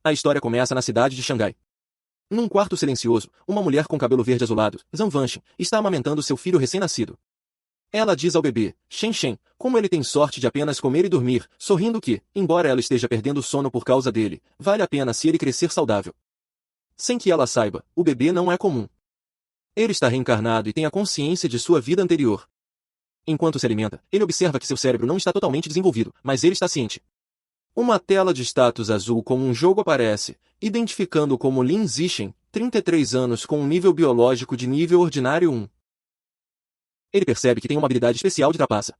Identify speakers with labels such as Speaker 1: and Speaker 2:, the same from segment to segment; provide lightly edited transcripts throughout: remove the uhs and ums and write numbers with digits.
Speaker 1: A história começa na cidade de Xangai. Num quarto silencioso, uma mulher com cabelo verde azulado, Zhang Vanxin, está amamentando seu filho recém-nascido. Ela diz ao bebê, Shen Shen, como ele tem sorte de apenas comer e dormir, sorrindo que, embora ela esteja perdendo o sono por causa dele, vale a pena se ele crescer saudável. Sem que ela saiba, o bebê não é comum. Ele está reencarnado e tem a consciência de sua vida anterior. Enquanto se alimenta, ele observa que seu cérebro não está totalmente desenvolvido, mas ele está ciente. Uma tela de status azul com um jogo aparece, identificando como Lin Zixin, 33 anos com um nível biológico de nível ordinário 1. Ele percebe que tem uma habilidade especial de trapaça.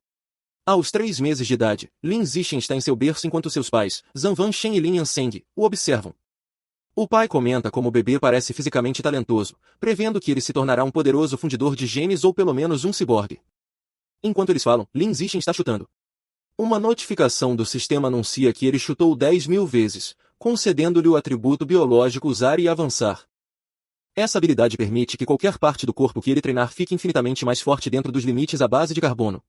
Speaker 1: Aos 3 meses de idade, Lin Zixin está em seu berço enquanto seus pais, Zhang Vansheng e Lin Yansheng, o observam. O pai comenta como o bebê parece fisicamente talentoso, prevendo que ele se tornará um poderoso fundidor de genes ou pelo menos um ciborgue. Enquanto eles falam, Lin Zixin está chutando. Uma notificação do sistema anuncia que ele chutou 10.000 vezes, concedendo-lhe o atributo biológico usar e avançar. Essa habilidade permite que qualquer parte do corpo que ele treinar fique infinitamente mais forte dentro dos limites à base de carbono.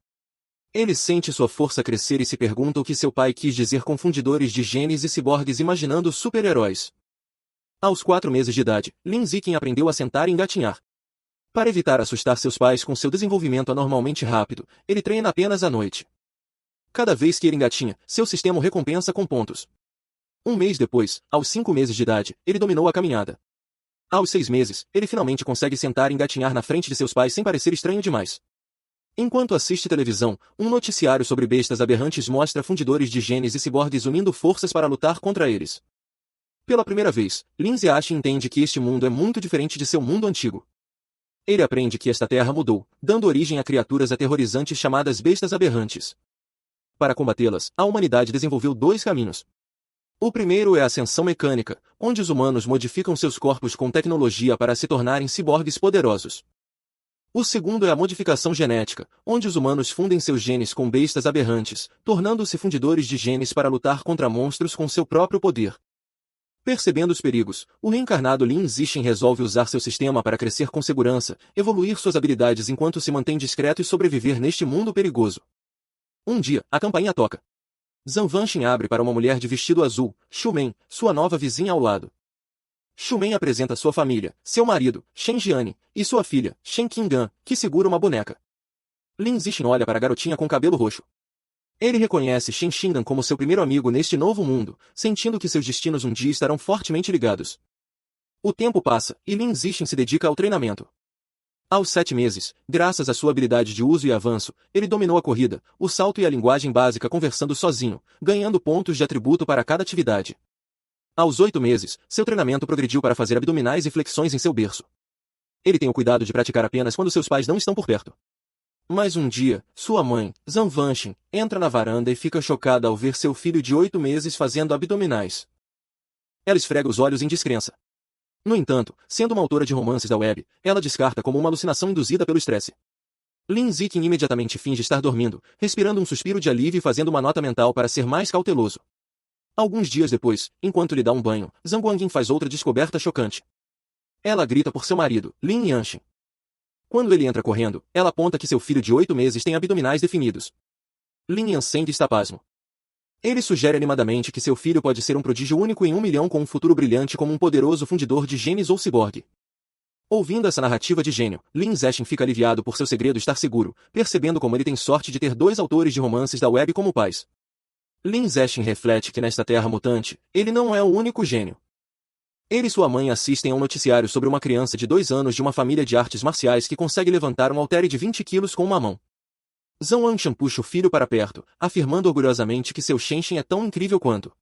Speaker 1: Ele sente sua força crescer e se pergunta o que seu pai quis dizer com fundidores de genes e ciborgues imaginando super-heróis. Aos 4 meses de idade, Lin Zixin aprendeu a sentar e engatinhar. Para evitar assustar seus pais com seu desenvolvimento anormalmente rápido, ele treina apenas à noite. Cada vez que ele engatinha, seu sistema o recompensa com pontos. Um mês depois, aos 5 meses de idade, ele dominou a caminhada. Aos 6 meses, ele finalmente consegue sentar e engatinhar na frente de seus pais sem parecer estranho demais. Enquanto assiste televisão, um noticiário sobre bestas aberrantes mostra fundidores de genes e ciborgues unindo forças para lutar contra eles. Pela primeira vez, Lin Zixin entende que este mundo é muito diferente de seu mundo antigo. Ele aprende que esta terra mudou, dando origem a criaturas aterrorizantes chamadas bestas aberrantes. Para combatê-las, a humanidade desenvolveu 2 caminhos. O primeiro é a ascensão mecânica, onde os humanos modificam seus corpos com tecnologia para se tornarem ciborgues poderosos. O segundo é a modificação genética, onde os humanos fundem seus genes com bestas aberrantes, tornando-se fundidores de genes para lutar contra monstros com seu próprio poder. Percebendo os perigos, o reencarnado Lin Zixin resolve usar seu sistema para crescer com segurança, evoluir suas habilidades enquanto se mantém discreto e sobreviver neste mundo perigoso. Um dia, a campainha toca. Zhang Vansheng abre para uma mulher de vestido azul, Xumen, sua nova vizinha ao lado. Xumen apresenta sua família, seu marido, Shen Jiani, e sua filha, Shen Qinggan, que segura uma boneca. Lin Zixin olha para a garotinha com cabelo roxo. Ele reconhece Shen Qinggan como seu primeiro amigo neste novo mundo, sentindo que seus destinos um dia estarão fortemente ligados. O tempo passa, e Lin Zixin se dedica ao treinamento. Aos 7 meses, graças à sua habilidade de uso e avanço, ele dominou a corrida, o salto e a linguagem básica conversando sozinho, ganhando pontos de atributo para cada atividade. Aos 8 meses, seu treinamento progrediu para fazer abdominais e flexões em seu berço. Ele tem o cuidado de praticar apenas quando seus pais não estão por perto. Mas um dia, sua mãe, Zhang Vansheng, entra na varanda e fica chocada ao ver seu filho de 8 meses fazendo abdominais. Ela esfrega os olhos em descrença. No entanto, sendo uma autora de romances da web, ela descarta como uma alucinação induzida pelo estresse. Lin Zixin imediatamente finge estar dormindo, respirando um suspiro de alívio e fazendo uma nota mental para ser mais cauteloso. Alguns dias depois, enquanto lhe dá um banho, Zhang Guanyin faz outra descoberta chocante. Ela grita por seu marido, Lin Yanxin. Quando ele entra correndo, ela aponta que seu filho de 8 meses tem abdominais definidos. Lin Yansheng está pasmo. Ele sugere animadamente que seu filho pode ser um prodígio único em 1 milhão com um futuro brilhante como um poderoso fundidor de genes ou ciborgue. Ouvindo essa narrativa de gênio, Lin Zixin fica aliviado por seu segredo estar seguro, percebendo como ele tem sorte de ter 2 autores de romances da web como pais. Lin Zixin reflete que nesta terra mutante, ele não é o único gênio. Ele e sua mãe assistem a um noticiário sobre uma criança de 2 anos de uma família de artes marciais que consegue levantar um haltere de 20 quilos com uma mão. Zhang Wanxian puxa o filho para perto, afirmando orgulhosamente que seu Shenshin é tão incrível quanto.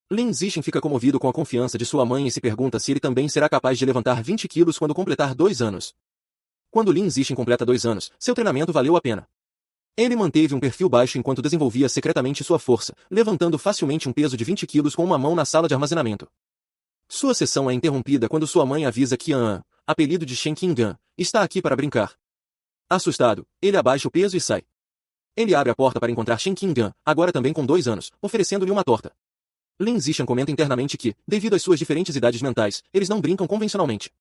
Speaker 1: Lin Zixin fica comovido com a confiança de sua mãe e se pergunta se ele também será capaz de levantar 20 quilos quando completar 2 anos. Quando Lin Zixin completa 2 anos, seu treinamento valeu a pena. Ele manteve um perfil baixo enquanto desenvolvia secretamente sua força, levantando facilmente um peso de 20 quilos com uma mão na sala de armazenamento. Sua sessão é interrompida quando sua mãe avisa que An, apelido de Shen Qinggan, está aqui para brincar. Assustado, ele abaixa o peso e sai. Ele abre a porta para encontrar Shen Qinggan, agora também com 2 anos, oferecendo-lhe uma torta. Lin Zixin comenta internamente que, devido às suas diferentes idades mentais, eles não brincam convencionalmente.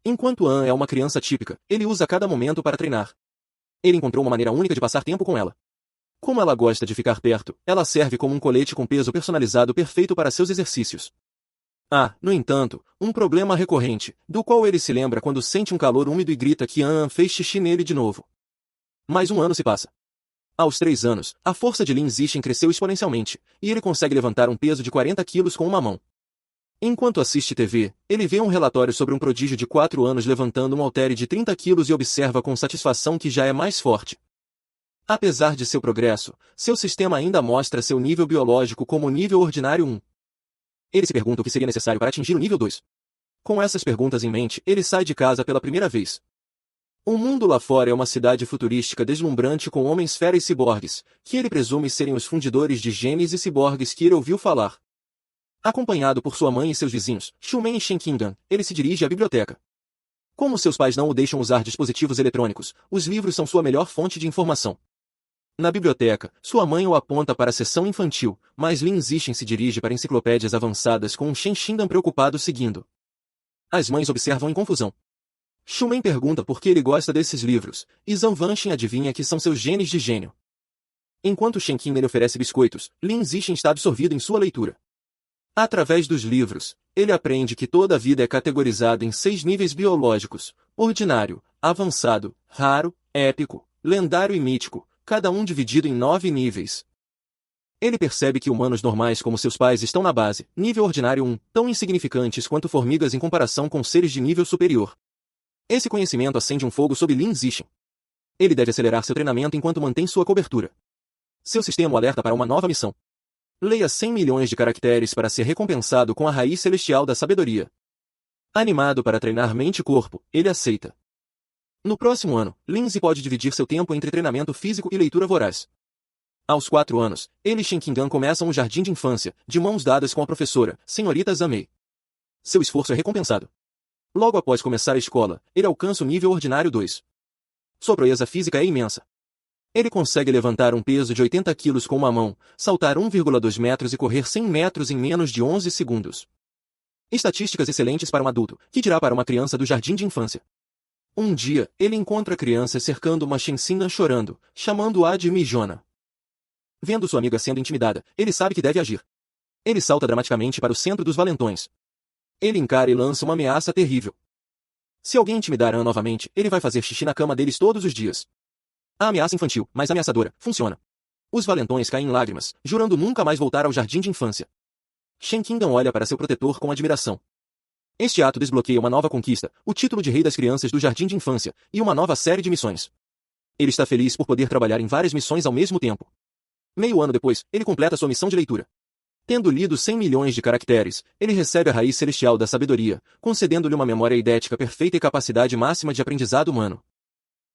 Speaker 1: Enquanto An é uma criança típica, ele usa cada momento para treinar. Ele encontrou uma maneira única de passar tempo com ela. Como ela gosta de ficar perto, ela serve como um colete com peso personalizado perfeito para seus exercícios. Há, no entanto, um problema recorrente, do qual ele se lembra quando sente um calor úmido e grita que fez xixi nele de novo. Mais um ano se passa. Aos 3 anos, a força de Lin Zixin cresceu exponencialmente, e ele consegue levantar um peso de 40 quilos com uma mão. Enquanto assiste TV, ele vê um relatório sobre um prodígio de 4 anos levantando um haltere de 30 quilos e observa com satisfação que já é mais forte. Apesar de seu progresso, seu sistema ainda mostra seu nível biológico como nível ordinário 1. Ele se pergunta o que seria necessário para atingir o nível 2. Com essas perguntas em mente, ele sai de casa pela primeira vez. O mundo lá fora é uma cidade futurística deslumbrante com homens-fera e ciborgues, que ele presume serem os fundidores de genes e ciborgues que ele ouviu falar. Acompanhado por sua mãe e seus vizinhos, Xiumen e Shen Qingdan, ele se dirige à biblioteca. Como seus pais não o deixam usar dispositivos eletrônicos, os livros são sua melhor fonte de informação. Na biblioteca, sua mãe o aponta para a seção infantil, mas Lin Zixin se dirige para enciclopédias avançadas com Shen Qingdan preocupado seguindo. As mães observam em confusão. Xiumen pergunta por que ele gosta desses livros, e Zhang Vanxin adivinha que são seus genes de gênio. Enquanto Shen Qingdan lhe oferece biscoitos, Lin Zixin está absorvido em sua leitura. Através dos livros, ele aprende que toda a vida é categorizada em 6 níveis biológicos: ordinário, avançado, raro, épico, lendário e mítico, cada um dividido em 9 níveis. Ele percebe que humanos normais como seus pais estão na base, nível ordinário 1, tão insignificantes quanto formigas em comparação com seres de nível superior. Esse conhecimento acende um fogo sob Lin Zixin. Ele deve acelerar seu treinamento enquanto mantém sua cobertura. Seu sistema o alerta para uma nova missão. Leia 100 milhões de caracteres para ser recompensado com a raiz celestial da sabedoria. Animado para treinar mente e corpo, ele aceita. No próximo ano, Lindsay pode dividir seu tempo entre treinamento físico e leitura voraz. Aos 4 anos, ele e Shen Qingdan começam o jardim de infância, de mãos dadas com a professora, senhorita Zamei. Seu esforço é recompensado. Logo após começar a escola, ele alcança o nível ordinário 2. Sua proeza física é imensa. Ele consegue levantar um peso de 80 quilos com uma mão, saltar 1,2 metros e correr 100 metros em menos de 11 segundos. Estatísticas excelentes para um adulto, que dirá para uma criança do jardim de infância. Um dia, ele encontra a criança cercando uma Shenxindan chorando, chamando-a de mijona. Vendo sua amiga sendo intimidada, ele sabe que deve agir. Ele salta dramaticamente para o centro dos valentões. Ele encara e lança uma ameaça terrível. Se alguém intimidar An novamente, ele vai fazer xixi na cama deles todos os dias. A ameaça infantil, mas ameaçadora, funciona. Os valentões caem em lágrimas, jurando nunca mais voltar ao jardim de infância. Shen Qingdan olha para seu protetor com admiração. Este ato desbloqueia uma nova conquista, o título de rei das crianças do jardim de infância, e uma nova série de missões. Ele está feliz por poder trabalhar em várias missões ao mesmo tempo. Meio ano depois, ele completa sua missão de leitura. Tendo lido 100 milhões de caracteres, ele recebe a raiz celestial da sabedoria, concedendo-lhe uma memória idética perfeita e capacidade máxima de aprendizado humano.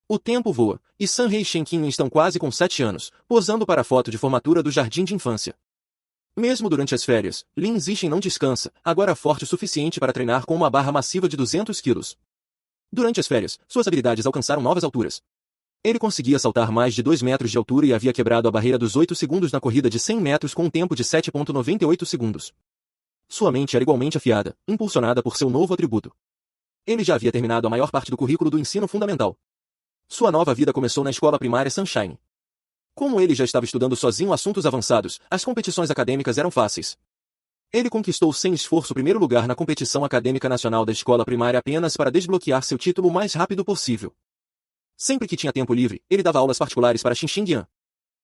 Speaker 1: O tempo voa, e Sanhei e Shen Qingdan estão quase com 7 anos, posando para a foto de formatura do jardim de infância. Mesmo durante as férias, Lin Zixin não descansa, agora forte o suficiente para treinar com uma barra massiva de 200 quilos. Durante as férias, suas habilidades alcançaram novas alturas. Ele conseguia saltar mais de 2 metros de altura e havia quebrado a barreira dos 8 segundos na corrida de 100 metros com um tempo de 7,98 segundos. Sua mente era igualmente afiada, impulsionada por seu novo atributo. Ele já havia terminado a maior parte do currículo do ensino fundamental. Sua nova vida começou na escola primária Sunshine. Como ele já estava estudando sozinho assuntos avançados, as competições acadêmicas eram fáceis. Ele conquistou sem esforço o primeiro lugar na competição acadêmica nacional da escola primária apenas para desbloquear seu título o mais rápido possível. Sempre que tinha tempo livre, ele dava aulas particulares para Xin Xingyan.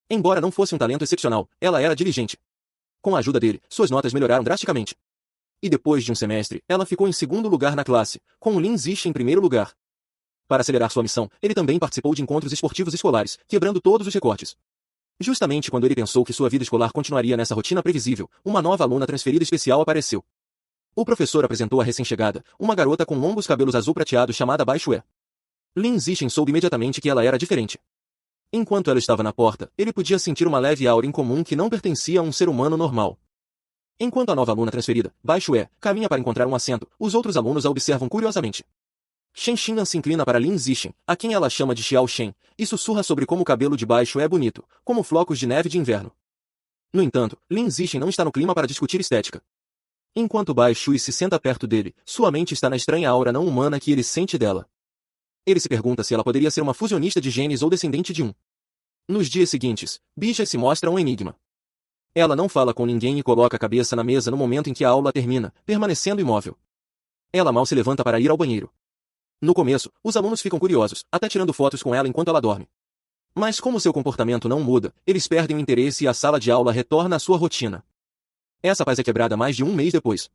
Speaker 1: Embora não fosse um talento excepcional, ela era diligente. Com a ajuda dele, suas notas melhoraram drasticamente. E depois de um semestre, ela ficou em segundo lugar na classe, com Lin Zixin em primeiro lugar. Para acelerar sua missão, ele também participou de encontros esportivos escolares, quebrando todos os recordes. Justamente quando ele pensou que sua vida escolar continuaria nessa rotina previsível, uma nova aluna transferida especial apareceu. O professor apresentou a recém-chegada, uma garota com longos cabelos azul prateado chamada Bai Shué. Lin Zixin soube imediatamente que ela era diferente. Enquanto ela estava na porta, ele podia sentir uma leve aura incomum que não pertencia a um ser humano normal. Enquanto a nova aluna transferida, Bai Shué, caminha para encontrar um assento, os outros alunos a observam curiosamente. Shen Xingdan se inclina para Lin Zixin, a quem ela chama de Xiao Shen, e sussurra sobre como o cabelo de Bai Shué é bonito, como flocos de neve de inverno. No entanto, Lin Zixin não está no clima para discutir estética. Enquanto Bai Shui se senta perto dele, sua mente está na estranha aura não humana que ele sente dela. Ele se pergunta se ela poderia ser uma fusionista de genes ou descendente de um. Nos dias seguintes, Bija se mostra um enigma. Ela não fala com ninguém e coloca a cabeça na mesa no momento em que a aula termina, permanecendo imóvel. Ela mal se levanta para ir ao banheiro. No começo, os alunos ficam curiosos, até tirando fotos com ela enquanto ela dorme. Mas como seu comportamento não muda, eles perdem o interesse e a sala de aula retorna à sua rotina. Essa paz é quebrada mais de um mês depois.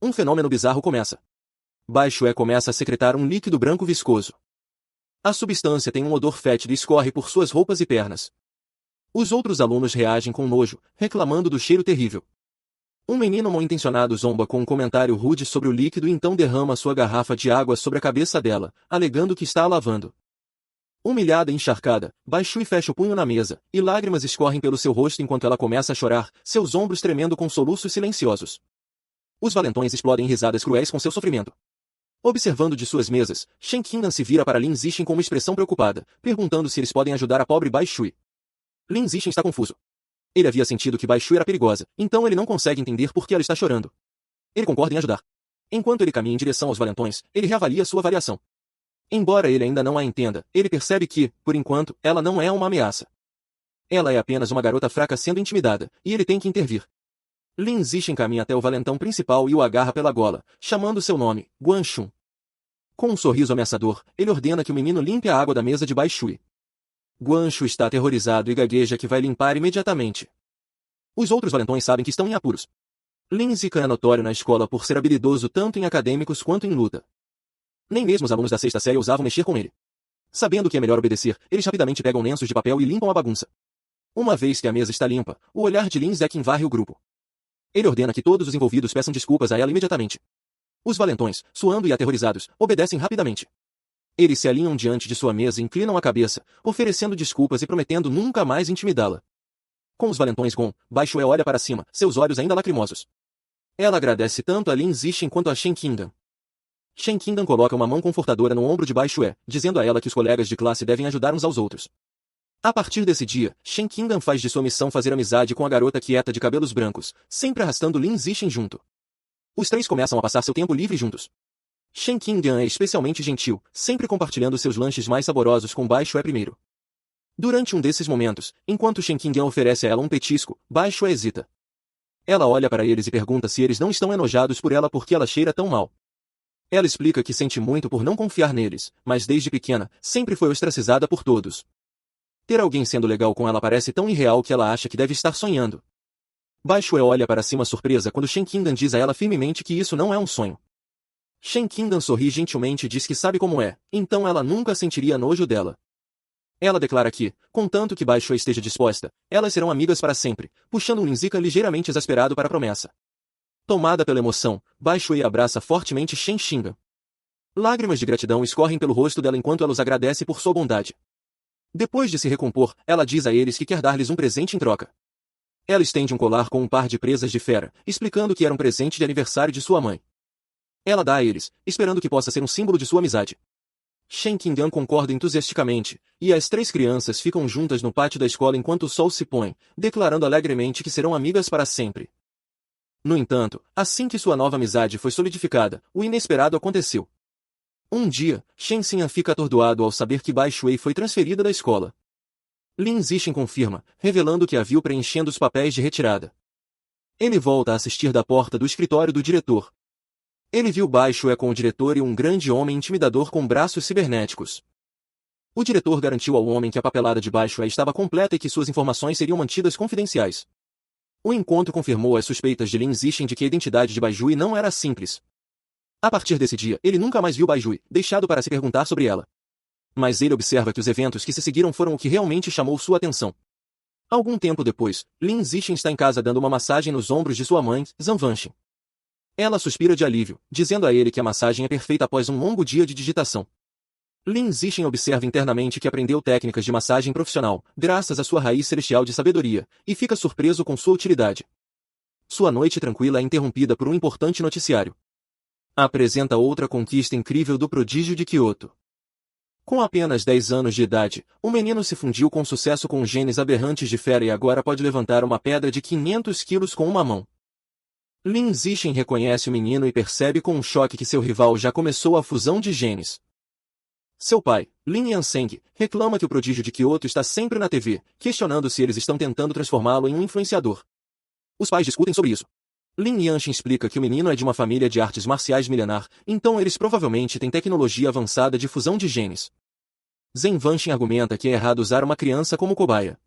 Speaker 1: Um fenômeno bizarro começa. Baixue começa a secretar um líquido branco viscoso. A substância tem um odor fétido e escorre por suas roupas e pernas. Os outros alunos reagem com nojo, reclamando do cheiro terrível. Um menino mal-intencionado zomba com um comentário rude sobre o líquido e então derrama sua garrafa de água sobre a cabeça dela, alegando que está a lavando. Humilhada e encharcada, Baixue fecha o punho na mesa, e lágrimas escorrem pelo seu rosto enquanto ela começa a chorar, seus ombros tremendo com soluços silenciosos. Os valentões explodem em risadas cruéis com seu sofrimento. Observando de suas mesas, Shen Qingdan se vira para Lin Zixin com uma expressão preocupada, perguntando se eles podem ajudar a pobre Baixue. Lin Zixin está confuso. Ele havia sentido que Baixue era perigosa, então ele não consegue entender por que ela está chorando. Ele concorda em ajudar. Enquanto ele caminha em direção aos valentões, ele reavalia sua avaliação. Embora ele ainda não a entenda, ele percebe que, por enquanto, ela não é uma ameaça. Ela é apenas uma garota fraca sendo intimidada, e ele tem que intervir. Lin Zixin caminha até o valentão principal e o agarra pela gola, chamando seu nome, Guan Shun. Com um sorriso ameaçador, ele ordena que o menino limpe a água da mesa de Baixue. Guan Shun está aterrorizado e gagueja que vai limpar imediatamente. Os outros valentões sabem que estão em apuros. Lin Zixin é notório na escola por ser habilidoso tanto em acadêmicos quanto em luta. Nem mesmo os alunos da sexta série ousavam mexer com ele. Sabendo que é melhor obedecer, eles rapidamente pegam lenços de papel e limpam a bagunça. Uma vez que a mesa está limpa, o olhar de Lin Zixin varre o grupo. Ele ordena que todos os envolvidos peçam desculpas a ela imediatamente. Os valentões, suando e aterrorizados, obedecem rapidamente. Eles se alinham diante de sua mesa e inclinam a cabeça, oferecendo desculpas e prometendo nunca mais intimidá-la. Com os valentões Gon, Baixue olha para cima, seus olhos ainda lacrimosos. Ela agradece tanto a Lin Zixin quanto a Shen Qingdan. Shen Qingdan coloca uma mão confortadora no ombro de Baixue, dizendo a ela que os colegas de classe devem ajudar uns aos outros. A partir desse dia, Shen Qingdan faz de sua missão fazer amizade com a garota quieta de cabelos brancos, sempre arrastando Lin Zixin junto. Os três começam a passar seu tempo livre juntos. Shen Qingdan é especialmente gentil, sempre compartilhando seus lanches mais saborosos com Baixue primeiro. Durante um desses momentos, enquanto Shen Qingdan oferece a ela um petisco, Baixue hesita. Ela olha para eles e pergunta se eles não estão enojados por ela porque ela cheira tão mal. Ela explica que sente muito por não confiar neles, mas desde pequena, sempre foi ostracizada por todos. Ter alguém sendo legal com ela parece tão irreal que ela acha que deve estar sonhando. Baixue olha para cima surpresa quando Shen Qingdan diz a ela firmemente que isso não é um sonho. Shen Qingdan sorri gentilmente e diz que sabe como é, então ela nunca sentiria nojo dela. Ela declara que, contanto que Baixue esteja disposta, elas serão amigas para sempre, puxando um Lin Zixin ligeiramente exasperado para a promessa. Tomada pela emoção, Baixue abraça fortemente Shen Qingdan. Lágrimas de gratidão escorrem pelo rosto dela enquanto ela os agradece por sua bondade. Depois de se recompor, ela diz a eles que quer dar-lhes um presente em troca. Ela estende um colar com um par de presas de fera, explicando que era um presente de aniversário de sua mãe. Ela dá a eles, esperando que possa ser um símbolo de sua amizade. Shen Qingdan concorda entusiasticamente, e as três crianças ficam juntas no pátio da escola enquanto o sol se põe, declarando alegremente que serão amigas para sempre. No entanto, assim que sua nova amizade foi solidificada, o inesperado aconteceu. Um dia, Shen Xinhan fica atordoado ao saber que Baixue foi transferida da escola. Lin Zixin confirma, revelando que a viu preenchendo os papéis de retirada. Ele volta a assistir da porta do escritório do diretor. Ele viu Baixue com o diretor e um grande homem intimidador com braços cibernéticos. O diretor garantiu ao homem que a papelada de Baixue estava completa e que suas informações seriam mantidas confidenciais. O encontro confirmou as suspeitas de Lin Zixin de que a identidade de Baixue não era simples. A partir desse dia, ele nunca mais viu Baixue, deixado para se perguntar sobre ela. Mas ele observa que os eventos que se seguiram foram o que realmente chamou sua atenção. Algum tempo depois, Lin Zixin está em casa dando uma massagem nos ombros de sua mãe, Zhan Vanxin. Ela suspira de alívio, dizendo a ele que a massagem é perfeita após um longo dia de digitação. Lin Zixin observa internamente que aprendeu técnicas de massagem profissional, graças à sua raiz celestial de sabedoria, e fica surpreso com sua utilidade. Sua noite tranquila é interrompida por um importante noticiário. Apresenta outra conquista incrível do prodígio de Kyoto. Com apenas 10 anos de idade, o menino se fundiu com sucesso com genes aberrantes de fera e agora pode levantar uma pedra de 500 quilos com uma mão. Lin Zixin reconhece o menino e percebe com um choque que seu rival já começou a fusão de genes. Seu pai, Lin Yanseng, reclama que o prodígio de Kyoto está sempre na TV, questionando se eles estão tentando transformá-lo em um influenciador. Os pais discutem sobre isso. Lin Yanshin explica que o menino é de uma família de artes marciais milenar, então eles provavelmente têm tecnologia avançada de fusão de genes. Zhen Vanshin argumenta que é errado usar uma criança como cobaia.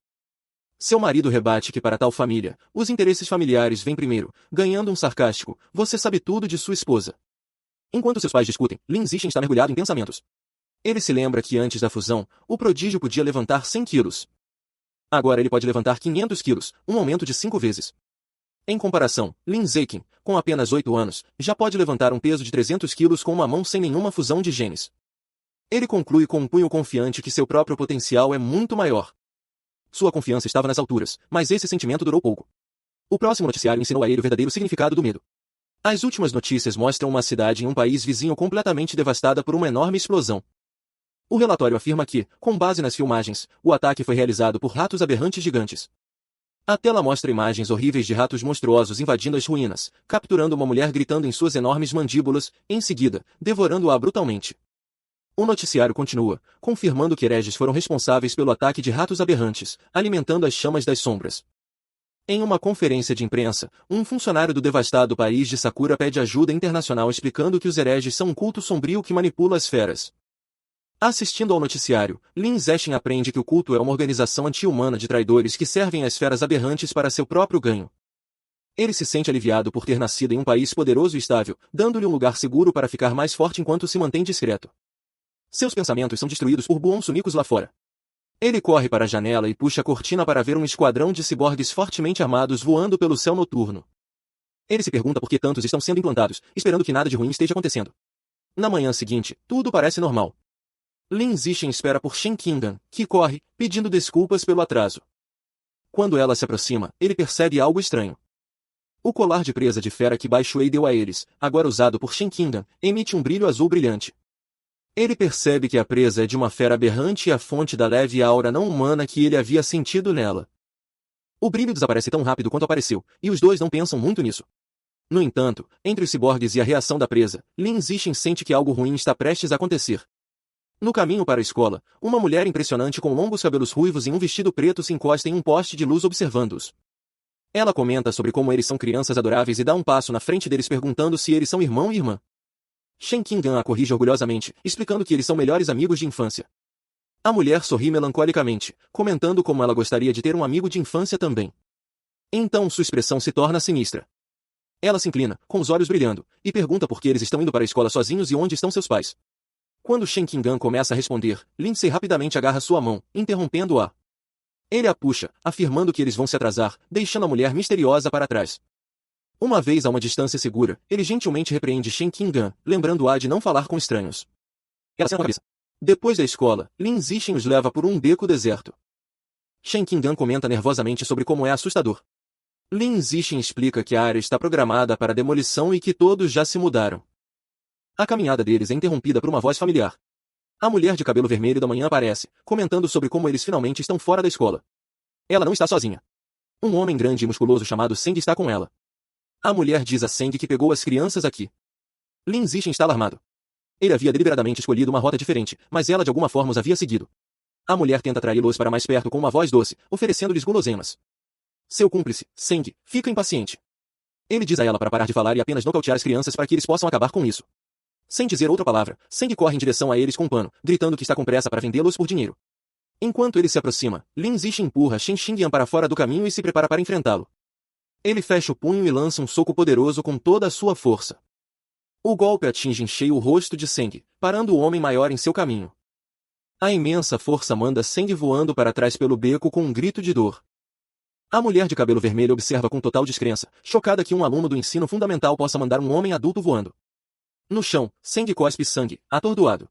Speaker 1: Seu marido rebate que para tal família, os interesses familiares vêm primeiro, ganhando um sarcástico, você sabe tudo de sua esposa. Enquanto seus pais discutem, Lin Zixin está mergulhado em pensamentos. Ele se lembra que antes da fusão, o prodígio podia levantar 100 quilos. Agora ele pode levantar 500 quilos, um aumento de 5 vezes. Em comparação, Lin Zekin, com apenas 8 anos, já pode levantar um peso de 300 quilos com uma mão sem nenhuma fusão de genes. Ele conclui com um punho confiante que seu próprio potencial é muito maior. Sua confiança estava nas alturas, mas esse sentimento durou pouco. O próximo noticiário ensinou a ele o verdadeiro significado do medo. As últimas notícias mostram uma cidade em um país vizinho completamente devastada por uma enorme explosão. O relatório afirma que, com base nas filmagens, o ataque foi realizado por ratos aberrantes gigantes. A tela mostra imagens horríveis de ratos monstruosos invadindo as ruínas, capturando uma mulher gritando em suas enormes mandíbulas, em seguida, devorando-a brutalmente. O noticiário continua, confirmando que hereges foram responsáveis pelo ataque de ratos aberrantes, alimentando as chamas das sombras. Em uma conferência de imprensa, um funcionário do devastado país de Sakura pede ajuda internacional explicando que os hereges são um culto sombrio que manipula as feras. Assistindo ao noticiário, Lin Zexin aprende que o culto é uma organização anti-humana de traidores que servem as feras aberrantes para seu próprio ganho. Ele se sente aliviado por ter nascido em um país poderoso e estável, dando-lhe um lugar seguro para ficar mais forte enquanto se mantém discreto. Seus pensamentos são destruídos por buonsunicos lá fora. Ele corre para a janela e puxa a cortina para ver um esquadrão de ciborgues fortemente armados voando pelo céu noturno. Ele se pergunta por que tantos estão sendo implantados, esperando que nada de ruim esteja acontecendo. Na manhã seguinte, tudo parece normal. Lin Zixin espera por Shen Qingan, que corre, pedindo desculpas pelo atraso. Quando ela se aproxima, ele percebe algo estranho. O colar de presa de fera que Bai Shuei deu a eles, agora usado por Shen Qingan, emite um brilho azul brilhante. Ele percebe que a presa é de uma fera aberrante e a fonte da leve aura não humana que ele havia sentido nela. O brilho desaparece tão rápido quanto apareceu, e os dois não pensam muito nisso. No entanto, entre os ciborgues e a reação da presa, Lin Zixin sente que algo ruim está prestes a acontecer. No caminho para a escola, uma mulher impressionante com longos cabelos ruivos em um vestido preto se encosta em um poste de luz observando-os. Ela comenta sobre como eles são crianças adoráveis e dá um passo na frente deles perguntando se eles são irmão e irmã. Shen Qingan a corrige orgulhosamente, explicando que eles são melhores amigos de infância. A mulher sorri melancolicamente, comentando como ela gostaria de ter um amigo de infância também. Então sua expressão se torna sinistra. Ela se inclina, com os olhos brilhando, e pergunta por que eles estão indo para a escola sozinhos e onde estão seus pais. Quando Shen Qingan começa a responder, Lindsay rapidamente agarra sua mão, interrompendo-a. Ele a puxa, afirmando que eles vão se atrasar, deixando a mulher misteriosa para trás. Uma vez a uma distância segura, ele gentilmente repreende Shen Qingan, lembrando-a de não falar com estranhos. Ela senta a cabeça. Depois da escola, Lin Zixin os leva por um beco deserto. Shen Qingan comenta nervosamente sobre como é assustador. Lin Zixin explica que a área está programada para demolição e que todos já se mudaram. A caminhada deles é interrompida por uma voz familiar. A mulher de cabelo vermelho da manhã aparece, comentando sobre como eles finalmente estão fora da escola. Ela não está sozinha. Um homem grande e musculoso chamado Seng está com ela. A mulher diz a Seng que pegou as crianças aqui. Lin Zixin está alarmado. Ele havia deliberadamente escolhido uma rota diferente, mas ela de alguma forma os havia seguido. A mulher tenta atraí-los para mais perto com uma voz doce, oferecendo-lhes guloseimas. Seu cúmplice, Seng, fica impaciente. Ele diz a ela para parar de falar e apenas nocautear as crianças para que eles possam acabar com isso. Sem dizer outra palavra, Seng corre em direção a eles com um pano, gritando que está com pressa para vendê-los por dinheiro. Enquanto ele se aproxima, Lin Zixin empurra Shen Xingyan para fora do caminho e se prepara para enfrentá-lo. Ele fecha o punho e lança um soco poderoso com toda a sua força. O golpe atinge em cheio o rosto de Seng, parando o homem maior em seu caminho. A imensa força manda Seng voando para trás pelo beco com um grito de dor. A mulher de cabelo vermelho observa com total descrença, chocada que um aluno do ensino fundamental possa mandar um homem adulto voando. No chão, Seng cospe sangue, atordoado.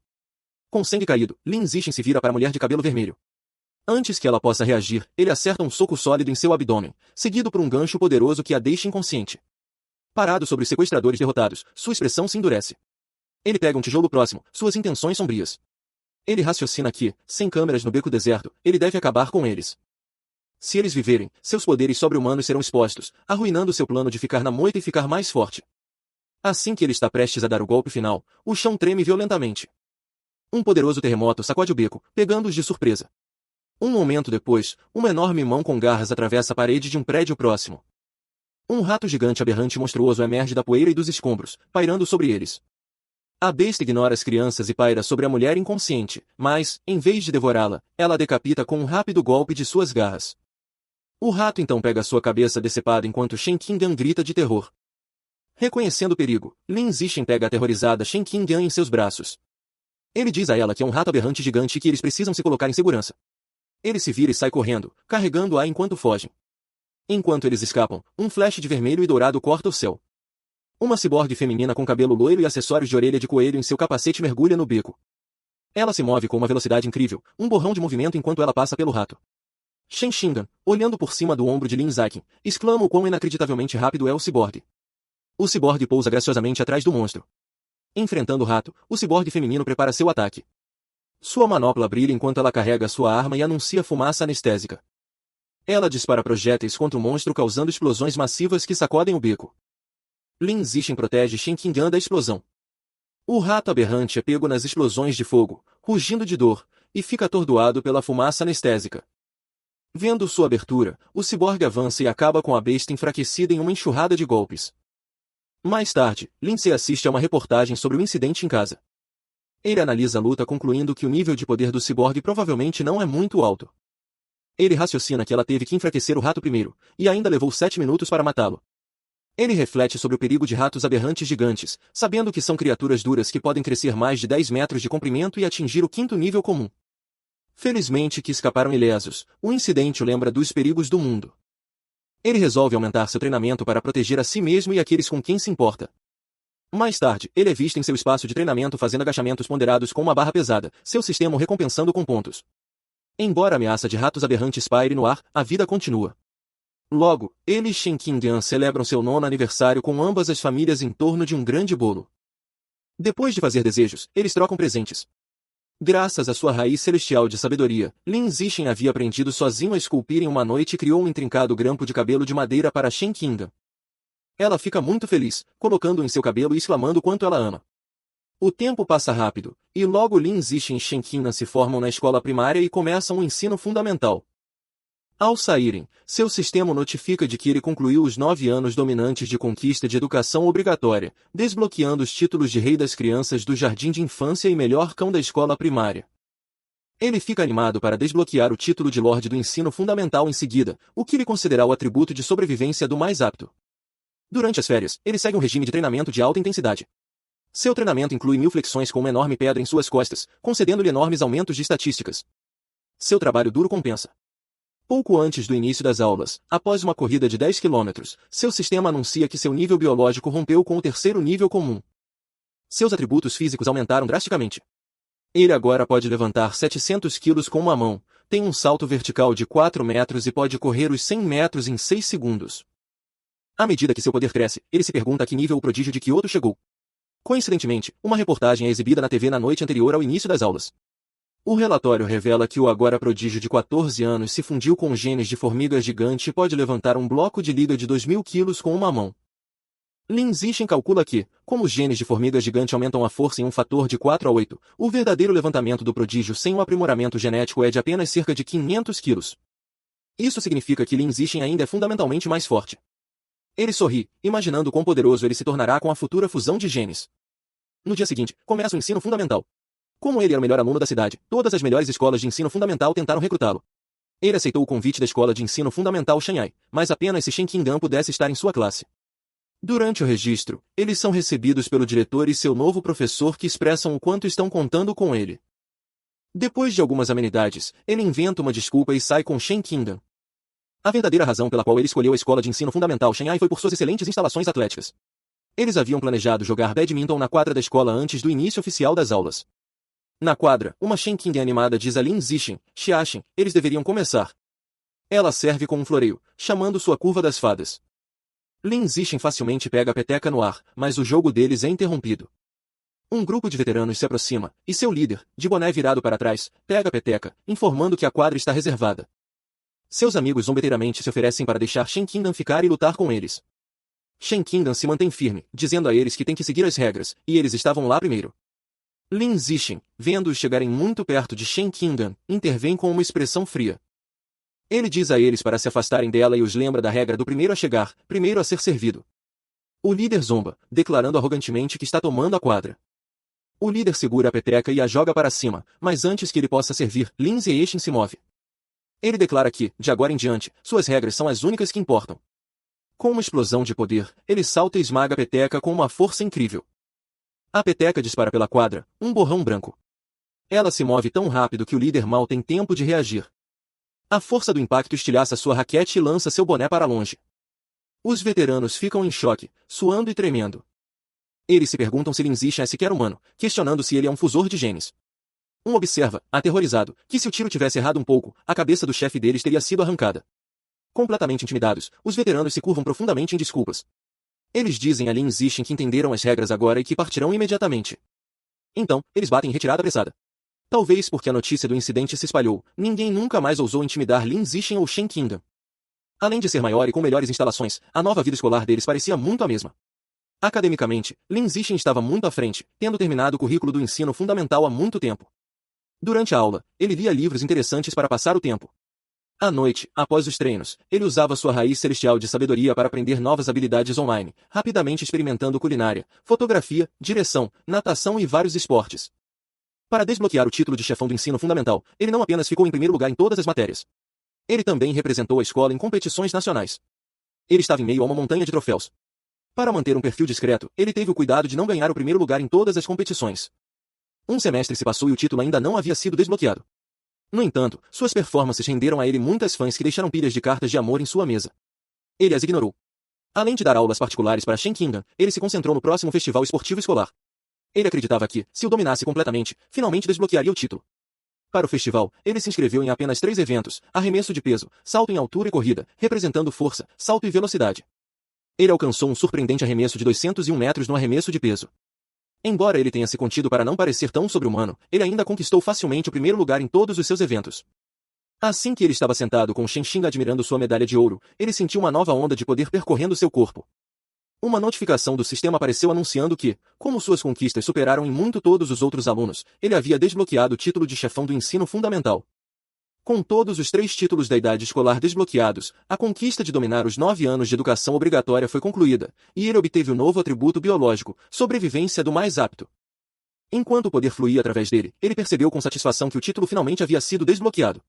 Speaker 1: Com sangue caído, Lin Zixin se vira para a mulher de cabelo vermelho. Antes que ela possa reagir, ele acerta um soco sólido em seu abdômen, seguido por um gancho poderoso que a deixa inconsciente. Parado sobre os sequestradores derrotados, sua expressão se endurece. Ele pega um tijolo próximo, suas intenções sombrias. Ele raciocina que, sem câmeras no beco deserto, ele deve acabar com eles. Se eles viverem, seus poderes sobre-humanos serão expostos, arruinando seu plano de ficar na moita e ficar mais forte. Assim que ele está prestes a dar o golpe final, o chão treme violentamente. Um poderoso terremoto sacode o beco, pegando-os de surpresa. Um momento depois, uma enorme mão com garras atravessa a parede de um prédio próximo. Um rato gigante aberrante e monstruoso emerge da poeira e dos escombros, pairando sobre eles. A besta ignora as crianças e paira sobre a mulher inconsciente, mas, em vez de devorá-la, ela a decapita com um rápido golpe de suas garras. O rato então pega sua cabeça decepada enquanto Shen Qingdan grita de terror. Reconhecendo o perigo, Lin Zixin pega a aterrorizada Shen Qingdan em seus braços. Ele diz a ela que é um rato aberrante gigante e que eles precisam se colocar em segurança. Ele se vira e sai correndo, carregando-a enquanto fogem. Enquanto eles escapam, um flash de vermelho e dourado corta o céu. Uma ciborgue feminina com cabelo loiro e acessórios de orelha de coelho em seu capacete mergulha no beco. Ela se move com uma velocidade incrível, um borrão de movimento enquanto ela passa pelo rato. Shen Qingdan, olhando por cima do ombro de Lin Zixin, exclama o quão inacreditavelmente rápido é o ciborgue. O ciborgue pousa graciosamente atrás do monstro. Enfrentando o rato, o ciborgue feminino prepara seu ataque. Sua manopla brilha enquanto ela carrega sua arma e anuncia fumaça anestésica. Ela dispara projéteis contra o monstro causando explosões massivas que sacodem o beco. Lin Zixin protege Shen Qingdan da explosão. O rato aberrante é pego nas explosões de fogo, rugindo de dor, e fica atordoado pela fumaça anestésica. Vendo sua abertura, o ciborgue avança e acaba com a besta enfraquecida em uma enxurrada de golpes. Mais tarde, Lindsay assiste a uma reportagem sobre o incidente em casa. Ele analisa a luta concluindo que o nível de poder do ciborgue provavelmente não é muito alto. Ele raciocina que ela teve que enfraquecer o rato primeiro, e ainda levou 7 minutos para matá-lo. Ele reflete sobre o perigo de ratos aberrantes gigantes, sabendo que são criaturas duras que podem crescer mais de 10 metros de comprimento e atingir o 5º nível comum. Felizmente que escaparam ilesos, o incidente o lembra dos perigos do mundo. Ele resolve aumentar seu treinamento para proteger a si mesmo e aqueles com quem se importa. Mais tarde, ele é visto em seu espaço de treinamento fazendo agachamentos ponderados com uma barra pesada, seu sistema o recompensando com pontos. Embora a ameaça de ratos aberrantes paire no ar, a vida continua. Logo, ele e Shen Qingdan celebram seu 9º aniversário com ambas as famílias em torno de um grande bolo. Depois de fazer desejos, eles trocam presentes. Graças à sua raiz celestial de sabedoria, Lin Zixin havia aprendido sozinho a esculpir em uma noite e criou um intrincado grampo de cabelo de madeira para Shen Qingdan. Ela fica muito feliz, colocando-o em seu cabelo e exclamando quanto ela ama. O tempo passa rápido, e logo Lin Zixin e Shen Qingdan se formam na escola primária e começam o ensino fundamental. Ao saírem, seu sistema notifica de que ele concluiu os 9 anos dominantes de conquista de educação obrigatória, desbloqueando os títulos de rei das crianças do jardim de infância e melhor cão da escola primária. Ele fica animado para desbloquear o título de Lorde do ensino fundamental em seguida, o que lhe concederá o atributo de sobrevivência do mais apto. Durante as férias, ele segue um regime de treinamento de alta intensidade. Seu treinamento inclui 1000 flexões com uma enorme pedra em suas costas, concedendo-lhe enormes aumentos de estatísticas. Seu trabalho duro compensa. Pouco antes do início das aulas, após uma corrida de 10 quilômetros, seu sistema anuncia que seu nível biológico rompeu com o 3º nível comum. Seus atributos físicos aumentaram drasticamente. Ele agora pode levantar 700 quilos com uma mão, tem um salto vertical de 4 metros e pode correr os 100 metros em 6 segundos. À medida que seu poder cresce, ele se pergunta a que nível o prodígio de Kyoto chegou. Coincidentemente, uma reportagem é exibida na TV na noite anterior ao início das aulas. O relatório revela que o agora prodígio de 14 anos se fundiu com genes de formiga gigante e pode levantar um bloco de liga de 2000 quilos com uma mão. Lin Zixin calcula que, como os genes de formiga gigante aumentam a força em um fator de 4 a 8, o verdadeiro levantamento do prodígio sem um aprimoramento genético é de apenas cerca de 500 quilos. Isso significa que Lin Zixin ainda é fundamentalmente mais forte. Ele sorri, imaginando quão poderoso ele se tornará com a futura fusão de genes. No dia seguinte, começa o ensino fundamental. Como ele era o melhor aluno da cidade, todas as melhores escolas de ensino fundamental tentaram recrutá-lo. Ele aceitou o convite da escola de ensino fundamental Shanghai, mas apenas se Shen Qingdan pudesse estar em sua classe. Durante o registro, eles são recebidos pelo diretor e seu novo professor que expressam o quanto estão contando com ele. Depois de algumas amenidades, ele inventa uma desculpa e sai com Shen Qingdan. A verdadeira razão pela qual ele escolheu a escola de ensino fundamental Shanghai foi por suas excelentes instalações atléticas. Eles haviam planejado jogar badminton na quadra da escola antes do início oficial das aulas. Na quadra, uma Shen Qingdan animada diz a Lin Zixin, Xiaxin, eles deveriam começar. Ela serve com um floreio, chamando sua curva das fadas. Lin Zixin facilmente pega a peteca no ar, mas o jogo deles é interrompido. Um grupo de veteranos se aproxima, e seu líder, de boné virado para trás, pega a peteca, informando que a quadra está reservada. Seus amigos zombeteiramente se oferecem para deixar Shen Qingdan ficar e lutar com eles. Shen Qingdan se mantém firme, dizendo a eles que tem que seguir as regras, e eles estavam lá primeiro. Lin Zixin, vendo-os chegarem muito perto de Shen Qingdan, intervém com uma expressão fria. Ele diz a eles para se afastarem dela e os lembra da regra do primeiro a chegar, primeiro a ser servido. O líder zomba, declarando arrogantemente que está tomando a quadra. O líder segura a peteca e a joga para cima, mas antes que ele possa servir, Lindsay Ashen se move. Ele declara que, de agora em diante, suas regras são as únicas que importam. Com uma explosão de poder, ele salta e esmaga a peteca com uma força incrível. A peteca dispara pela quadra, um borrão branco. Ela se move tão rápido que o líder mal tem tempo de reagir. A força do impacto estilhaça sua raquete e lança seu boné para longe. Os veteranos ficam em choque, suando e tremendo. Eles se perguntam se Lindsay é sequer humano, questionando se ele é um fusor de genes. Um observa, aterrorizado, que se o tiro tivesse errado um pouco, a cabeça do chefe deles teria sido arrancada. Completamente intimidados, os veteranos se curvam profundamente em desculpas. Eles dizem a Lindsay que entenderam as regras agora e que partirão imediatamente. Então, eles batem em retirada apressada. Talvez porque a notícia do incidente se espalhou, ninguém nunca mais ousou intimidar Lindsay ou Shen Kingdom. Além de ser maior e com melhores instalações, a nova vida escolar deles parecia muito a mesma. Academicamente, Lindsay estava muito à frente, tendo terminado o currículo do ensino fundamental há muito tempo. Durante a aula, ele lia livros interessantes para passar o tempo. À noite, após os treinos, ele usava sua raiz celestial de sabedoria para aprender novas habilidades online, rapidamente experimentando culinária, fotografia, direção, natação e vários esportes. Para desbloquear o título de chefão do ensino fundamental, ele não apenas ficou em primeiro lugar em todas as matérias. Ele também representou a escola em competições nacionais. Ele estava em meio a uma montanha de troféus. Para manter um perfil discreto, ele teve o cuidado de não ganhar o primeiro lugar em todas as competições. Um semestre se passou e o título ainda não havia sido desbloqueado. No entanto, suas performances renderam a ele muitas fãs que deixaram pilhas de cartas de amor em sua mesa. Ele as ignorou. Além de dar aulas particulares para Shen Kingdom, ele se concentrou no próximo festival esportivo escolar. Ele acreditava que, se o dominasse completamente, finalmente desbloquearia o título. Para o festival, ele se inscreveu em apenas 3 eventos: arremesso de peso, salto em altura e corrida, representando força, salto e velocidade. Ele alcançou um surpreendente arremesso de 201 metros no arremesso de peso. Embora ele tenha se contido para não parecer tão sobre-humano, ele ainda conquistou facilmente o primeiro lugar em todos os seus eventos. Assim que ele estava sentado com Shen Xing admirando sua medalha de ouro, ele sentiu uma nova onda de poder percorrendo seu corpo. Uma notificação do sistema apareceu anunciando que, como suas conquistas superaram em muito todos os outros alunos, ele havia desbloqueado o título de chefão do ensino fundamental. Com todos os 3 títulos da idade escolar desbloqueados, a conquista de dominar os 9 anos de educação obrigatória foi concluída, e ele obteve o novo atributo biológico, sobrevivência do mais apto. Enquanto o poder fluía através dele, ele percebeu com satisfação que o título finalmente havia sido desbloqueado.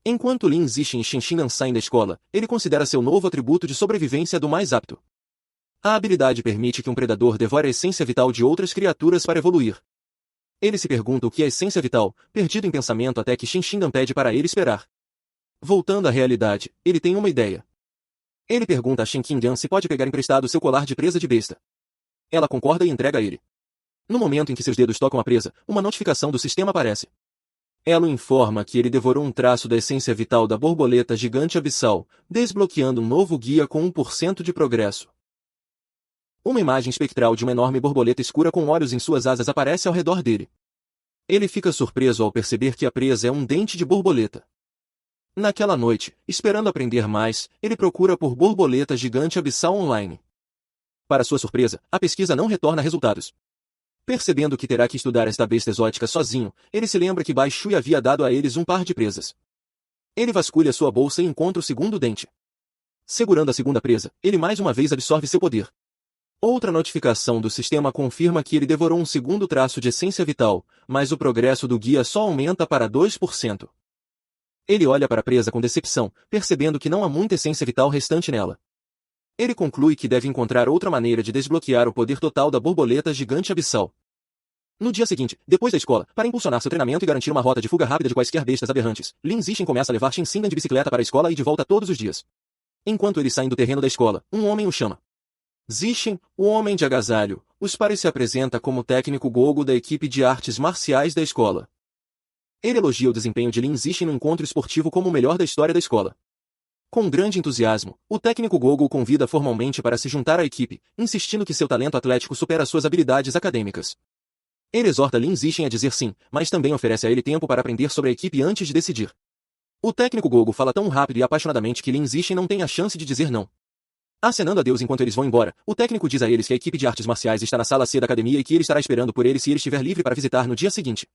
Speaker 1: Enquanto Lin Zixin e Shen Xingan saem da escola, ele considera seu novo atributo de sobrevivência do mais apto. A habilidade permite que um predador devore a essência vital de outras criaturas para evoluir. Ele se pergunta o que é essência vital, perdido em pensamento até que Shen Xingan pede para ele esperar. Voltando à realidade, ele tem uma ideia. Ele pergunta a Shen Qingyan se pode pegar emprestado seu colar de presa de besta. Ela concorda e entrega a ele. No momento em que seus dedos tocam a presa, uma notificação do sistema aparece. Ela o informa que ele devorou um traço da essência vital da borboleta gigante abissal, desbloqueando um novo guia com 1% de progresso. Uma imagem espectral de uma enorme borboleta escura com olhos em suas asas aparece ao redor dele. Ele fica surpreso ao perceber que a presa é um dente de borboleta. Naquela noite, esperando aprender mais, ele procura por borboleta gigante abissal online. Para sua surpresa, a pesquisa não retorna resultados. Percebendo que terá que estudar esta besta exótica sozinho, ele se lembra que Bai Shui havia dado a eles um par de presas. Ele vasculha sua bolsa e encontra o segundo dente. Segurando a segunda presa, ele mais uma vez absorve seu poder. Outra notificação do sistema confirma que ele devorou um segundo traço de essência vital, mas o progresso do guia só aumenta para 2%. Ele olha para a presa com decepção, percebendo que não há muita essência vital restante nela. Ele conclui que deve encontrar outra maneira de desbloquear o poder total da borboleta gigante abissal. No dia seguinte, depois da escola, para impulsionar seu treinamento e garantir uma rota de fuga rápida de quaisquer bestas aberrantes, Lin Zixin começa a levar Shen Xingan de bicicleta para a escola e de volta todos os dias. Enquanto eles saem do terreno da escola, um homem o chama. Zixin, o homem de agasalho, os pare se apresenta como técnico gogo da equipe de artes marciais da escola. Ele elogia o desempenho de Lin Zixin no encontro esportivo como o melhor da história da escola. Com grande entusiasmo, o técnico gogo o convida formalmente para se juntar à equipe, insistindo que seu talento atlético supera suas habilidades acadêmicas. Ele exorta Lin Zixin a dizer sim, mas também oferece a ele tempo para aprender sobre a equipe antes de decidir. O técnico gogo fala tão rápido e apaixonadamente que Lin Zixin não tem a chance de dizer não. Acenando a Deus enquanto eles vão embora, o técnico diz a eles que a equipe de artes marciais está na sala C da academia e que ele estará esperando por eles se ele estiver livre para visitar no dia seguinte.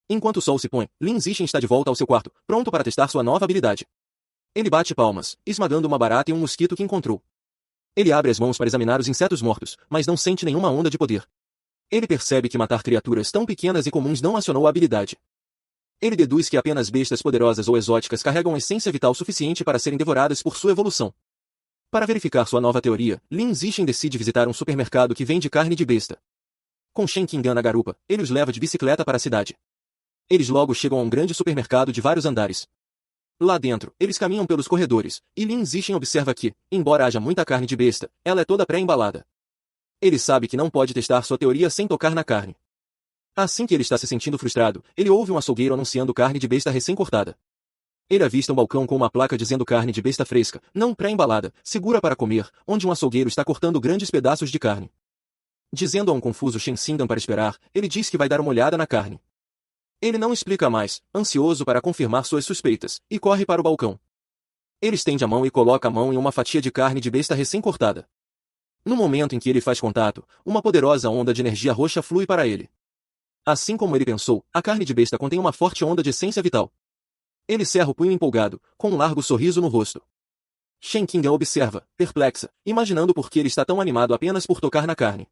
Speaker 1: Enquanto o sol se põe, Lin Zixin está de volta ao seu quarto, pronto para testar sua nova habilidade. Ele bate palmas, esmagando uma barata e um mosquito que encontrou. Ele abre as mãos para examinar os insetos mortos, mas não sente nenhuma onda de poder. Ele percebe que matar criaturas tão pequenas e comuns não acionou a habilidade. Ele deduz que apenas bestas poderosas ou exóticas carregam essência vital suficiente para serem devoradas por sua evolução. Para verificar sua nova teoria, Lin Zixen decide visitar um supermercado que vende carne de besta. Com Shen Qingan na garupa, ele os leva de bicicleta para a cidade. Eles logo chegam a um grande supermercado de vários andares. Lá dentro, eles caminham pelos corredores, e Lin Zixen observa que, embora haja muita carne de besta, ela é toda pré-embalada. Ele sabe que não pode testar sua teoria sem tocar na carne. Assim que ele está se sentindo frustrado, ele ouve um açougueiro anunciando carne de besta recém-cortada. Ele avista um balcão com uma placa dizendo carne de besta fresca, não pré-embalada, segura para comer, onde um açougueiro está cortando grandes pedaços de carne. Dizendo a um confuso Shen Xindan para esperar, ele diz que vai dar uma olhada na carne. Ele não explica mais, ansioso para confirmar suas suspeitas, e corre para o balcão. Ele estende a mão e coloca a mão em uma fatia de carne de besta recém-cortada. No momento em que ele faz contato, uma poderosa onda de energia roxa flui para ele. Assim como ele pensou, a carne de besta contém uma forte onda de essência vital. Ele cerra o punho empolgado, com um largo sorriso no rosto. Shen Qingan observa, perplexa, imaginando por que ele está tão animado apenas por tocar na carne.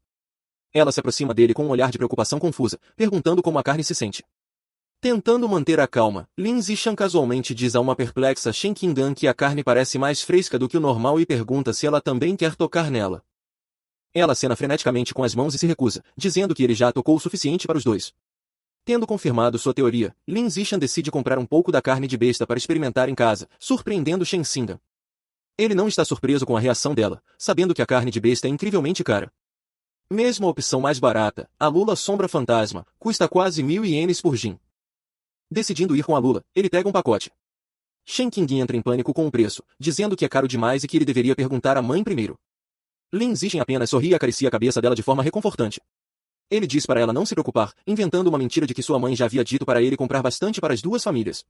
Speaker 1: Ela se aproxima dele com um olhar de preocupação confusa, perguntando como a carne se sente. Tentando manter a calma, Lin Zixen casualmente diz a uma perplexa Shen Qingan que a carne parece mais fresca do que o normal e pergunta se ela também quer tocar nela. Ela acena freneticamente com as mãos e se recusa, dizendo que ele já tocou o suficiente para os dois. Tendo confirmado sua teoria, Lin Zixen decide comprar um pouco da carne de besta para experimentar em casa, surpreendendo Shen Xindan. Ele não está surpreso com a reação dela, sabendo que a carne de besta é incrivelmente cara. Mesmo a opção mais barata, a Lula Sombra Fantasma, custa quase 1000 ienes por jin. Decidindo ir com a Lula, ele pega um pacote. Shen Qingan entra em pânico com o preço, dizendo que é caro demais e que ele deveria perguntar à mãe primeiro. Lin Zixen apenas sorri e acaricia a cabeça dela de forma reconfortante. Ele diz para ela não se preocupar, inventando uma mentira de que sua mãe já havia dito para ele comprar bastante para as duas famílias.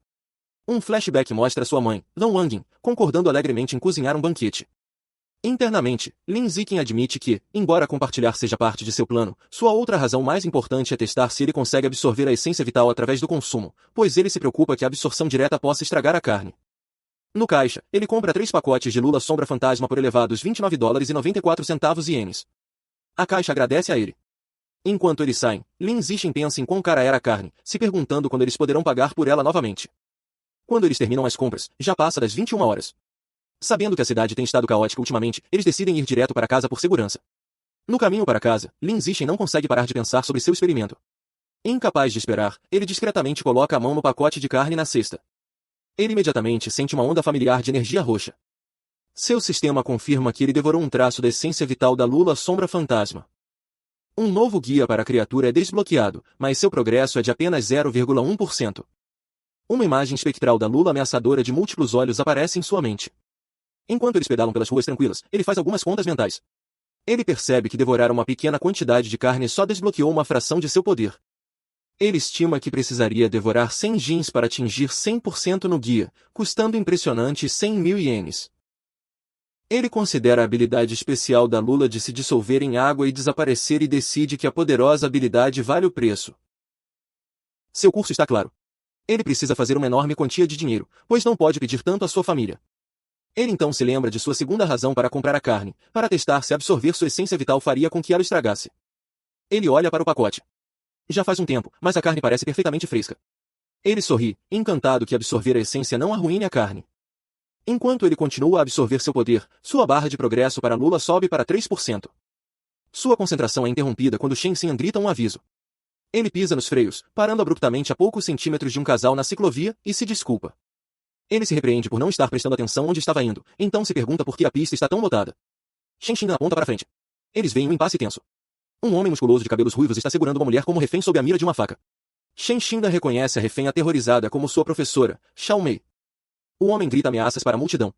Speaker 1: Um flashback mostra sua mãe, Lan Wangin, concordando alegremente em cozinhar um banquete. Internamente, Lin Zixen admite que, embora compartilhar seja parte de seu plano, sua outra razão mais importante é testar se ele consegue absorver a essência vital através do consumo, pois ele se preocupa que a absorção direta possa estragar a carne. No caixa, ele compra 3 pacotes de Lula Sombra Fantasma por elevados $29,94 ienes. A caixa agradece a ele. Enquanto eles saem, Lin Zixen pensa em quão cara era a carne, se perguntando quando eles poderão pagar por ela novamente. Quando eles terminam as compras, já passa das 21 horas. Sabendo que a cidade tem estado caótica ultimamente, eles decidem ir direto para casa por segurança. No caminho para casa, Lin Zixen não consegue parar de pensar sobre seu experimento. Incapaz de esperar, ele discretamente coloca a mão no pacote de carne na cesta. Ele imediatamente sente uma onda familiar de energia roxa. Seu sistema confirma que ele devorou um traço da essência vital da Lula Sombra Fantasma. Um novo guia para a criatura é desbloqueado, mas seu progresso é de apenas 0,1%. Uma imagem espectral da Lula ameaçadora de múltiplos olhos aparece em sua mente. Enquanto eles pedalam pelas ruas tranquilas, ele faz algumas contas mentais. Ele percebe que devorar uma pequena quantidade de carne só desbloqueou uma fração de seu poder. Ele estima que precisaria devorar 100 jins para atingir 100% no guia, custando impressionantes 100.000 ienes. Ele considera a habilidade especial da Lula de se dissolver em água e desaparecer e decide que a poderosa habilidade vale o preço. Seu curso está claro. Ele precisa fazer uma enorme quantia de dinheiro, pois não pode pedir tanto à sua família. Ele então se lembra de sua segunda razão para comprar a carne, para testar se absorver sua essência vital faria com que ela estragasse. Ele olha para o pacote. Já faz um tempo, mas a carne parece perfeitamente fresca. Ele sorri, encantado que absorver a essência não arruine a carne. Enquanto ele continua a absorver seu poder, sua barra de progresso para Lula sobe para 3%. Sua concentração é interrompida quando Shen Xinyan grita um aviso. Ele pisa nos freios, parando abruptamente a poucos centímetros de um casal na ciclovia, e se desculpa. Ele se repreende por não estar prestando atenção onde estava indo, então se pergunta por que a pista está tão lotada. Shen Xinyan aponta para frente. Eles veem um impasse tenso. Um homem musculoso de cabelos ruivos está segurando uma mulher como refém sob a mira de uma faca. Shen Xindan reconhece a refém aterrorizada como sua professora, Xiao Mei. O homem grita ameaças para a multidão.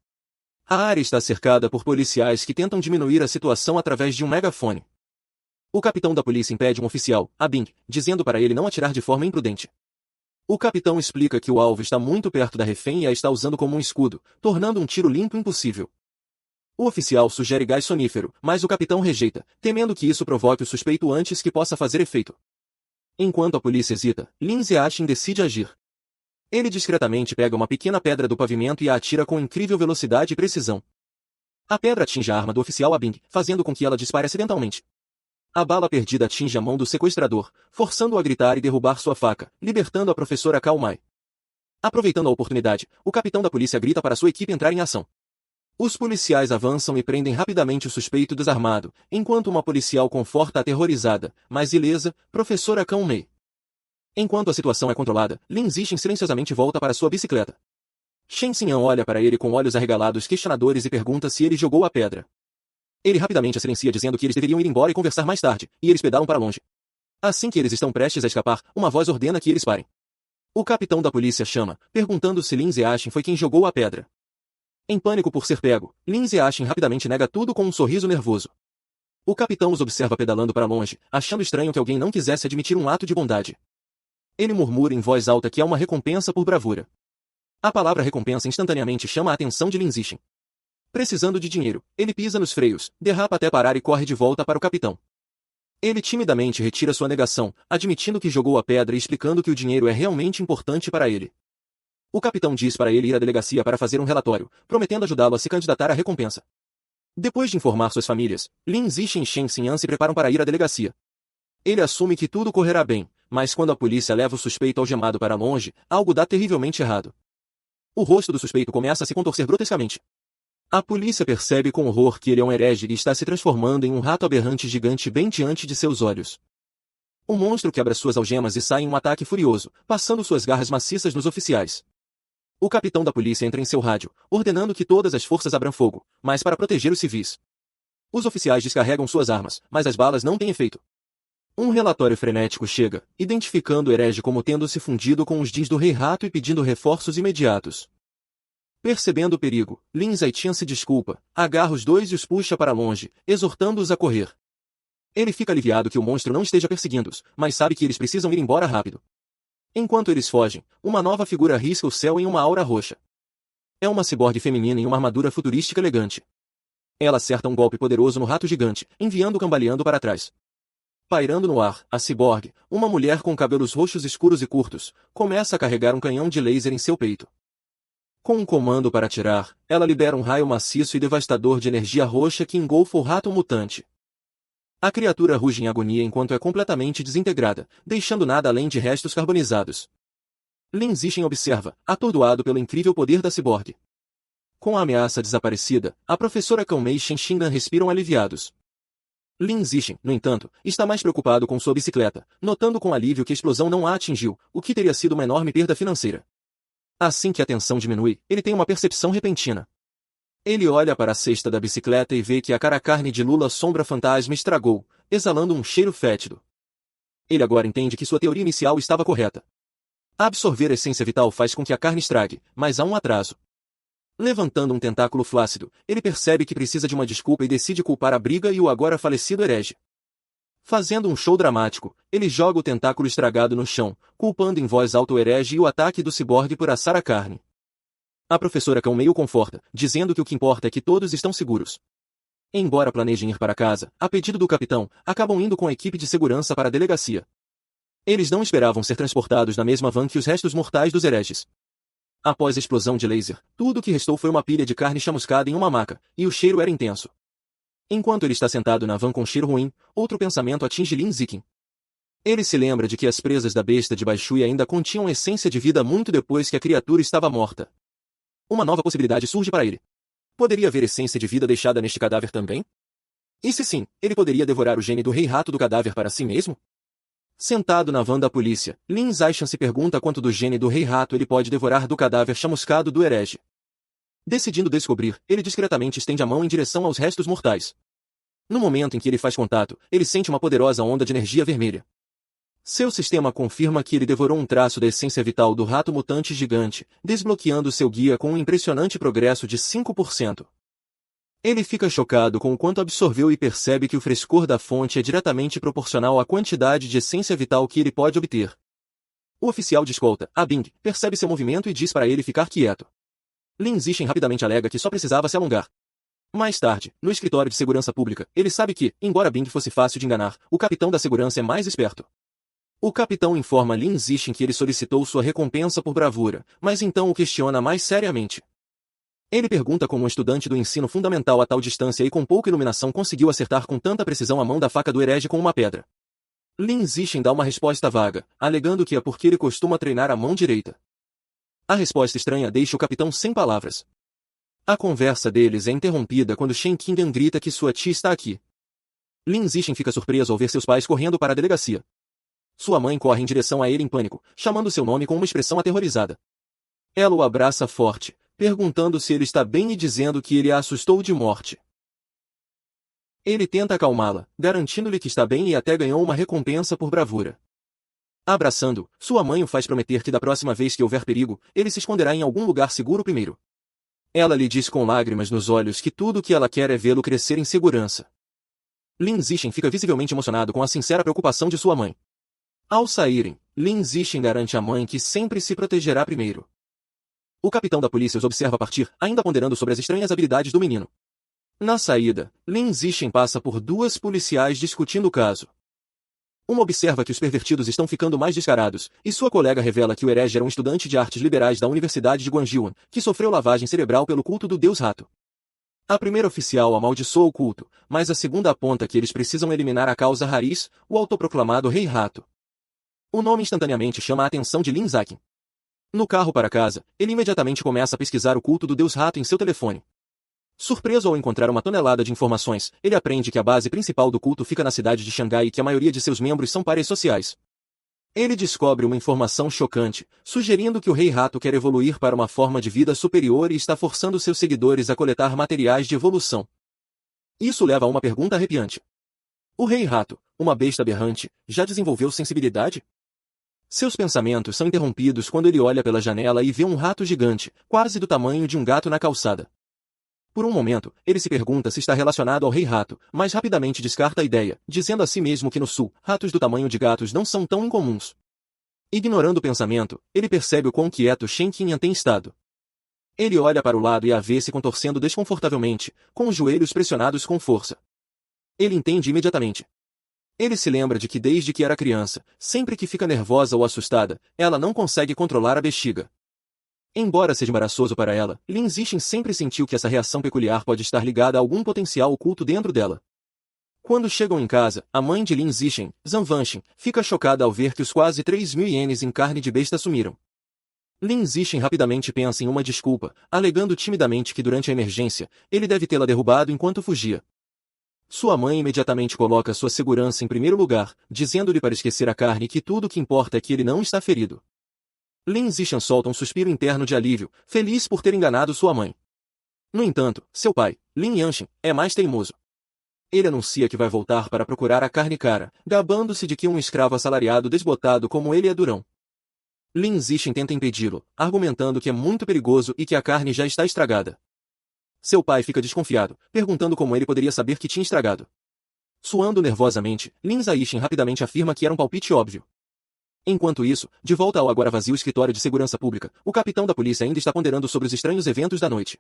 Speaker 1: A área está cercada por policiais que tentam diminuir a situação através de um megafone. O capitão da polícia impede um oficial, a Bing, dizendo para ele não atirar de forma imprudente. O capitão explica que o alvo está muito perto da refém e a está usando como um escudo, tornando um tiro limpo impossível. O oficial sugere gás sonífero, mas o capitão rejeita, temendo que isso provoque o suspeito antes que possa fazer efeito. Enquanto a polícia hesita, Lin Ziaxin decide agir. Ele discretamente pega uma pequena pedra do pavimento e a atira com incrível velocidade e precisão. A pedra atinge a arma do oficial Abing, fazendo com que ela dispare acidentalmente. A bala perdida atinge a mão do sequestrador, forçando-o a gritar e derrubar sua faca, libertando a professora Kao Mai. Aproveitando a oportunidade, o capitão da polícia grita para sua equipe entrar em ação. Os policiais avançam e prendem rapidamente o suspeito desarmado, enquanto uma policial conforta a aterrorizada, mas ilesa, professora Kao Mai. Enquanto a situação é controlada, Lin Zixin silenciosamente volta para sua bicicleta. Shen Xinyan olha para ele com olhos arregalados questionadores e pergunta se ele jogou a pedra. Ele rapidamente a silencia dizendo que eles deveriam ir embora e conversar mais tarde, e eles pedalam para longe. Assim que eles estão prestes a escapar, uma voz ordena que eles parem. O capitão da polícia chama, perguntando se Lin Zixin foi quem jogou a pedra. Em pânico por ser pego, Lin Zixin rapidamente nega tudo com um sorriso nervoso. O capitão os observa pedalando para longe, achando estranho que alguém não quisesse admitir um ato de bondade. Ele murmura em voz alta que é uma recompensa por bravura. A palavra recompensa instantaneamente chama a atenção de Lin Zixin. Precisando de dinheiro, ele pisa nos freios, derrapa até parar e corre de volta para o capitão. Ele timidamente retira sua negação, admitindo que jogou a pedra e explicando que o dinheiro é realmente importante para ele. O capitão diz para ele ir à delegacia para fazer um relatório, prometendo ajudá-lo a se candidatar à recompensa. Depois de informar suas famílias, Lin Zixin e Shen Xinyan se preparam para ir à delegacia. Ele assume que tudo correrá bem, mas quando a polícia leva o suspeito algemado para longe, algo dá terrivelmente errado. O rosto do suspeito começa a se contorcer grotescamente. A polícia percebe com horror que ele é um herege e está se transformando em um rato aberrante gigante bem diante de seus olhos. O monstro quebra suas algemas e sai em um ataque furioso, passando suas garras maciças nos oficiais. O capitão da polícia entra em seu rádio, ordenando que todas as forças abram fogo, mas para proteger os civis. Os oficiais descarregam suas armas, mas as balas não têm efeito. Um relatório frenético chega, identificando o herege como tendo se fundido com os Jins do Rei Rato e pedindo reforços imediatos. Percebendo o perigo, Lin Zixin se desculpa, agarra os dois e os puxa para longe, exortando-os a correr. Ele fica aliviado que o monstro não esteja perseguindo-os, mas sabe que eles precisam ir embora rápido. Enquanto eles fogem, uma nova figura risca o céu em uma aura roxa. É uma ciborgue feminina em uma armadura futurística elegante. Ela acerta um golpe poderoso no rato gigante, enviando-o cambaleando para trás. Pairando no ar, a ciborgue, uma mulher com cabelos roxos escuros e curtos, começa a carregar um canhão de laser em seu peito. Com um comando para atirar, ela libera um raio maciço e devastador de energia roxa que engolfa o rato mutante. A criatura ruge em agonia enquanto é completamente desintegrada, deixando nada além de restos carbonizados. Lin Zixin observa, atordoado pelo incrível poder da ciborgue. Com a ameaça desaparecida, a professora Kao Mai e Shen Xinyan respiram aliviados. Lin Zixin, no entanto, está mais preocupado com sua bicicleta, notando com alívio que a explosão não a atingiu, o que teria sido uma enorme perda financeira. Assim que a tensão diminui, ele tem uma percepção repentina. Ele olha para a cesta da bicicleta e vê que a cara-carne de Lula Sombra Fantasma estragou, exalando um cheiro fétido. Ele agora entende que sua teoria inicial estava correta. Absorver a essência vital faz com que a carne estrague, mas há um atraso. Levantando um tentáculo flácido, ele percebe que precisa de uma desculpa e decide culpar a briga e o agora falecido herege. Fazendo um show dramático, ele joga o tentáculo estragado no chão, culpando em voz alta o herege e o ataque do ciborgue por assar a carne. A professora Kao Mai o conforta, dizendo que o que importa é que todos estão seguros. Embora planejem ir para casa, a pedido do capitão, acabam indo com a equipe de segurança para a delegacia. Eles não esperavam ser transportados na mesma van que os restos mortais dos hereges. Após a explosão de laser, tudo o que restou foi uma pilha de carne chamuscada em uma maca, e o cheiro era intenso. Enquanto ele está sentado na van com cheiro ruim, outro pensamento atinge Lin Zixin. Ele se lembra de que as presas da besta de Baixui ainda continham essência de vida muito depois que a criatura estava morta. Uma nova possibilidade surge para ele. Poderia haver essência de vida deixada neste cadáver também? E se sim, ele poderia devorar o gene do Rei Rato do cadáver para si mesmo? Sentado na van da polícia, Lin Zixin se pergunta quanto do gene do Rei Rato ele pode devorar do cadáver chamuscado do herege. Decidindo descobrir, ele discretamente estende a mão em direção aos restos mortais. No momento em que ele faz contato, ele sente uma poderosa onda de energia vermelha. Seu sistema confirma que ele devorou um traço da essência vital do rato mutante gigante, desbloqueando seu guia com um impressionante progresso de 5%. Ele fica chocado com o quanto absorveu e percebe que o frescor da fonte é diretamente proporcional à quantidade de essência vital que ele pode obter. O oficial de escolta, Abing, percebe seu movimento e diz para ele ficar quieto. Lin Zixin rapidamente alega que só precisava se alongar. Mais tarde, no escritório de segurança pública, ele sabe que, embora Bing fosse fácil de enganar, o capitão da segurança é mais esperto. O capitão informa Lin Zixin que ele solicitou sua recompensa por bravura, mas então o questiona mais seriamente. Ele pergunta como um estudante do ensino fundamental a tal distância e com pouca iluminação conseguiu acertar com tanta precisão a mão da faca do herege com uma pedra. Lin Zixin dá uma resposta vaga, alegando que é porque ele costuma treinar a mão direita. A resposta estranha deixa o capitão sem palavras. A conversa deles é interrompida quando Shen Qingan grita que sua tia está aqui. Lin Zixin fica surpreso ao ver seus pais correndo para a delegacia. Sua mãe corre em direção a ele em pânico, chamando seu nome com uma expressão aterrorizada. Ela o abraça forte, perguntando se ele está bem e dizendo que ele a assustou de morte. Ele tenta acalmá-la, garantindo-lhe que está bem e até ganhou uma recompensa por bravura. Abraçando, sua mãe o faz prometer que da próxima vez que houver perigo, ele se esconderá em algum lugar seguro primeiro. Ela lhe diz com lágrimas nos olhos que tudo o que ela quer é vê-lo crescer em segurança. Lin Zixin fica visivelmente emocionado com a sincera preocupação de sua mãe. Ao saírem, Lin Zixin garante à mãe que sempre se protegerá primeiro. O capitão da polícia os observa partir, ainda ponderando sobre as estranhas habilidades do menino. Na saída, Lin Zixin passa por duas policiais discutindo o caso. Uma observa que os pervertidos estão ficando mais descarados, e sua colega revela que o herege era um estudante de artes liberais da Universidade de Guangzhou, que sofreu lavagem cerebral pelo culto do deus rato. A primeira oficial amaldiçoa o culto, mas a segunda aponta que eles precisam eliminar a causa raiz, o autoproclamado Rei Rato. O nome instantaneamente chama a atenção de Lin Zixin. No carro para casa, ele imediatamente começa a pesquisar o culto do deus rato em seu telefone. Surpreso ao encontrar uma tonelada de informações, ele aprende que a base principal do culto fica na cidade de Xangai e que a maioria de seus membros são pares sociais. Ele descobre uma informação chocante, sugerindo que o Rei Rato quer evoluir para uma forma de vida superior e está forçando seus seguidores a coletar materiais de evolução. Isso leva a uma pergunta arrepiante. O Rei Rato, uma besta aberrante, já desenvolveu sensibilidade? Seus pensamentos são interrompidos quando ele olha pela janela e vê um rato gigante, quase do tamanho de um gato na calçada. Por um momento, ele se pergunta se está relacionado ao Rei Rato, mas rapidamente descarta a ideia, dizendo a si mesmo que no sul, ratos do tamanho de gatos não são tão incomuns. Ignorando o pensamento, ele percebe o quão quieto Shen Qinyan tem estado. Ele olha para o lado e a vê se contorcendo desconfortavelmente, com os joelhos pressionados com força. Ele entende imediatamente. Ele se lembra de que desde que era criança, sempre que fica nervosa ou assustada, ela não consegue controlar a bexiga. Embora seja embaraçoso para ela, Lin Zixin sempre sentiu que essa reação peculiar pode estar ligada a algum potencial oculto dentro dela. Quando chegam em casa, a mãe de Lin Zixin, Zhang Vanxin, fica chocada ao ver que os quase 3.000 ienes em carne de besta sumiram. Lin Zixin rapidamente pensa em uma desculpa, alegando timidamente que durante a emergência, ele deve tê-la derrubado enquanto fugia. Sua mãe imediatamente coloca sua segurança em primeiro lugar, dizendo-lhe para esquecer a carne e que tudo o que importa é que ele não está ferido. Lin Zixin solta um suspiro interno de alívio, feliz por ter enganado sua mãe. No entanto, seu pai, Lin Yanxin, é mais teimoso. Ele anuncia que vai voltar para procurar a carne cara, gabando-se de que um escravo assalariado desbotado como ele é durão. Lin Zixin tenta impedi-lo, argumentando que é muito perigoso e que a carne já está estragada. Seu pai fica desconfiado, perguntando como ele poderia saber que tinha estragado. Suando nervosamente, Lin Zixin rapidamente afirma que era um palpite óbvio. Enquanto isso, de volta ao agora vazio escritório de segurança pública, o capitão da polícia ainda está ponderando sobre os estranhos eventos da noite.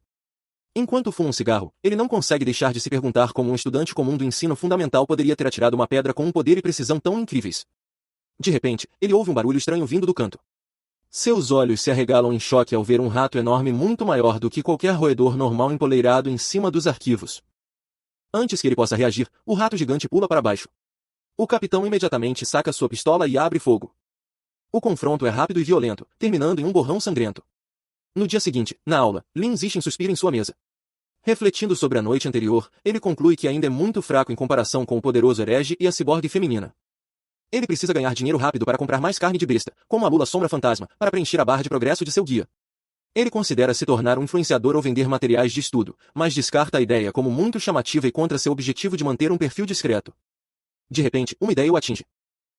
Speaker 1: Enquanto fuma um cigarro, ele não consegue deixar de se perguntar como um estudante comum do ensino fundamental poderia ter atirado uma pedra com um poder e precisão tão incríveis. De repente, ele ouve um barulho estranho vindo do canto. Seus olhos se arregalam em choque ao ver um rato enorme muito maior do que qualquer roedor normal empoleirado em cima dos arquivos. Antes que ele possa reagir, o rato gigante pula para baixo. O capitão imediatamente saca sua pistola e abre fogo. O confronto é rápido e violento, terminando em um borrão sangrento. No dia seguinte, na aula, Lin Zixin suspira em sua mesa. Refletindo sobre a noite anterior, ele conclui que ainda é muito fraco em comparação com o poderoso herege e a ciborgue feminina. Ele precisa ganhar dinheiro rápido para comprar mais carne de besta, como a lula sombra fantasma, para preencher a barra de progresso de seu guia. Ele considera se tornar um influenciador ou vender materiais de estudo, mas descarta a ideia como muito chamativa e contra seu objetivo de manter um perfil discreto. De repente, uma ideia o atinge.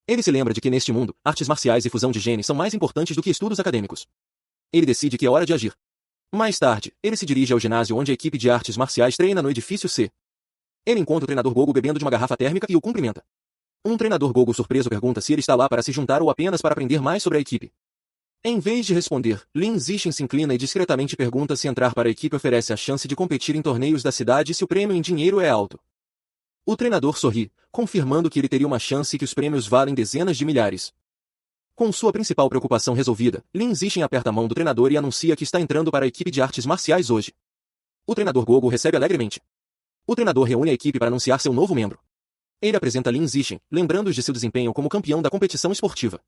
Speaker 1: Ele se lembra de que neste mundo, artes marciais e fusão de genes são mais importantes do que estudos acadêmicos. Ele decide que é hora de agir. Mais tarde, ele se dirige ao ginásio onde a equipe de artes marciais treina no edifício C. Ele encontra o treinador Gogo bebendo de uma garrafa térmica e o cumprimenta. Um treinador Gogo surpreso pergunta se ele está lá para se juntar ou apenas para aprender mais sobre a equipe. Em vez de responder, Lin Zixin se inclina e discretamente pergunta se entrar para a equipe oferece a chance de competir em torneios da cidade e se o prêmio em dinheiro é alto. O treinador sorri, confirmando que ele teria uma chance e que os prêmios valem dezenas de milhares. Com sua principal preocupação resolvida, Lin Zixin aperta a mão do treinador e anuncia que está entrando para a equipe de artes marciais hoje. O treinador Gogo recebe alegremente. O treinador reúne a equipe para anunciar seu novo membro. Ele apresenta Lin Zixin, lembrando de seu desempenho como campeão da competição esportiva.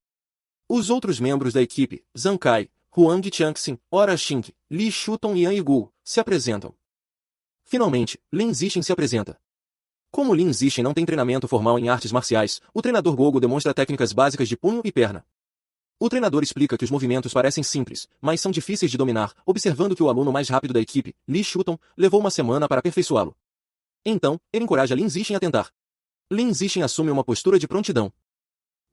Speaker 1: Os outros membros da equipe, Zhang Kai, Huang Qiangxin, Ora Xing, Li Shuton e Yang Yigu, se apresentam. Finalmente, Lin Zixin se apresenta. Como Lin Zixin não tem treinamento formal em artes marciais, o treinador Gogo demonstra técnicas básicas de punho e perna. O treinador explica que os movimentos parecem simples, mas são difíceis de dominar, observando que o aluno mais rápido da equipe, Li Shuton, levou uma semana para aperfeiçoá-lo. Então, ele encoraja Lin Zixin a tentar. Lin Zixin assume uma postura de prontidão.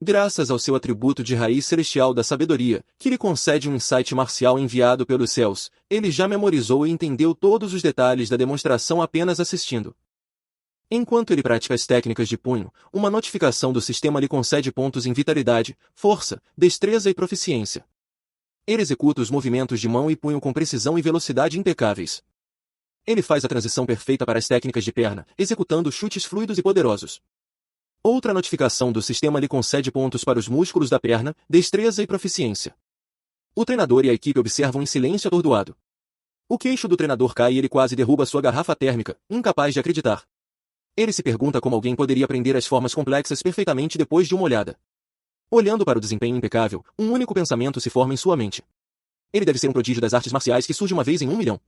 Speaker 1: Graças ao seu atributo de raiz celestial da sabedoria, que lhe concede um insight marcial enviado pelos céus, ele já memorizou e entendeu todos os detalhes da demonstração apenas assistindo. Enquanto ele pratica as técnicas de punho, uma notificação do sistema lhe concede pontos em vitalidade, força, destreza e proficiência. Ele executa os movimentos de mão e punho com precisão e velocidade impecáveis. Ele faz a transição perfeita para as técnicas de perna, executando chutes fluidos e poderosos. Outra notificação do sistema lhe concede pontos para os músculos da perna, destreza e proficiência. O treinador e a equipe observam em silêncio atordoado. O queixo do treinador cai e ele quase derruba sua garrafa térmica, incapaz de acreditar. Ele se pergunta como alguém poderia aprender as formas complexas perfeitamente depois de uma olhada. Olhando para o desempenho impecável, um único pensamento se forma em sua mente. Ele deve ser um prodígio das artes marciais que surge uma vez em 1 milhão.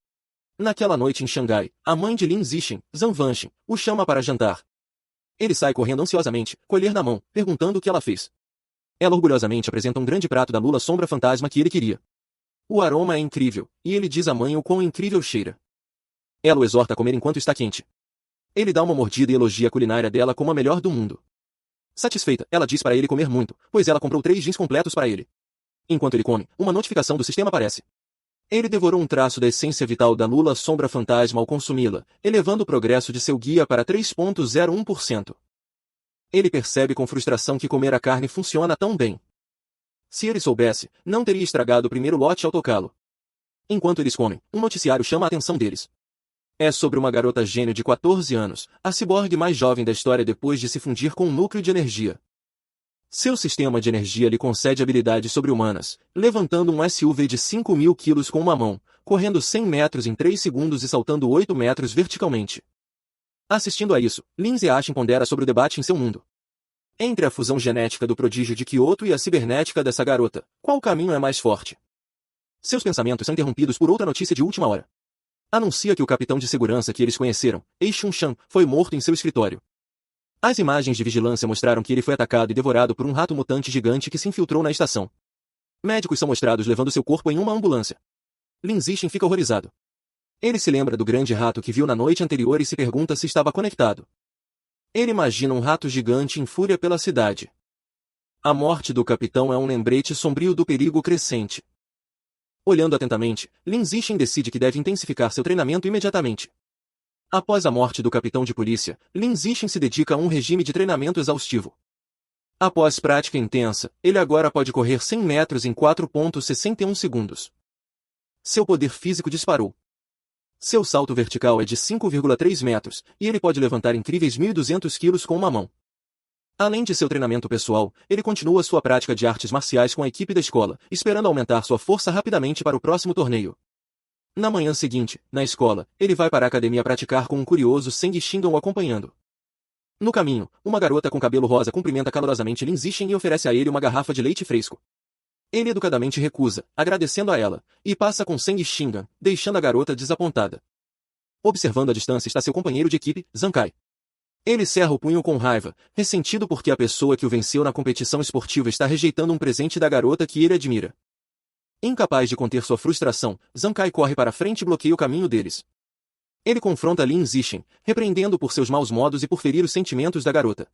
Speaker 1: Naquela noite em Xangai, a mãe de Lin Zixin, Zhang Vanxin, o chama para jantar. Ele sai correndo ansiosamente, colher na mão, perguntando o que ela fez. Ela orgulhosamente apresenta um grande prato da lula sombra fantasma que ele queria. O aroma é incrível, e ele diz à mãe o quão incrível cheira. Ela o exorta a comer enquanto está quente. Ele dá uma mordida e elogia a culinária dela como a melhor do mundo. Satisfeita, ela diz para ele comer muito, pois ela comprou 3 jeans completos para ele. Enquanto ele come, uma notificação do sistema aparece. Ele devorou um traço da essência vital da lula sombra fantasma ao consumi-la, elevando o progresso de seu guia para 3,01%. Ele percebe com frustração que comer a carne funciona tão bem. Se ele soubesse, não teria estragado o primeiro lote ao tocá-lo. Enquanto eles comem, um noticiário chama a atenção deles. É sobre uma garota gênio de 14 anos, a ciborgue mais jovem da história depois de se fundir com um núcleo de energia. Seu sistema de energia lhe concede habilidades sobre-humanas, levantando um SUV de 5.000 quilos com uma mão, correndo 100 metros em 3 segundos e saltando 8 metros verticalmente. Assistindo a isso, Lin Zixin pondera sobre o debate em seu mundo. Entre a fusão genética do prodígio de Kyoto e a cibernética dessa garota, qual caminho é mais forte? Seus pensamentos são interrompidos por outra notícia de última hora. Anuncia que o capitão de segurança que eles conheceram, Ei Chun-chan, foi morto em seu escritório. As imagens de vigilância mostraram que ele foi atacado e devorado por um rato mutante gigante que se infiltrou na estação. Médicos são mostrados levando seu corpo em uma ambulância. Lin Zixin fica horrorizado. Ele se lembra do grande rato que viu na noite anterior e se pergunta se estava conectado. Ele imagina um rato gigante em fúria pela cidade. A morte do capitão é um lembrete sombrio do perigo crescente. Olhando atentamente, Lin Zixin decide que deve intensificar seu treinamento imediatamente. Após a morte do capitão de polícia, Lin Zixin se dedica a um regime de treinamento exaustivo. Após prática intensa, ele agora pode correr 100 metros em 4,61 segundos. Seu poder físico disparou. Seu salto vertical é de 5,3 metros, e ele pode levantar incríveis 1.200 quilos com uma mão. Além de seu treinamento pessoal, ele continua sua prática de artes marciais com a equipe da escola, esperando aumentar sua força rapidamente para o próximo torneio. Na manhã seguinte, na escola, ele vai para a academia praticar com um curioso Seng Shingan o acompanhando. No caminho, uma garota com cabelo rosa cumprimenta calorosamente Lin Zixin e oferece a ele uma garrafa de leite fresco. Ele educadamente recusa, agradecendo a ela, e passa com Seng Shingan, deixando a garota desapontada. Observando à distância está seu companheiro de equipe, Zhang Kai. Ele cerra o punho com raiva, ressentido porque a pessoa que o venceu na competição esportiva está rejeitando um presente da garota que ele admira. Incapaz de conter sua frustração, Zhang Kai corre para frente e bloqueia o caminho deles. Ele confronta Lin Zixin, repreendendo por seus maus modos e por ferir os sentimentos da garota.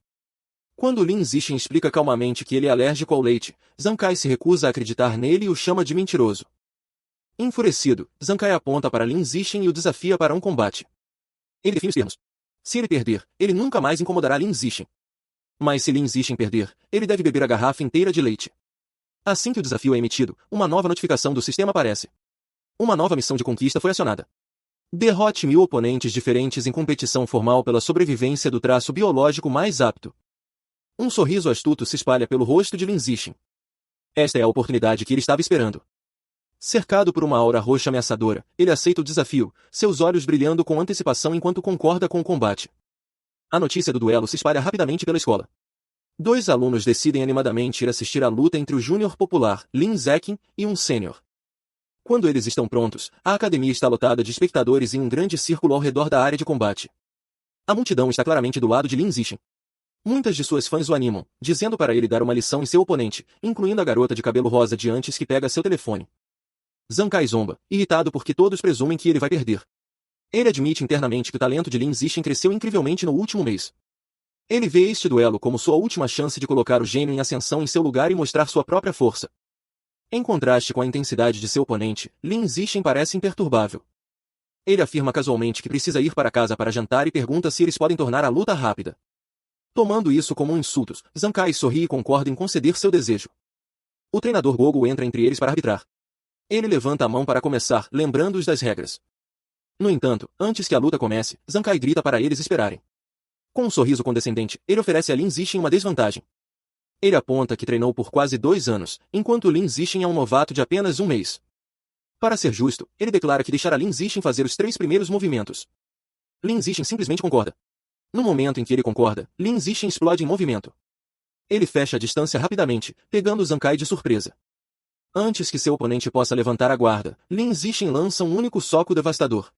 Speaker 1: Quando Lin Zixin explica calmamente que ele é alérgico ao leite, Zhang Kai se recusa a acreditar nele e o chama de mentiroso. Enfurecido, Zhang Kai aponta para Lin Zixin e o desafia para um combate. Ele define os termos. Se ele perder, ele nunca mais incomodará Lin Zixin. Mas se Lin Zixin perder, ele deve beber a garrafa inteira de leite. Assim que o desafio é emitido, uma nova notificação do sistema aparece. Uma nova missão de conquista foi acionada. Derrote 1.000 oponentes diferentes em competição formal pela sobrevivência do traço biológico mais apto. Um sorriso astuto se espalha pelo rosto de Lin Zixin. Esta é a oportunidade que ele estava esperando. Cercado por uma aura roxa ameaçadora, ele aceita o desafio, seus olhos brilhando com antecipação enquanto concorda com o combate. A notícia do duelo se espalha rapidamente pela escola. 2 alunos decidem animadamente ir assistir à luta entre o júnior popular, Lin Zekin, e um sênior. Quando eles estão prontos, a academia está lotada de espectadores em um grande círculo ao redor da área de combate. A multidão está claramente do lado de Lin Zixin. Muitas de suas fãs o animam, dizendo para ele dar uma lição em seu oponente, incluindo a garota de cabelo rosa de antes que pega seu telefone. Zhang Kai zomba, irritado porque todos presumem que ele vai perder. Ele admite internamente que o talento de Lin Zixin cresceu incrivelmente no último mês. Ele vê este duelo como sua última chance de colocar o gênio em ascensão em seu lugar e mostrar sua própria força. Em contraste com a intensidade de seu oponente, Lin Zixin parece imperturbável. Ele afirma casualmente que precisa ir para casa para jantar e pergunta se eles podem tornar a luta rápida. Tomando isso como um insulto, Zhang Kai sorri e concorda em conceder seu desejo. O treinador Gogo entra entre eles para arbitrar. Ele levanta a mão para começar, lembrando-os das regras. No entanto, antes que a luta comece, Zhang Kai grita para eles esperarem. Com um sorriso condescendente, ele oferece a Lin Zixin uma desvantagem. Ele aponta que treinou por quase 2 anos, enquanto Lin Zixin é um novato de apenas 1 mês. Para ser justo, ele declara que deixará Lin Zixin fazer os 3 primeiros movimentos. Lin Zixin simplesmente concorda. No momento em que ele concorda, Lin Zixin explode em movimento. Ele fecha a distância rapidamente, pegando Zhang Kai de surpresa. Antes que seu oponente possa levantar a guarda, Lin Zixin lança um único soco devastador.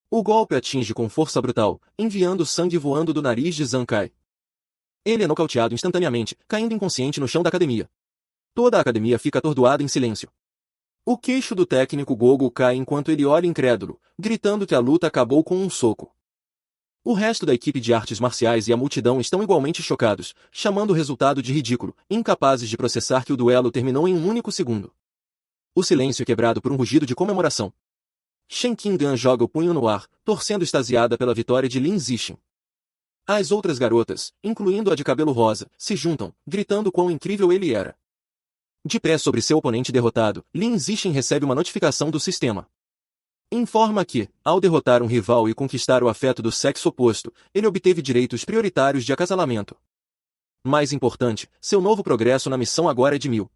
Speaker 1: O golpe atinge com força brutal, enviando sangue voando do nariz de Zhang Kai. Ele é nocauteado instantaneamente, caindo inconsciente no chão da academia. Toda a academia fica atordoada em silêncio. O queixo do técnico Gogo cai enquanto ele olha incrédulo, gritando que a luta acabou com um soco. O resto da equipe de artes marciais e a multidão estão igualmente chocados, chamando o resultado de ridículo, incapazes de processar que o duelo terminou em um único segundo. O silêncio é quebrado por um rugido de comemoração. Shen Qinggan joga o punho no ar, torcendo extasiada pela vitória de Lin Zixin. As outras garotas, incluindo a de cabelo rosa, se juntam, gritando quão incrível ele era. De pé sobre seu oponente derrotado, Lin Zixin recebe uma notificação do sistema. Informa que, ao derrotar um rival e conquistar o afeto do sexo oposto, ele obteve direitos prioritários de acasalamento. Mais importante, seu novo progresso na missão agora é de 1000.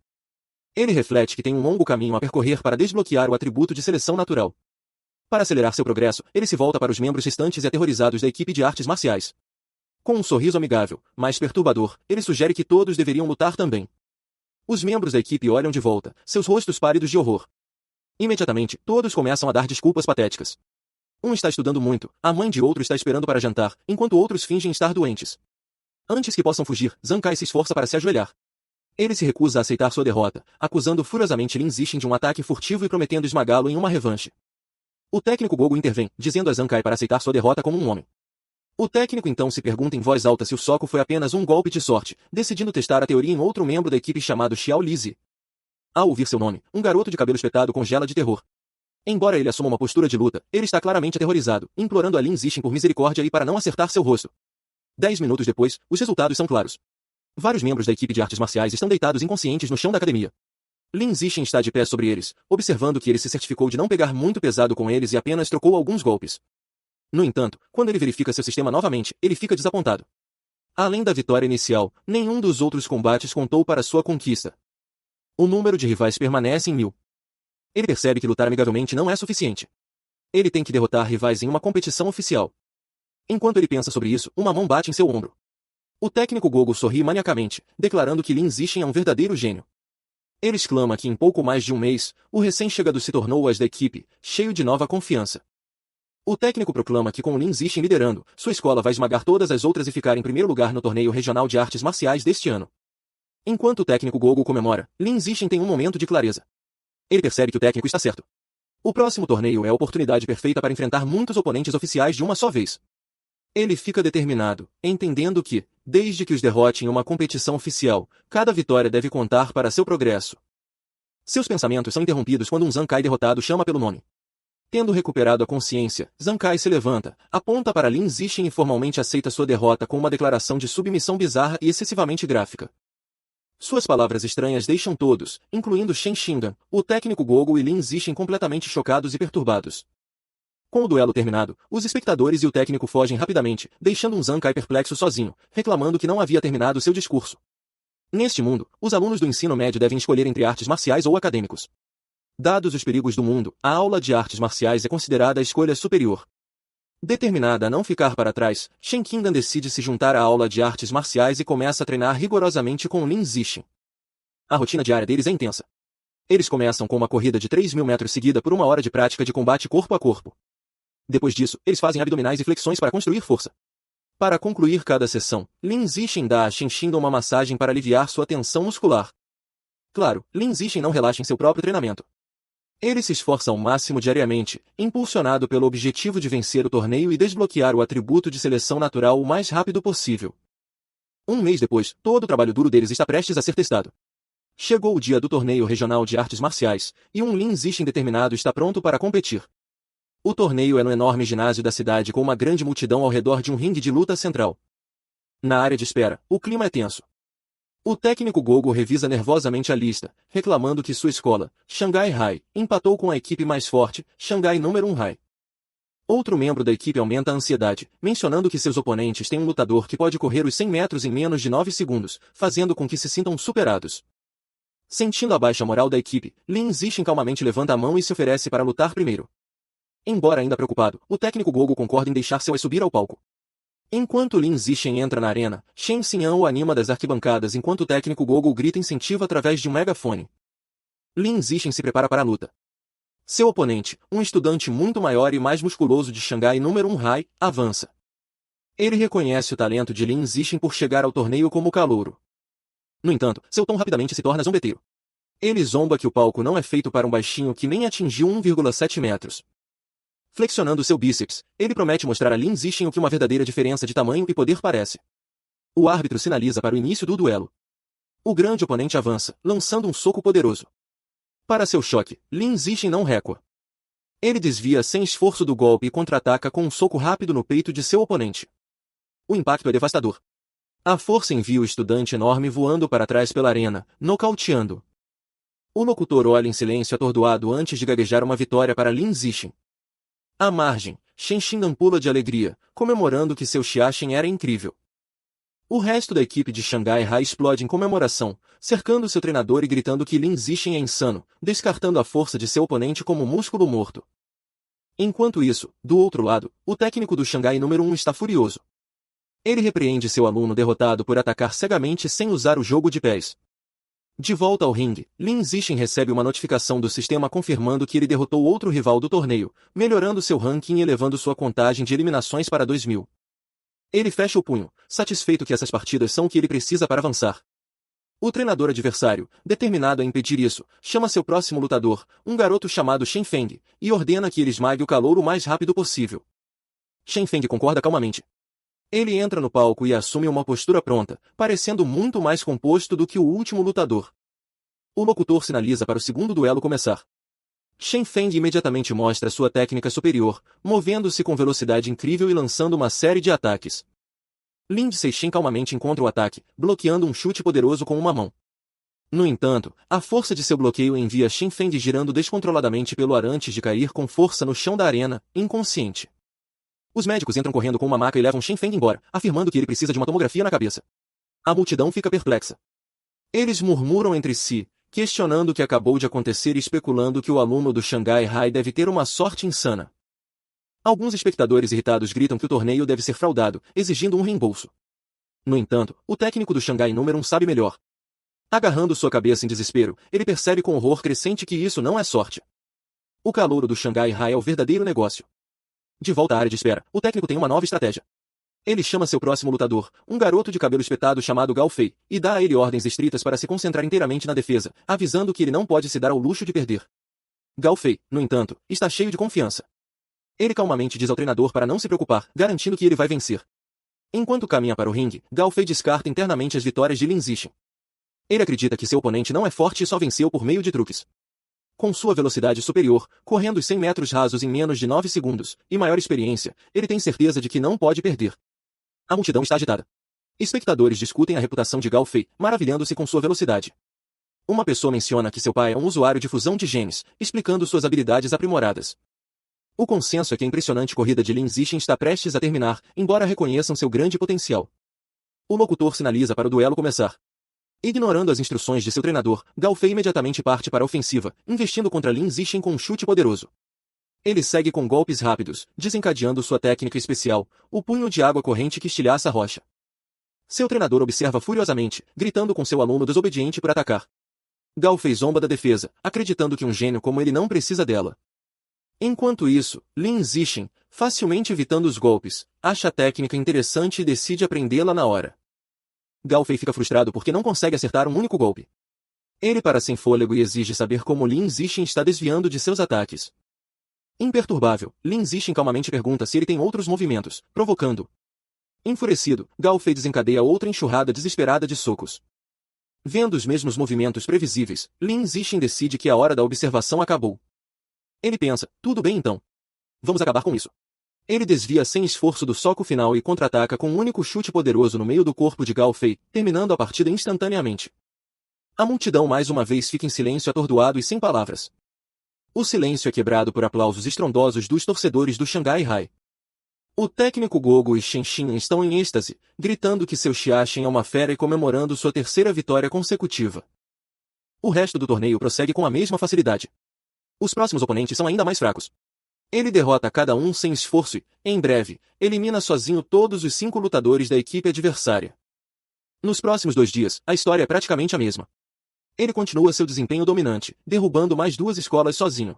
Speaker 1: Ele reflete que tem um longo caminho a percorrer para desbloquear o atributo de seleção natural. Para acelerar seu progresso, ele se volta para os membros restantes e aterrorizados da equipe de artes marciais. Com um sorriso amigável, mas perturbador, ele sugere que todos deveriam lutar também. Os membros da equipe olham de volta, seus rostos pálidos de horror. Imediatamente, todos começam a dar desculpas patéticas. Um está estudando muito, a mãe de outro está esperando para jantar, enquanto outros fingem estar doentes. Antes que possam fugir, Zhang Kai se esforça para se ajoelhar. Ele se recusa a aceitar sua derrota, acusando furiosamente Lin Zixin de um ataque furtivo e prometendo esmagá-lo em uma revanche. O técnico Gogo intervém, dizendo a Zhang Kai para aceitar sua derrota como um homem. O técnico então se pergunta em voz alta se o soco foi apenas um golpe de sorte, decidindo testar a teoria em outro membro da equipe chamado Xiao Lizi. Ao ouvir seu nome, um garoto de cabelo espetado congela de terror. Embora ele assuma uma postura de luta, ele está claramente aterrorizado, implorando a Lin Zixin por misericórdia e para não acertar seu rosto. 10 minutos depois, os resultados são claros. Vários membros da equipe de artes marciais estão deitados inconscientes no chão da academia. Lin Zixin está de pé sobre eles, observando que ele se certificou de não pegar muito pesado com eles e apenas trocou alguns golpes. No entanto, quando ele verifica seu sistema novamente, ele fica desapontado. Além da vitória inicial, nenhum dos outros combates contou para sua conquista. O número de rivais permanece em 1000. Ele percebe que lutar amigavelmente não é suficiente. Ele tem que derrotar rivais em uma competição oficial. Enquanto ele pensa sobre isso, uma mão bate em seu ombro. O técnico Gogo sorri maniacamente, declarando que Lin Zixin é um verdadeiro gênio. Ele exclama que em pouco mais de um mês, o recém-chegado se tornou o as da equipe, cheio de nova confiança. O técnico proclama que com Lin Zixin liderando, sua escola vai esmagar todas as outras e ficar em primeiro lugar no torneio regional de artes marciais deste ano. Enquanto o técnico Gogo comemora, Lin Zixin tem um momento de clareza. Ele percebe que o técnico está certo. O próximo torneio é a oportunidade perfeita para enfrentar muitos oponentes oficiais de uma só vez. Ele fica determinado, entendendo que, desde que os derrote em uma competição oficial, cada vitória deve contar para seu progresso. Seus pensamentos são interrompidos quando um Zhang Kai derrotado chama pelo nome. Tendo recuperado a consciência, Zhang Kai se levanta, aponta para Lin Zixin e formalmente aceita sua derrota com uma declaração de submissão bizarra e excessivamente gráfica. Suas palavras estranhas deixam todos, incluindo Shen Qinggan, o técnico Gogo e Lin Zixin completamente chocados e perturbados. Com o duelo terminado, os espectadores e o técnico fogem rapidamente, deixando um Zhang Kai perplexo sozinho, reclamando que não havia terminado seu discurso. Neste mundo, os alunos do ensino médio devem escolher entre artes marciais ou acadêmicos. Dados os perigos do mundo, a aula de artes marciais é considerada a escolha superior. Determinada a não ficar para trás, Shen Qingdan decide se juntar à aula de artes marciais e começa a treinar rigorosamente com Lin Zixin. A rotina diária deles é intensa. Eles começam com uma corrida de 3.000 metros seguida por 1 hora de prática de combate corpo a corpo. Depois disso, eles fazem abdominais e flexões para construir força. Para concluir cada sessão, Lin Zixin dá a Shen Qingdan uma massagem para aliviar sua tensão muscular. Claro, Lin Zixin não relaxa em seu próprio treinamento. Ele se esforça ao máximo diariamente, impulsionado pelo objetivo de vencer o torneio e desbloquear o atributo de seleção natural o mais rápido possível. Um mês depois, todo o trabalho duro deles está prestes a ser testado. Chegou o dia do torneio regional de artes marciais, e um Lin Zixin determinado está pronto para competir. O torneio é no enorme ginásio da cidade com uma grande multidão ao redor de um ringue de luta central. Na área de espera, o clima é tenso. O técnico Gogo revisa nervosamente a lista, reclamando que sua escola, Shanghai High, empatou com a equipe mais forte, Shanghai número 1 High. Outro membro da equipe aumenta a ansiedade, mencionando que seus oponentes têm um lutador que pode correr os 100 metros em menos de 9 segundos, fazendo com que se sintam superados. Sentindo a baixa moral da equipe, Lin Zixin calmamente levanta a mão e se oferece para lutar primeiro. Embora ainda preocupado, o técnico Gogo concorda em deixar seu subir ao palco. Enquanto Lin Zixin entra na arena, Shen Xian o anima das arquibancadas enquanto o técnico Gogo grita incentivo através de um megafone. Lin Zixin se prepara para a luta. Seu oponente, um estudante muito maior e mais musculoso de Xangai número 1 High, avança. Ele reconhece o talento de Lin Zixin por chegar ao torneio como calouro. No entanto, seu tom rapidamente se torna zombeteiro. Ele zomba que o palco não é feito para um baixinho que nem atingiu 1,7 metros. Flexionando seu bíceps, ele promete mostrar a Lin Zixin o que uma verdadeira diferença de tamanho e poder parece. O árbitro sinaliza para o início do duelo. O grande oponente avança, lançando um soco poderoso. Para seu choque, Lin Zixin não recua. Ele desvia sem esforço do golpe e contra-ataca com um soco rápido no peito de seu oponente. O impacto é devastador. A força envia o estudante enorme voando para trás pela arena, nocauteando. O locutor olha em silêncio atordoado antes de gaguejar uma vitória para Lin Zixin. À margem, Shen Qingdan pula de alegria, comemorando que seu Xiaxin era incrível. O resto da equipe de Shanghai High explode em comemoração, cercando seu treinador e gritando que Lin Zixin é insano, descartando a força de seu oponente como músculo morto. Enquanto isso, do outro lado, o técnico do Shanghai número 1 está furioso. Ele repreende seu aluno derrotado por atacar cegamente sem usar o jogo de pés. De volta ao ringue, Lin Zixin recebe uma notificação do sistema confirmando que ele derrotou outro rival do torneio, melhorando seu ranking e elevando sua contagem de eliminações para 2.000. Ele fecha o punho, satisfeito que essas partidas são o que ele precisa para avançar. O treinador adversário, determinado a impedir isso, chama seu próximo lutador, um garoto chamado Shen Feng, e ordena que ele esmague o calouro o mais rápido possível. Shen Feng concorda calmamente. Ele entra no palco e assume uma postura pronta, parecendo muito mais composto do que o último lutador. O locutor sinaliza para o segundo duelo começar. Shen Feng imediatamente mostra sua técnica superior, movendo-se com velocidade incrível e lançando uma série de ataques. Lin Zixin calmamente encontra o ataque, bloqueando um chute poderoso com uma mão. No entanto, a força de seu bloqueio envia Shen Feng girando descontroladamente pelo ar antes de cair com força no chão da arena, inconsciente. Os médicos entram correndo com uma maca e levam Shen Feng embora, afirmando que ele precisa de uma tomografia na cabeça. A multidão fica perplexa. Eles murmuram entre si, questionando o que acabou de acontecer e especulando que o aluno do Shanghai High deve ter uma sorte insana. Alguns espectadores irritados gritam que o torneio deve ser fraudado, exigindo um reembolso. No entanto, o técnico do Shanghai número 1 sabe melhor. Agarrando sua cabeça em desespero, ele percebe com horror crescente que isso não é sorte. O calouro do Shanghai High é o verdadeiro negócio. De volta à área de espera, o técnico tem uma nova estratégia. Ele chama seu próximo lutador, um garoto de cabelo espetado chamado Gao Fei, e dá a ele ordens estritas para se concentrar inteiramente na defesa, avisando que ele não pode se dar ao luxo de perder. Gao Fei, no entanto, está cheio de confiança. Ele calmamente diz ao treinador para não se preocupar, garantindo que ele vai vencer. Enquanto caminha para o ringue, Gao Fei descarta internamente as vitórias de Lin Zixin. Ele acredita que seu oponente não é forte e só venceu por meio de truques. Com sua velocidade superior, correndo os 100 metros rasos em menos de 9 segundos, e maior experiência, ele tem certeza de que não pode perder. A multidão está agitada. Espectadores discutem a reputação de Gao Fei, maravilhando-se com sua velocidade. Uma pessoa menciona que seu pai é um usuário de fusão de genes, explicando suas habilidades aprimoradas. O consenso é que a impressionante corrida de Lin Zixin está prestes a terminar, embora reconheçam seu grande potencial. O locutor sinaliza para o duelo começar. Ignorando as instruções de seu treinador, Gao Fei imediatamente parte para a ofensiva, investindo contra Lin Zixin com um chute poderoso. Ele segue com golpes rápidos, desencadeando sua técnica especial, o punho de água corrente que estilhaça a rocha. Seu treinador observa furiosamente, gritando com seu aluno desobediente por atacar. Gao Fei zomba da defesa, acreditando que um gênio como ele não precisa dela. Enquanto isso, Lin Zixin, facilmente evitando os golpes, acha a técnica interessante e decide aprendê-la na hora. Gao Fei fica frustrado porque não consegue acertar um único golpe. Ele para sem fôlego e exige saber como Lin Zixin está desviando de seus ataques. Imperturbável, Lin Zixin calmamente pergunta se ele tem outros movimentos, provocando. Enfurecido, Gao Fei desencadeia outra enxurrada desesperada de socos. Vendo os mesmos movimentos previsíveis, Lin Zixin decide que a hora da observação acabou. Ele pensa, tudo bem então. Vamos acabar com isso. Ele desvia sem esforço do soco final e contra-ataca com um único chute poderoso no meio do corpo de Gao Fei, terminando a partida instantaneamente. A multidão mais uma vez fica em silêncio atordoado e sem palavras. O silêncio é quebrado por aplausos estrondosos dos torcedores do Shanghai High. O técnico Gogo e Shen Xin estão em êxtase, gritando que seu Xiaxin é uma fera e comemorando sua terceira vitória consecutiva. O resto do torneio prossegue com a mesma facilidade. Os próximos oponentes são ainda mais fracos. Ele derrota cada um sem esforço e, em breve, elimina sozinho todos os 5 lutadores da equipe adversária. Nos próximos 2 dias, a história é praticamente a mesma. Ele continua seu desempenho dominante, derrubando mais 2 escolas sozinho.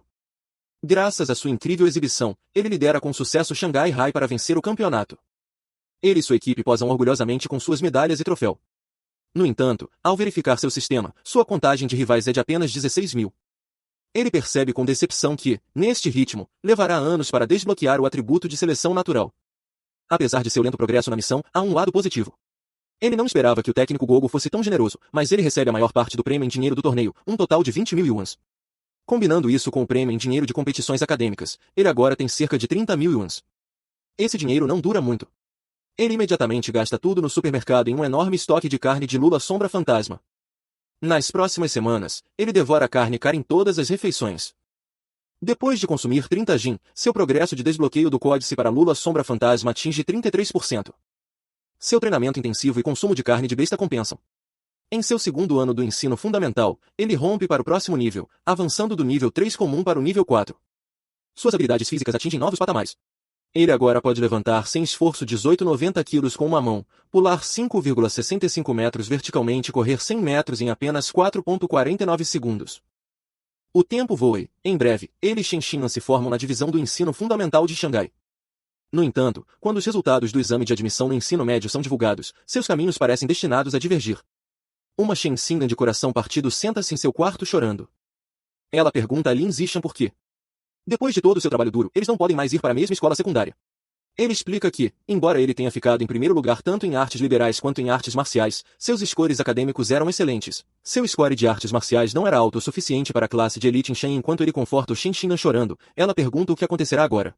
Speaker 1: Graças à sua incrível exibição, ele lidera com sucesso Shanghai High para vencer o campeonato. Ele e sua equipe posam orgulhosamente com suas medalhas e troféu. No entanto, ao verificar seu sistema, sua contagem de rivais é de apenas 16.000. Ele percebe com decepção que, neste ritmo, levará anos para desbloquear o atributo de seleção natural. Apesar de seu lento progresso na missão, há um lado positivo. Ele não esperava que o técnico Gogo fosse tão generoso, mas ele recebe a maior parte do prêmio em dinheiro do torneio, um total de 20.000 yuans. Combinando isso com o prêmio em dinheiro de competições acadêmicas, ele agora tem cerca de 30.000 yuans. Esse dinheiro não dura muito. Ele imediatamente gasta tudo no supermercado em um enorme estoque de carne de lula sombra fantasma. Nas próximas semanas, ele devora carne cara em todas as refeições. Depois de consumir 30 jin, seu progresso de desbloqueio do códice para lula sombra fantasma atinge 33%. Seu treinamento intensivo e consumo de carne de besta compensam. Em seu segundo ano do ensino fundamental, ele rompe para o próximo nível, avançando do nível 3 comum para o nível 4. Suas habilidades físicas atingem novos patamares. Ele agora pode levantar sem esforço 18,90 kg com uma mão, pular 5,65 metros verticalmente e correr 100 metros em apenas 4,49 segundos. O tempo voa e, em breve, ele e Shen Xin se formam na divisão do ensino fundamental de Xangai. No entanto, quando os resultados do exame de admissão no ensino médio são divulgados, seus caminhos parecem destinados a divergir. Uma Shen Xin de coração partido senta-se em seu quarto chorando. Ela pergunta a Lin Zixin por quê. Depois de todo o seu trabalho duro, eles não podem mais ir para a mesma escola secundária. Ele explica que, embora ele tenha ficado em primeiro lugar tanto em artes liberais quanto em artes marciais, seus scores acadêmicos eram excelentes. Seu score de artes marciais não era alto o suficiente para a classe de elite em Shen. Enquanto ele conforta o Shen Xin chorando, ela pergunta o que acontecerá agora.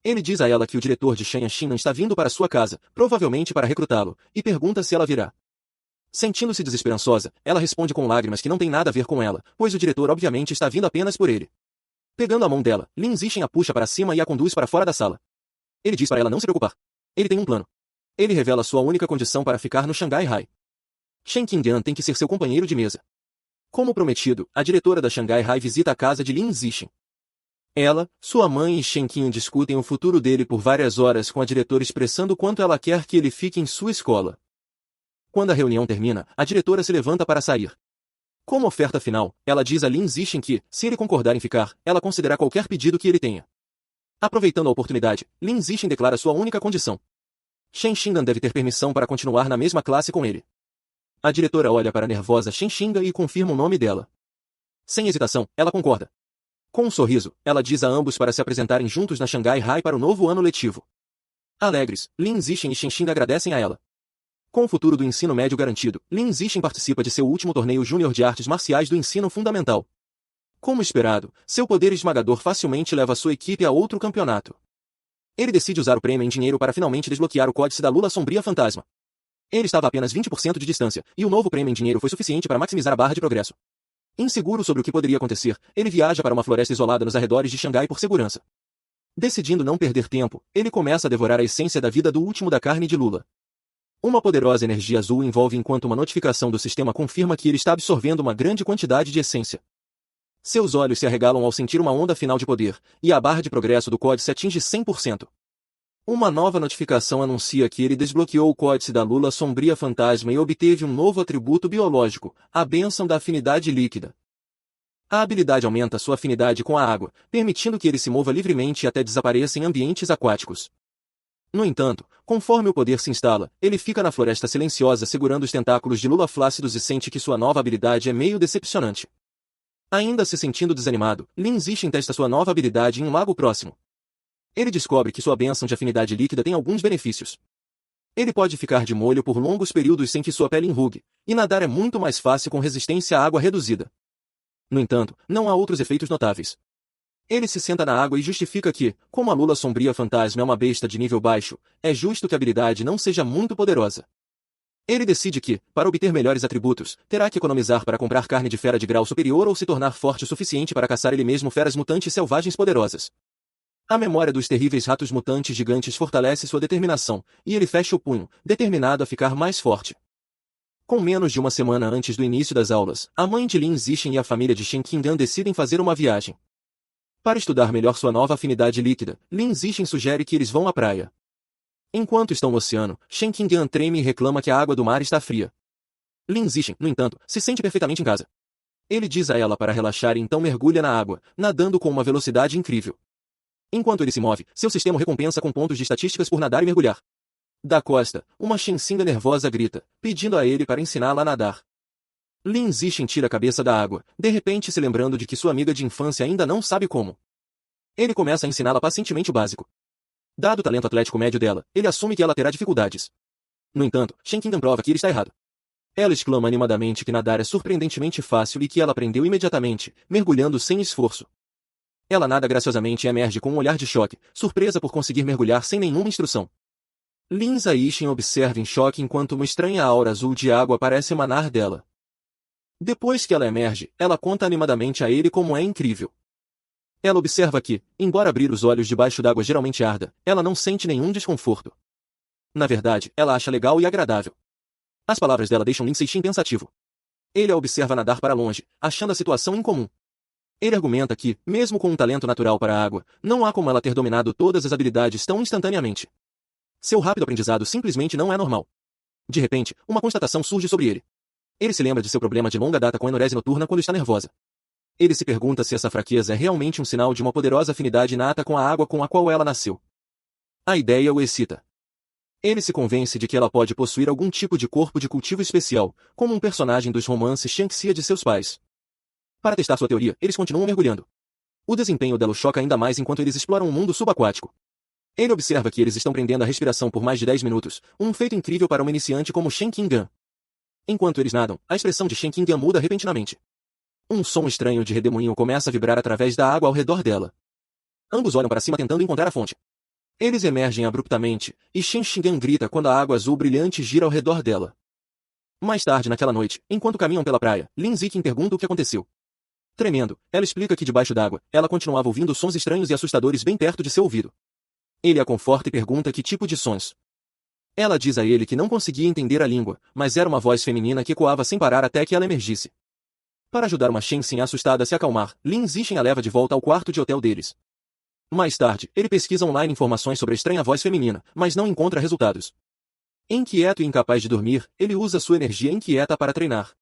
Speaker 1: Ele diz a ela que o diretor de Shen Xin está vindo para sua casa, provavelmente para recrutá-lo, e pergunta se ela virá. Sentindo-se desesperançosa, ela responde com lágrimas que não tem nada a ver com ela, pois o diretor obviamente está vindo apenas por ele. Pegando a mão dela, Lin Zixin a puxa para cima e a conduz para fora da sala. Ele diz para ela não se preocupar. Ele tem um plano. Ele revela sua única condição para ficar no Shanghai High. Shen Qingyan tem que ser seu companheiro de mesa. Como prometido, a diretora da Shanghai High visita a casa de Lin Zixin. Ela, sua mãe e Shen Qing discutem o futuro dele por várias horas com a diretora expressando quanto ela quer que ele fique em sua escola. Quando a reunião termina, a diretora se levanta para sair. Como oferta final, ela diz a Lin Zixin que, se ele concordar em ficar, ela considerará qualquer pedido que ele tenha. Aproveitando a oportunidade, Lin Zixin declara sua única condição. Shen Xindan deve ter permissão para continuar na mesma classe com ele. A diretora olha para a nervosa Shen Xindan e confirma o nome dela. Sem hesitação, ela concorda. Com um sorriso, ela diz a ambos para se apresentarem juntos na Shanghai High para o novo ano letivo. Alegres, Lin Zixin e Shen Xindan agradecem a ela. Com o futuro do ensino médio garantido, Lin Zixin participa de seu último torneio júnior de artes marciais do ensino fundamental. Como esperado, seu poder esmagador facilmente leva sua equipe a outro campeonato. Ele decide usar o prêmio em dinheiro para finalmente desbloquear o códice da Lula Sombria Fantasma. Ele estava a apenas 20% de distância, e o novo prêmio em dinheiro foi suficiente para maximizar a barra de progresso. Inseguro sobre o que poderia acontecer, ele viaja para uma floresta isolada nos arredores de Xangai por segurança. Decidindo não perder tempo, ele começa a devorar a essência da vida do último da carne de Lula. Uma poderosa energia azul envolve enquanto uma notificação do sistema confirma que ele está absorvendo uma grande quantidade de essência. Seus olhos se arregalam ao sentir uma onda final de poder, e a barra de progresso do códice atinge 100%. Uma nova notificação anuncia que ele desbloqueou o códice da Lula Sombria Fantasma e obteve um novo atributo biológico, a bênção da afinidade líquida. A habilidade aumenta sua afinidade com a água, permitindo que ele se mova livremente e até desapareça em ambientes aquáticos. No entanto, conforme o poder se instala, ele fica na floresta silenciosa segurando os tentáculos de Lula flácidos e sente que sua nova habilidade é meio decepcionante. Ainda se sentindo desanimado, Lin Zixin testa sua nova habilidade em um lago próximo. Ele descobre que sua bênção de afinidade líquida tem alguns benefícios. Ele pode ficar de molho por longos períodos sem que sua pele enrugue, e nadar é muito mais fácil com resistência à água reduzida. No entanto, não há outros efeitos notáveis. Ele se senta na água e justifica que, como a Lula Sombria Fantasma é uma besta de nível baixo, é justo que a habilidade não seja muito poderosa. Ele decide que, para obter melhores atributos, terá que economizar para comprar carne de fera de grau superior ou se tornar forte o suficiente para caçar ele mesmo feras mutantes selvagens poderosas. A memória dos terríveis ratos mutantes gigantes fortalece sua determinação, e ele fecha o punho, determinado a ficar mais forte. Com menos de uma semana antes do início das aulas, a mãe de Lin Zixin e a família de Shen Qingdan decidem fazer uma viagem. Para estudar melhor sua nova afinidade líquida, Lin Zixin sugere que eles vão à praia. Enquanto estão no oceano, Shen Qingdan treme e reclama que a água do mar está fria. Lin Zixin, no entanto, se sente perfeitamente em casa. Ele diz a ela para relaxar e então mergulha na água, nadando com uma velocidade incrível. Enquanto ele se move, seu sistema recompensa com pontos de estatísticas por nadar e mergulhar. Da costa, uma Shenxinga nervosa grita, pedindo a ele para ensiná-la a nadar. Lin Zixin tira a cabeça da água, de repente se lembrando de que sua amiga de infância ainda não sabe como. Ele começa a ensiná-la pacientemente o básico. Dado o talento atlético médio dela, ele assume que ela terá dificuldades. No entanto, Shen Qingdan prova que ele está errado. Ela exclama animadamente que nadar é surpreendentemente fácil e que ela aprendeu imediatamente, mergulhando sem esforço. Ela nada graciosamente e emerge com um olhar de choque, surpresa por conseguir mergulhar sem nenhuma instrução. Lin Zixin observa em choque enquanto uma estranha aura azul de água parece emanar dela. Depois que ela emerge, ela conta animadamente a ele como é incrível. Ela observa que, embora abrir os olhos debaixo d'água geralmente arda, ela não sente nenhum desconforto. Na verdade, ela acha legal e agradável. As palavras dela deixam Lin Zixin pensativo. Ele a observa nadar para longe, achando a situação incomum. Ele argumenta que, mesmo com um talento natural para a água, não há como ela ter dominado todas as habilidades tão instantaneamente. Seu rápido aprendizado simplesmente não é normal. De repente, uma constatação surge sobre ele. Ele se lembra de seu problema de longa data com a enurese noturna quando está nervosa. Ele se pergunta se essa fraqueza é realmente um sinal de uma poderosa afinidade inata com a água com a qual ela nasceu. A ideia o excita. Ele se convence de que ela pode possuir algum tipo de corpo de cultivo especial, como um personagem dos romances Shangxia de seus pais. Para testar sua teoria, eles continuam mergulhando. O desempenho dela o choca ainda mais enquanto eles exploram um mundo subaquático. Ele observa que eles estão prendendo a respiração por mais de 10 minutos, um feito incrível para um iniciante como Shen Qingdan. Enquanto eles nadam, a expressão de Shen Qingdan muda repentinamente. Um som estranho de redemoinho começa a vibrar através da água ao redor dela. Ambos olham para cima tentando encontrar a fonte. Eles emergem abruptamente, e Shen Qingdan grita quando a água azul brilhante gira ao redor dela. Mais tarde naquela noite, enquanto caminham pela praia, Lin Zixin pergunta o que aconteceu. Tremendo, ela explica que debaixo d'água, ela continuava ouvindo sons estranhos e assustadores bem perto de seu ouvido. Ele a conforta e pergunta que tipo de sons. Ela diz a ele que não conseguia entender a língua, mas era uma voz feminina que ecoava sem parar até que ela emergisse. Para ajudar uma Shenxin assustada a se acalmar, Lin Zixin a leva de volta ao quarto de hotel deles. Mais tarde, ele pesquisa online informações sobre a estranha voz feminina, mas não encontra resultados. Inquieto e incapaz de dormir, ele usa sua energia inquieta para treinar.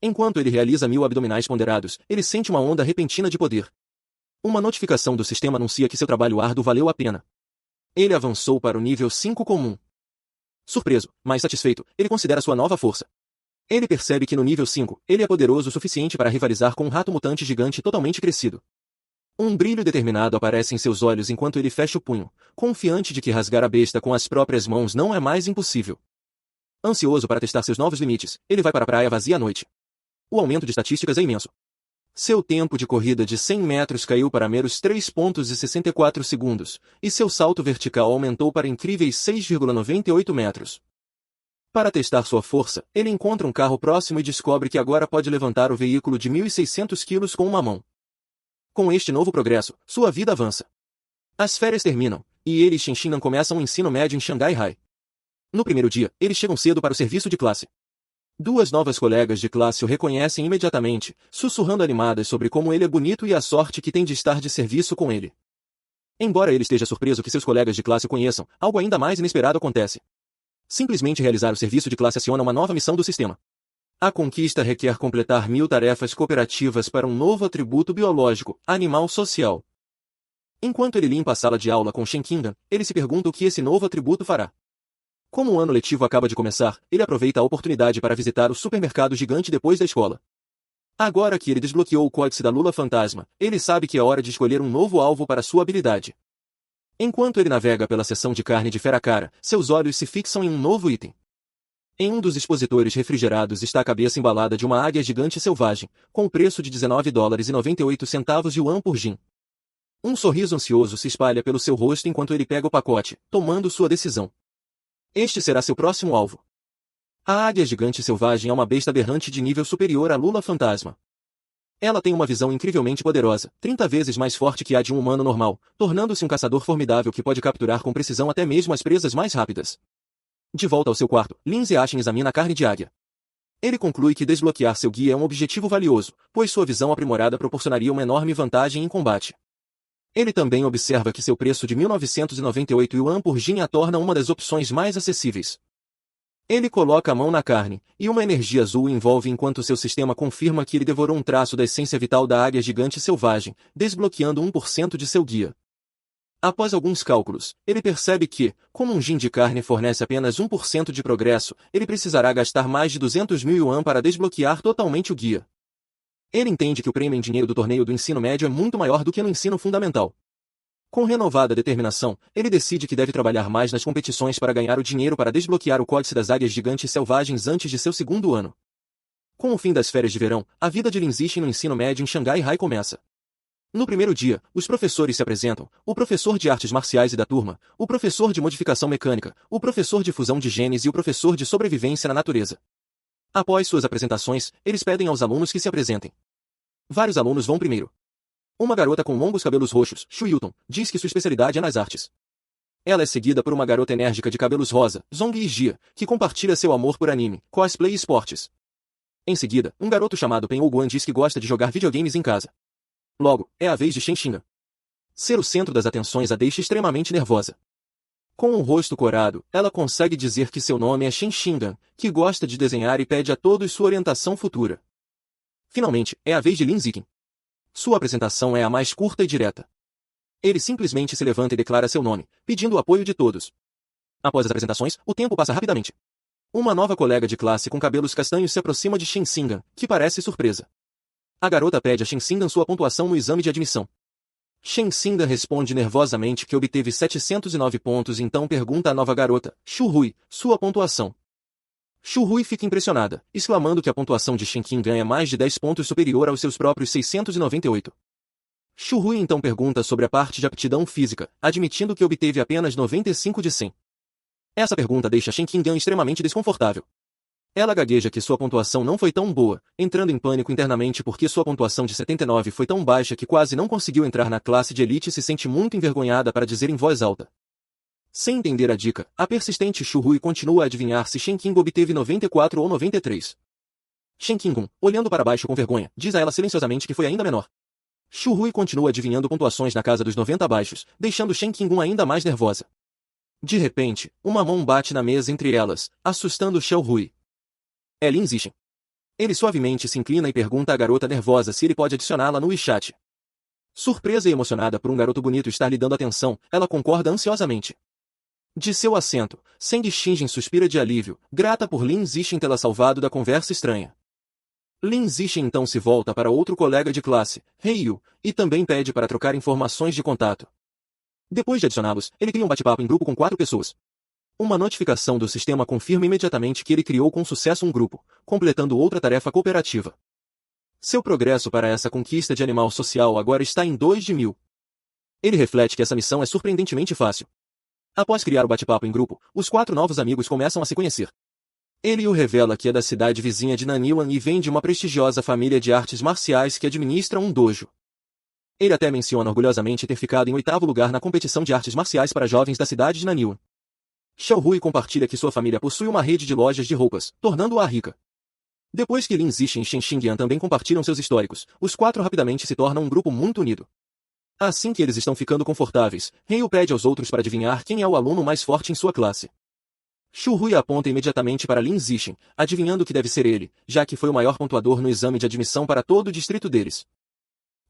Speaker 1: Enquanto ele realiza 1000 abdominais ponderados, ele sente uma onda repentina de poder. Uma notificação do sistema anuncia que seu trabalho árduo valeu a pena. Ele avançou para o nível 5 comum. Surpreso, mas satisfeito, ele considera sua nova força. Ele percebe que no nível 5, ele é poderoso o suficiente para rivalizar com um rato mutante gigante totalmente crescido. Um brilho determinado aparece em seus olhos enquanto ele fecha o punho, confiante de que rasgar a besta com as próprias mãos não é mais impossível. Ansioso para testar seus novos limites, ele vai para a praia vazia à noite. O aumento de estatísticas é imenso. Seu tempo de corrida de 100 metros caiu para meros 3,64 segundos, e seu salto vertical aumentou para incríveis 6,98 metros. Para testar sua força, ele encontra um carro próximo e descobre que agora pode levantar o veículo de 1.600 quilos com uma mão. Com este novo progresso, sua vida avança. As férias terminam, e ele e Shen Qingdan começam o ensino médio em Xangai High. No primeiro dia, eles chegam cedo para o serviço de classe. Duas novas colegas de classe o reconhecem imediatamente, sussurrando animadas sobre como ele é bonito e a sorte que tem de estar de serviço com ele. Embora ele esteja surpreso que seus colegas de classe o conheçam, algo ainda mais inesperado acontece. Simplesmente realizar o serviço de classe aciona uma nova missão do sistema. A conquista requer completar 1000 tarefas cooperativas para um novo atributo biológico, animal social. Enquanto ele limpa a sala de aula com Shen Qingan, ele se pergunta o que esse novo atributo fará. Como o ano letivo acaba de começar, ele aproveita a oportunidade para visitar o supermercado gigante depois da escola. Agora que ele desbloqueou o códice da Lula Fantasma, ele sabe que é hora de escolher um novo alvo para sua habilidade. Enquanto ele navega pela seção de carne de fera-cara, seus olhos se fixam em um novo item. Em um dos expositores refrigerados está a cabeça embalada de uma águia gigante selvagem, com o preço de $19,98 yuan por jin. Um sorriso ansioso se espalha pelo seu rosto enquanto ele pega o pacote, tomando sua decisão. Este será seu próximo alvo. A águia gigante selvagem é uma besta berrante de nível superior à Lula Fantasma. Ela tem uma visão incrivelmente poderosa, 30 vezes mais forte que a de um humano normal, tornando-se um caçador formidável que pode capturar com precisão até mesmo as presas mais rápidas. De volta ao seu quarto, Lin Ziaxin examina a carne de águia. Ele conclui que desbloquear seu guia é um objetivo valioso, pois sua visão aprimorada proporcionaria uma enorme vantagem em combate. Ele também observa que seu preço de 1998 yuan por jin a torna uma das opções mais acessíveis. Ele coloca a mão na carne, e uma energia azul o envolve enquanto seu sistema confirma que ele devorou um traço da essência vital da águia gigante selvagem, desbloqueando 1% de seu guia. Após alguns cálculos, ele percebe que, como um jin de carne fornece apenas 1% de progresso, ele precisará gastar mais de 200.000 yuan para desbloquear totalmente o guia. Ele entende que o prêmio em dinheiro do torneio do ensino médio é muito maior do que no ensino fundamental. Com renovada determinação, ele decide que deve trabalhar mais nas competições para ganhar o dinheiro para desbloquear o códice das águias gigantes selvagens antes de seu segundo ano. Com o fim das férias de verão, a vida de Lin Zixin no ensino médio em Xangai High começa. No primeiro dia, os professores se apresentam, o professor de artes marciais e da turma, o professor de modificação mecânica, o professor de fusão de genes e o professor de sobrevivência na natureza. Após suas apresentações, eles pedem aos alunos que se apresentem. Vários alunos vão primeiro. Uma garota com longos cabelos roxos, Shu Yulton, diz que sua especialidade é nas artes. Ela é seguida por uma garota enérgica de cabelos rosa, Zong Yijia, que compartilha seu amor por anime, cosplay e esportes. Em seguida, um garoto chamado Pen Ouguan diz que gosta de jogar videogames em casa. Logo, é a vez de Shen Xingan. Ser o centro das atenções a deixa extremamente nervosa. Com um rosto corado, ela consegue dizer que seu nome é Shen Xingan, que gosta de desenhar e pede a todos sua orientação futura. Finalmente, é a vez de Lin Ziqin. Sua apresentação é a mais curta e direta. Ele simplesmente se levanta e declara seu nome, pedindo o apoio de todos. Após as apresentações, o tempo passa rapidamente. Uma nova colega de classe com cabelos castanhos se aproxima de Shen Xingan, que parece surpresa. A garota pede a Shen Xingan sua pontuação no exame de admissão. Shen Xingan responde nervosamente que obteve 709 pontos, então pergunta à nova garota, Shu Hui, sua pontuação. Shu Hui fica impressionada, exclamando que a pontuação de Shen Qingan é mais de 10 pontos superior aos seus próprios 698. Shu Hui então pergunta sobre a parte de aptidão física, admitindo que obteve apenas 95 de 100. Essa pergunta deixa Shen Qingan extremamente desconfortável. Ela gagueja que sua pontuação não foi tão boa, entrando em pânico internamente porque sua pontuação de 79 foi tão baixa que quase não conseguiu entrar na classe de elite e se sente muito envergonhada para dizer em voz alta. Sem entender a dica, a persistente Shu Hui continua a adivinhar se Shen Qingan obteve 94 ou 93. Shen Qingan, olhando para baixo com vergonha, diz a ela silenciosamente que foi ainda menor. Shu Hui continua adivinhando pontuações na casa dos 90 abaixos, deixando Shen Qingan ainda mais nervosa. De repente, uma mão bate na mesa entre elas, assustando Xiao Hui. É Lin Zixin. Ele suavemente se inclina e pergunta à garota nervosa se ele pode adicioná-la no WeChat. Surpresa e emocionada por um garoto bonito estar lhe dando atenção, ela concorda ansiosamente. De seu assento, Seng Xinjin suspira de alívio, grata por Lin Zixin tê-la salvado da conversa estranha. Lin Zixin então se volta para outro colega de classe, Hei Yu, e também pede para trocar informações de contato. Depois de adicioná-los, ele cria um bate-papo em grupo com 4 pessoas. Uma notificação do sistema confirma imediatamente que ele criou com sucesso um grupo, completando outra tarefa cooperativa. Seu progresso para essa conquista de animal social agora está em 2 de 1000. Ele reflete que essa missão é surpreendentemente fácil. Após criar o bate-papo em grupo, os 4 novos amigos começam a se conhecer. Ele o revela que é da cidade vizinha de Nanyuan e vem de uma prestigiosa família de artes marciais que administra um dojo. Ele até menciona orgulhosamente ter ficado em 8º lugar na competição de artes marciais para jovens da cidade de Nanyuan. Xiaohui compartilha que sua família possui uma rede de lojas de roupas, tornando-a rica. Depois que Lin Zixin e Shen Xingyan também compartilham seus históricos, os quatro rapidamente se tornam um grupo muito unido. Assim que eles estão ficando confortáveis, Ryu pede aos outros para adivinhar quem é o aluno mais forte em sua classe. Xiaohui aponta imediatamente para Lin Zixin, adivinhando que deve ser ele, já que foi o maior pontuador no exame de admissão para todo o distrito deles.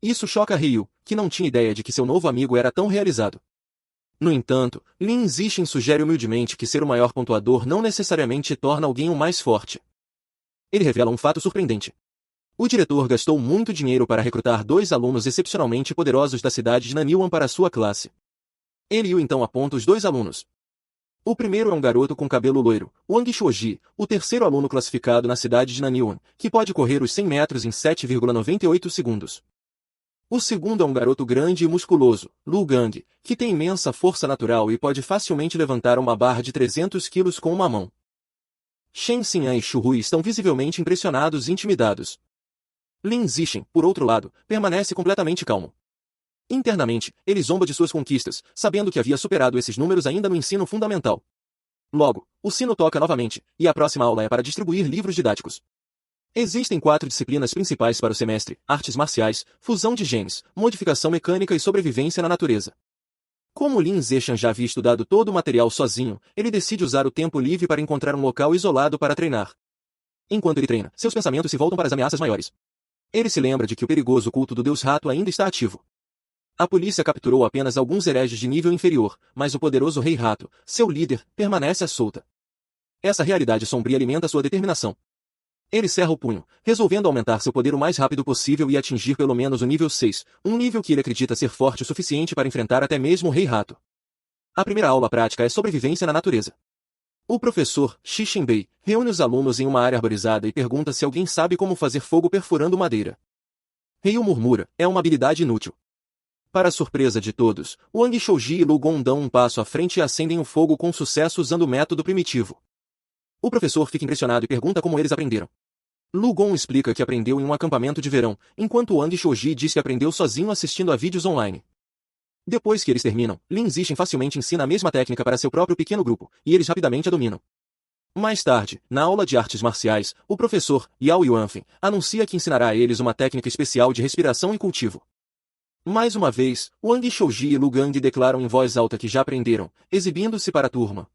Speaker 1: Isso choca Ryu, que não tinha ideia de que seu novo amigo era tão realizado. No entanto, Lin Zixin sugere humildemente que ser o maior pontuador não necessariamente torna alguém o mais forte. Ele revela um fato surpreendente. O diretor gastou muito dinheiro para recrutar 2 alunos excepcionalmente poderosos da cidade de Nanyuan para sua classe. Ele então aponta os 2 alunos. O primeiro é um garoto com cabelo loiro, Wang Shuoji, o terceiro aluno classificado na cidade de Nanyuan, que pode correr os 100 metros em 7,98 segundos. O segundo é um garoto grande e musculoso, Lu Gang, que tem imensa força natural e pode facilmente levantar uma barra de 300 quilos com uma mão. Shen Xingyan e Xiaohui estão visivelmente impressionados e intimidados. Lin Zixin, por outro lado, permanece completamente calmo. Internamente, ele zomba de suas conquistas, sabendo que havia superado esses números ainda no ensino fundamental. Logo, o sino toca novamente, e a próxima aula é para distribuir livros didáticos. Existem 4 disciplinas principais para o semestre: artes marciais, fusão de genes, modificação mecânica e sobrevivência na natureza. Como Lin Zixin já havia estudado todo o material sozinho, ele decide usar o tempo livre para encontrar um local isolado para treinar. Enquanto ele treina, seus pensamentos se voltam para as ameaças maiores. Ele se lembra de que o perigoso culto do Deus Rato ainda está ativo. A polícia capturou apenas alguns hereges de nível inferior, mas o poderoso Rei Rato, seu líder, permanece à solta. Essa realidade sombria alimenta sua determinação. Ele cerra o punho, resolvendo aumentar seu poder o mais rápido possível e atingir pelo menos o nível 6, um nível que ele acredita ser forte o suficiente para enfrentar até mesmo o Rei Rato. A primeira aula prática é sobrevivência na natureza. O professor, Shi Xinbei, reúne os alunos em uma área arborizada e pergunta se alguém sabe como fazer fogo perfurando madeira. Ryu murmura, é uma habilidade inútil. Para a surpresa de todos, Wang Shouji e Lu Gong dão um passo à frente e acendem o fogo com sucesso usando o método primitivo. O professor fica impressionado e pergunta como eles aprenderam. Lu Gong explica que aprendeu em um acampamento de verão, enquanto Wang Shouji diz que aprendeu sozinho assistindo a vídeos online. Depois que eles terminam, Lin Zixin facilmente ensina a mesma técnica para seu próprio pequeno grupo, e eles rapidamente a dominam. Mais tarde, na aula de artes marciais, o professor, Yao Yuanfen, anuncia que ensinará a eles uma técnica especial de respiração e cultivo. Mais uma vez, Wang Shouji e Lu Gang declaram em voz alta que já aprenderam, exibindo-se para a turma.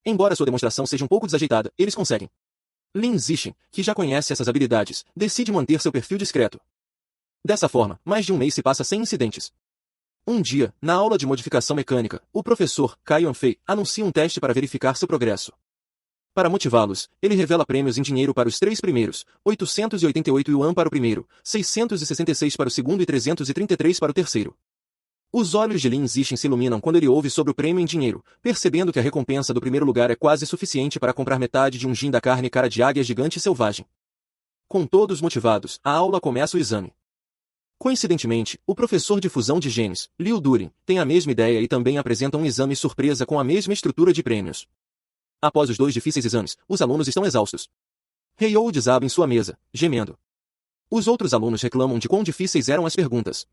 Speaker 1: Embora sua demonstração seja um pouco desajeitada, eles conseguem. Lin Zixin, que já conhece essas habilidades, decide manter seu perfil discreto. Dessa forma, mais de um mês se passa sem incidentes. Um dia, na aula de modificação mecânica, o professor, Kai Yanfei, anuncia um teste para verificar seu progresso. Para motivá-los, ele revela prêmios em dinheiro para os 3 primeiros, 888 yuan para o primeiro, 666 para o segundo e 333 para o terceiro. Os olhos de Lin Zixin se iluminam quando ele ouve sobre o prêmio em dinheiro, percebendo que a recompensa do primeiro lugar é quase suficiente para comprar metade de um gin da carne cara de águia gigante selvagem. Com todos motivados, a aula começa o exame. Coincidentemente, o professor de fusão de genes, Liu Durin, tem a mesma ideia e também apresenta um exame surpresa com a mesma estrutura de prêmios. Após os 2 difíceis exames, os alunos estão exaustos. Ryu desaba em sua mesa, gemendo. Os outros alunos reclamam de quão difíceis eram as perguntas.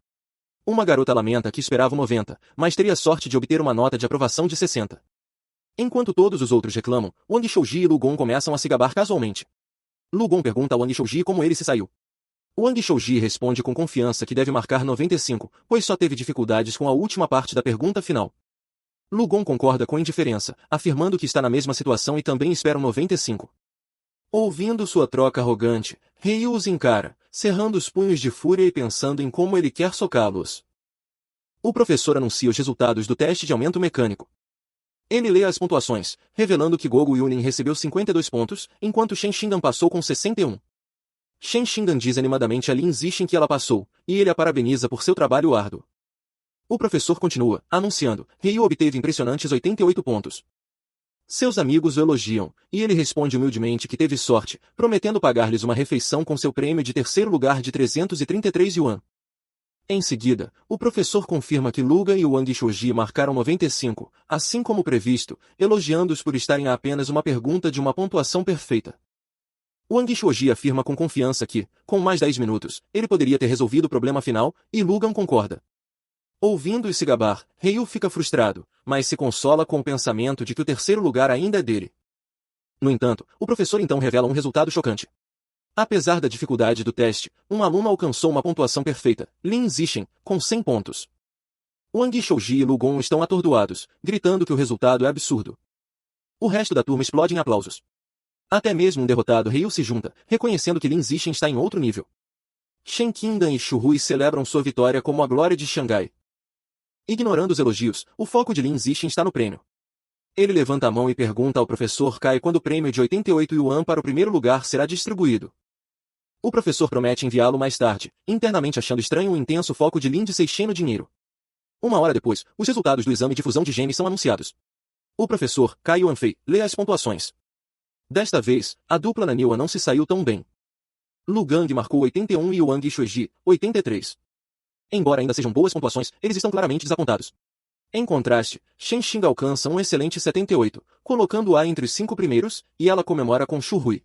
Speaker 1: Uma garota lamenta que esperava 90, mas teria sorte de obter uma nota de aprovação de 60. Enquanto todos os outros reclamam, Wang Shouji e Lu Gong começam a se gabar casualmente. Lu Gong pergunta a Wang Shouji como ele se saiu. Wang Shouji responde com confiança que deve marcar 95, pois só teve dificuldades com a última parte da pergunta final. Lu Gong concorda com indiferença, afirmando que está na mesma situação e também espera 95. Ouvindo sua troca arrogante, Ryu os encara, cerrando os punhos de fúria e pensando em como ele quer socá-los. O professor anuncia os resultados do teste de aumento mecânico. Ele lê as pontuações, revelando que Gogo Yunin recebeu 52 pontos, enquanto Shen Xingdan passou com 61. Shen Xingdan diz animadamente a Lin Zixin que ela passou, e ele a parabeniza por seu trabalho árduo. O professor continua, anunciando, Ryu obteve impressionantes 88 pontos. Seus amigos o elogiam, e ele responde humildemente que teve sorte, prometendo pagar-lhes uma refeição com seu prêmio de terceiro lugar de 333 yuan. Em seguida, o professor confirma que Luga e Wang Shouji marcaram 95, assim como previsto, elogiando-os por estarem a apenas uma pergunta de uma pontuação perfeita. Wang Shouji afirma com confiança que, com mais 10 minutos, ele poderia ter resolvido o problema final, e Lugan concorda. Ouvindo-o se gabar, Ryu fica frustrado, mas se consola com o pensamento de que o terceiro lugar ainda é dele. No entanto, o professor então revela um resultado chocante. Apesar da dificuldade do teste, um aluno alcançou uma pontuação perfeita, Lin Zixin, com 100 pontos. Wang Shouji e Lu Gong estão atordoados, gritando que o resultado é absurdo. O resto da turma explode em aplausos. Até mesmo um derrotado Ryu se junta, reconhecendo que Lin Zixin está em outro nível. Shen Qingdan e Xu Hui celebram sua vitória como a glória de Xangai. Ignorando os elogios, o foco de Lin Zixin está no prêmio. Ele levanta a mão e pergunta ao professor Kai quando o prêmio de 88 yuan para o primeiro lugar será distribuído. O professor promete enviá-lo mais tarde, internamente achando estranho o intenso foco de Lin Zixin no dinheiro. Uma hora depois, os resultados do exame de fusão de genes são anunciados. O professor, Kai Yuanfei, lê as pontuações. Desta vez, a dupla Naniwa não se saiu tão bem. Lu Gang marcou 81 e Wang Shuji, 83. Embora ainda sejam boas pontuações, eles estão claramente desapontados. Em contraste, Shen Xing alcança um excelente 78, colocando-a entre os 5 primeiros, e ela comemora com Xu Hui.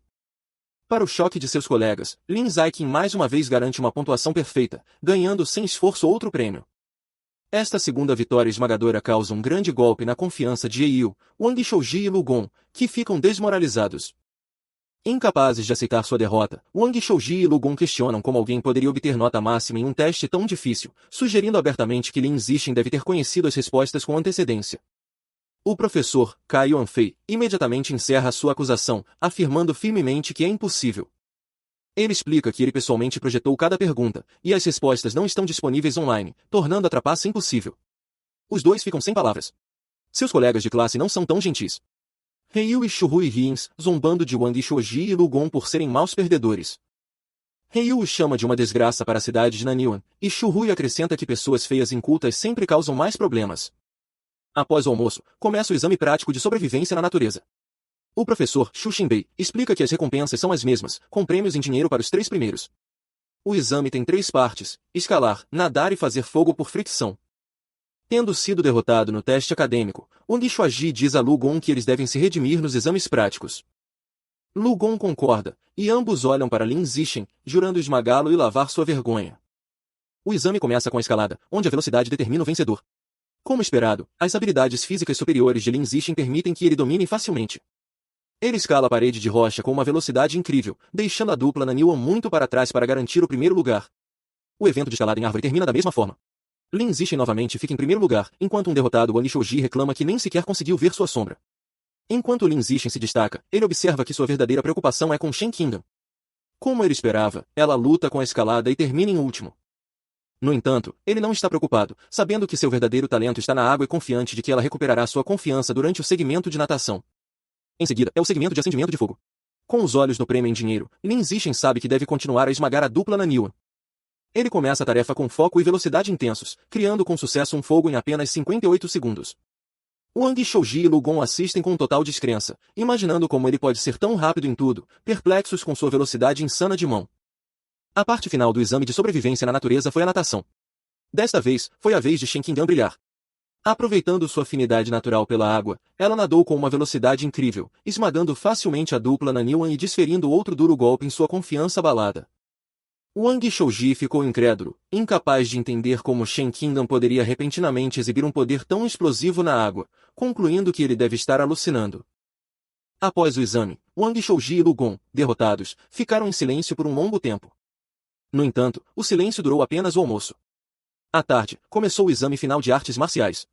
Speaker 1: Para o choque de seus colegas, Lin Zaiqin mais uma vez garante uma pontuação perfeita, ganhando sem esforço outro prêmio. Esta segunda vitória esmagadora causa um grande golpe na confiança de Yu, Wang Shouji e Lu Gong, que ficam desmoralizados. Incapazes de aceitar sua derrota, Wang Shouji e Lu Gong questionam como alguém poderia obter nota máxima em um teste tão difícil, sugerindo abertamente que Lin Zixin deve ter conhecido as respostas com antecedência. O professor, Kai Yuanfei, imediatamente encerra sua acusação, afirmando firmemente que é impossível. Ele explica que ele pessoalmente projetou cada pergunta, e as respostas não estão disponíveis online, tornando a trapaça impossível. Os dois ficam sem palavras. Seus colegas de classe não são tão gentis. Ryu e Xu Hui riem, zombando de Wang Shouji e Lu Gong por serem maus perdedores. Ryu os chama de uma desgraça para a cidade de Nanyuan, e Xu Hui acrescenta que pessoas feias e incultas sempre causam mais problemas. Após o almoço, começa o exame prático de sobrevivência na natureza. O professor, Xu Xinbei, explica que as recompensas são as mesmas, com prêmios em dinheiro para os 3 primeiros. O exame tem 3 partes: escalar, nadar e fazer fogo por fricção. Tendo sido derrotado no teste acadêmico, Wang Shuaji diz a Lu Gong que eles devem se redimir nos exames práticos. Lu Gong concorda, e ambos olham para Lin Zixin, jurando esmagá-lo e lavar sua vergonha. O exame começa com a escalada, onde a velocidade determina o vencedor. Como esperado, as habilidades físicas superiores de Lin Zixin permitem que ele domine facilmente. Ele escala a parede de rocha com uma velocidade incrível, deixando a dupla Naniwa muito para trás para garantir o primeiro lugar. O evento de escalada em árvore termina da mesma forma. Lin Zixin novamente fica em primeiro lugar, enquanto um derrotado Wang Shouji reclama que nem sequer conseguiu ver sua sombra. Enquanto Lin Zixin se destaca, ele observa que sua verdadeira preocupação é com Shen Qingdan. Como ele esperava, ela luta com a escalada e termina em último. No entanto, ele não está preocupado, sabendo que seu verdadeiro talento está na água e confiante de que ela recuperará sua confiança durante o segmento de natação. Em seguida, é o segmento de acendimento de fogo. Com os olhos no prêmio em dinheiro, Lin Zixin sabe que deve continuar a esmagar a dupla Naniwa. Ele começa a tarefa com foco e velocidade intensos, criando com sucesso um fogo em apenas 58 segundos. Wang Shouji e Lu Gong assistem com total descrença, imaginando como ele pode ser tão rápido em tudo, perplexos com sua velocidade insana de mão. A parte final do exame de sobrevivência na natureza foi a natação. Desta vez, foi a vez de Shen Qingdan brilhar. Aproveitando sua afinidade natural pela água, ela nadou com uma velocidade incrível, esmagando facilmente a dupla Naniwa e desferindo outro duro golpe em sua confiança abalada. Wang Shouji ficou incrédulo, incapaz de entender como Shen Qingdan poderia repentinamente exibir um poder tão explosivo na água, concluindo que ele deve estar alucinando. Após o exame, Wang Shouji e Lu Gong, derrotados, ficaram em silêncio por um longo tempo. No entanto, o silêncio durou apenas o almoço. À tarde, começou o exame final de artes marciais.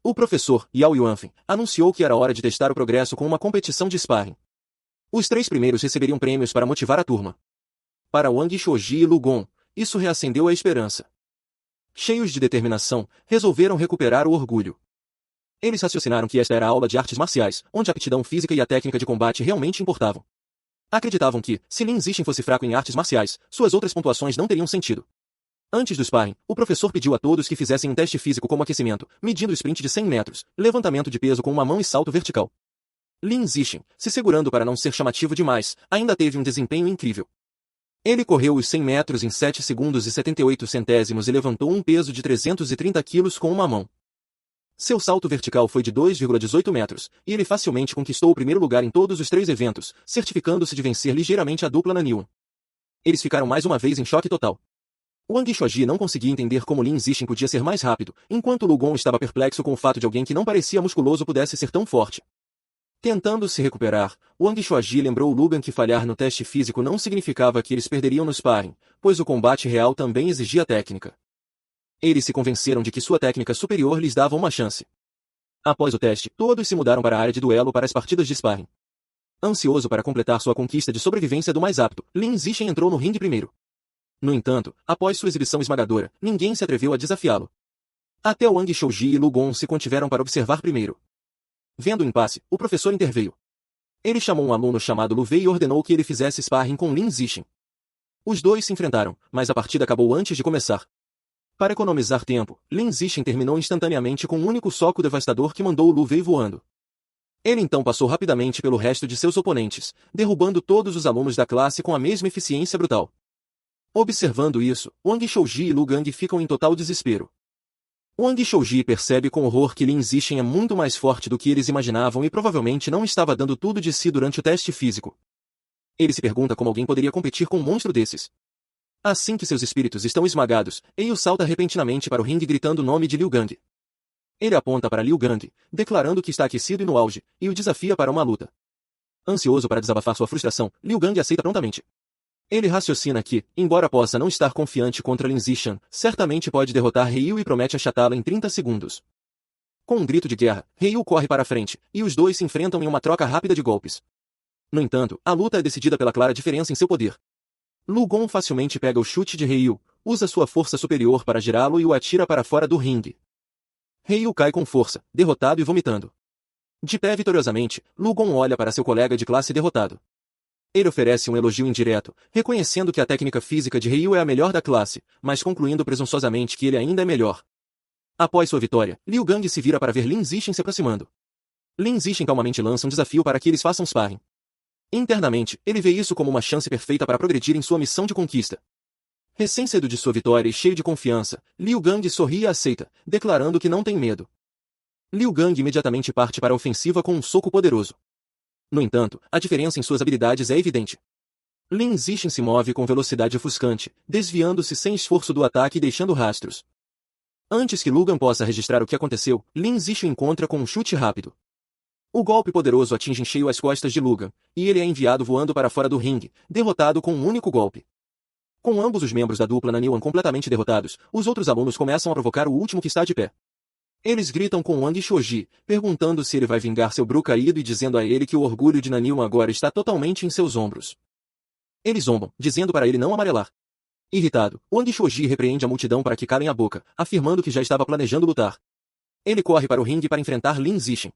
Speaker 1: O professor, Yao Yuanfeng, anunciou que era hora de testar o progresso com uma competição de sparring. Os 3 primeiros receberiam prêmios para motivar a turma. Para Wang Shouji e Lu Gong, isso reacendeu a esperança. Cheios de determinação, resolveram recuperar o orgulho. Eles raciocinaram que esta era a aula de artes marciais, onde a aptidão física e a técnica de combate realmente importavam. Acreditavam que, se Lin Zixin fosse fraco em artes marciais, suas outras pontuações não teriam sentido. Antes do sparring, o professor pediu a todos que fizessem um teste físico como aquecimento, medindo o sprint de 100 metros, levantamento de peso com uma mão e salto vertical. Lin Zixin, se segurando para não ser chamativo demais, ainda teve um desempenho incrível. Ele correu os 100 metros em 7 segundos e 78 centésimos e levantou um peso de 330 quilos com uma mão. Seu salto vertical foi de 2,18 metros, e ele facilmente conquistou o primeiro lugar em todos os 3 eventos, certificando-se de vencer ligeiramente a dupla Naniwa. Eles ficaram mais uma vez em choque total. Wang Xiaoji não conseguia entender como Lin Zixin podia ser mais rápido, enquanto Lu Gong estava perplexo com o fato de alguém que não parecia musculoso pudesse ser tão forte. Tentando se recuperar, Wang Xiaoji lembrou Lu Gan que falhar no teste físico não significava que eles perderiam no sparring, pois o combate real também exigia técnica. Eles se convenceram de que sua técnica superior lhes dava uma chance. Após o teste, todos se mudaram para a área de duelo para as partidas de sparring. Ansioso para completar sua conquista de sobrevivência do mais apto, Lin Zixin entrou no ringue primeiro. No entanto, após sua exibição esmagadora, ninguém se atreveu a desafiá-lo. Até Wang Xiaoji e Lu Gong se contiveram para observar primeiro. Vendo o impasse, o professor interveio. Ele chamou um aluno chamado Lu Wei e ordenou que ele fizesse sparring com Lin Zixin. Os dois se enfrentaram, mas a partida acabou antes de começar. Para economizar tempo, Lin Zixin terminou instantaneamente com um único soco devastador que mandou Lu Wei voando. Ele então passou rapidamente pelo resto de seus oponentes, derrubando todos os alunos da classe com a mesma eficiência brutal. Observando isso, Wang Xiaoji e Lu Gang ficam em total desespero. Wang Xiaoji percebe com horror que Lin Zixin é muito mais forte do que eles imaginavam e provavelmente não estava dando tudo de si durante o teste físico. Ele se pergunta como alguém poderia competir com um monstro desses. Assim que seus espíritos estão esmagados, Eio salta repentinamente para o ringue gritando o nome de Liu Gang. Ele aponta para Liu Gang, declarando que está aquecido e no auge, e o desafia para uma luta. Ansioso para desabafar sua frustração, Liu Gang aceita prontamente. Ele raciocina que, embora possa não estar confiante contra Lin Zixin, certamente pode derrotar Ryu e promete achatá-lo em 30 segundos. Com um grito de guerra, Ryu corre para a frente, e os dois se enfrentam em uma troca rápida de golpes. No entanto, a luta é decidida pela clara diferença em seu poder. Lu Gong facilmente pega o chute de Ryu, usa sua força superior para girá-lo e o atira para fora do ringue. Ryu cai com força, derrotado e vomitando. De pé vitoriosamente, Lu Gong olha para seu colega de classe derrotado. Ele oferece um elogio indireto, reconhecendo que a técnica física de Ryu é a melhor da classe, mas concluindo presunçosamente que ele ainda é melhor. Após sua vitória, Liu Gang se vira para ver Lin Zixin se aproximando. Lin Zixin calmamente lança um desafio para que eles façam sparring. Internamente, ele vê isso como uma chance perfeita para progredir em sua missão de conquista. Recém-cedo de sua vitória e cheio de confiança, Liu Gang sorri e aceita, declarando que não tem medo. Liu Gang imediatamente parte para a ofensiva com um soco poderoso. No entanto, a diferença em suas habilidades é evidente. Lin Zixin se move com velocidade ofuscante, desviando-se sem esforço do ataque e deixando rastros. Antes que Lu Gang possa registrar o que aconteceu, Lin Zixin encontra com um chute rápido. O golpe poderoso atinge em cheio as costas de Lu Gang, e ele é enviado voando para fora do ringue, derrotado com um único golpe. Com ambos os membros da dupla Naniwan completamente derrotados, os outros alunos começam a provocar o último que está de pé. Eles gritam com Wang Xiaoji, perguntando se ele vai vingar seu Bru caído e dizendo a ele que o orgulho de Naniwan agora está totalmente em seus ombros. Eles zombam, dizendo para ele não amarelar. Irritado, Wang Xiaoji repreende a multidão para que calem a boca, afirmando que já estava planejando lutar. Ele corre para o ringue para enfrentar Lin Zixin.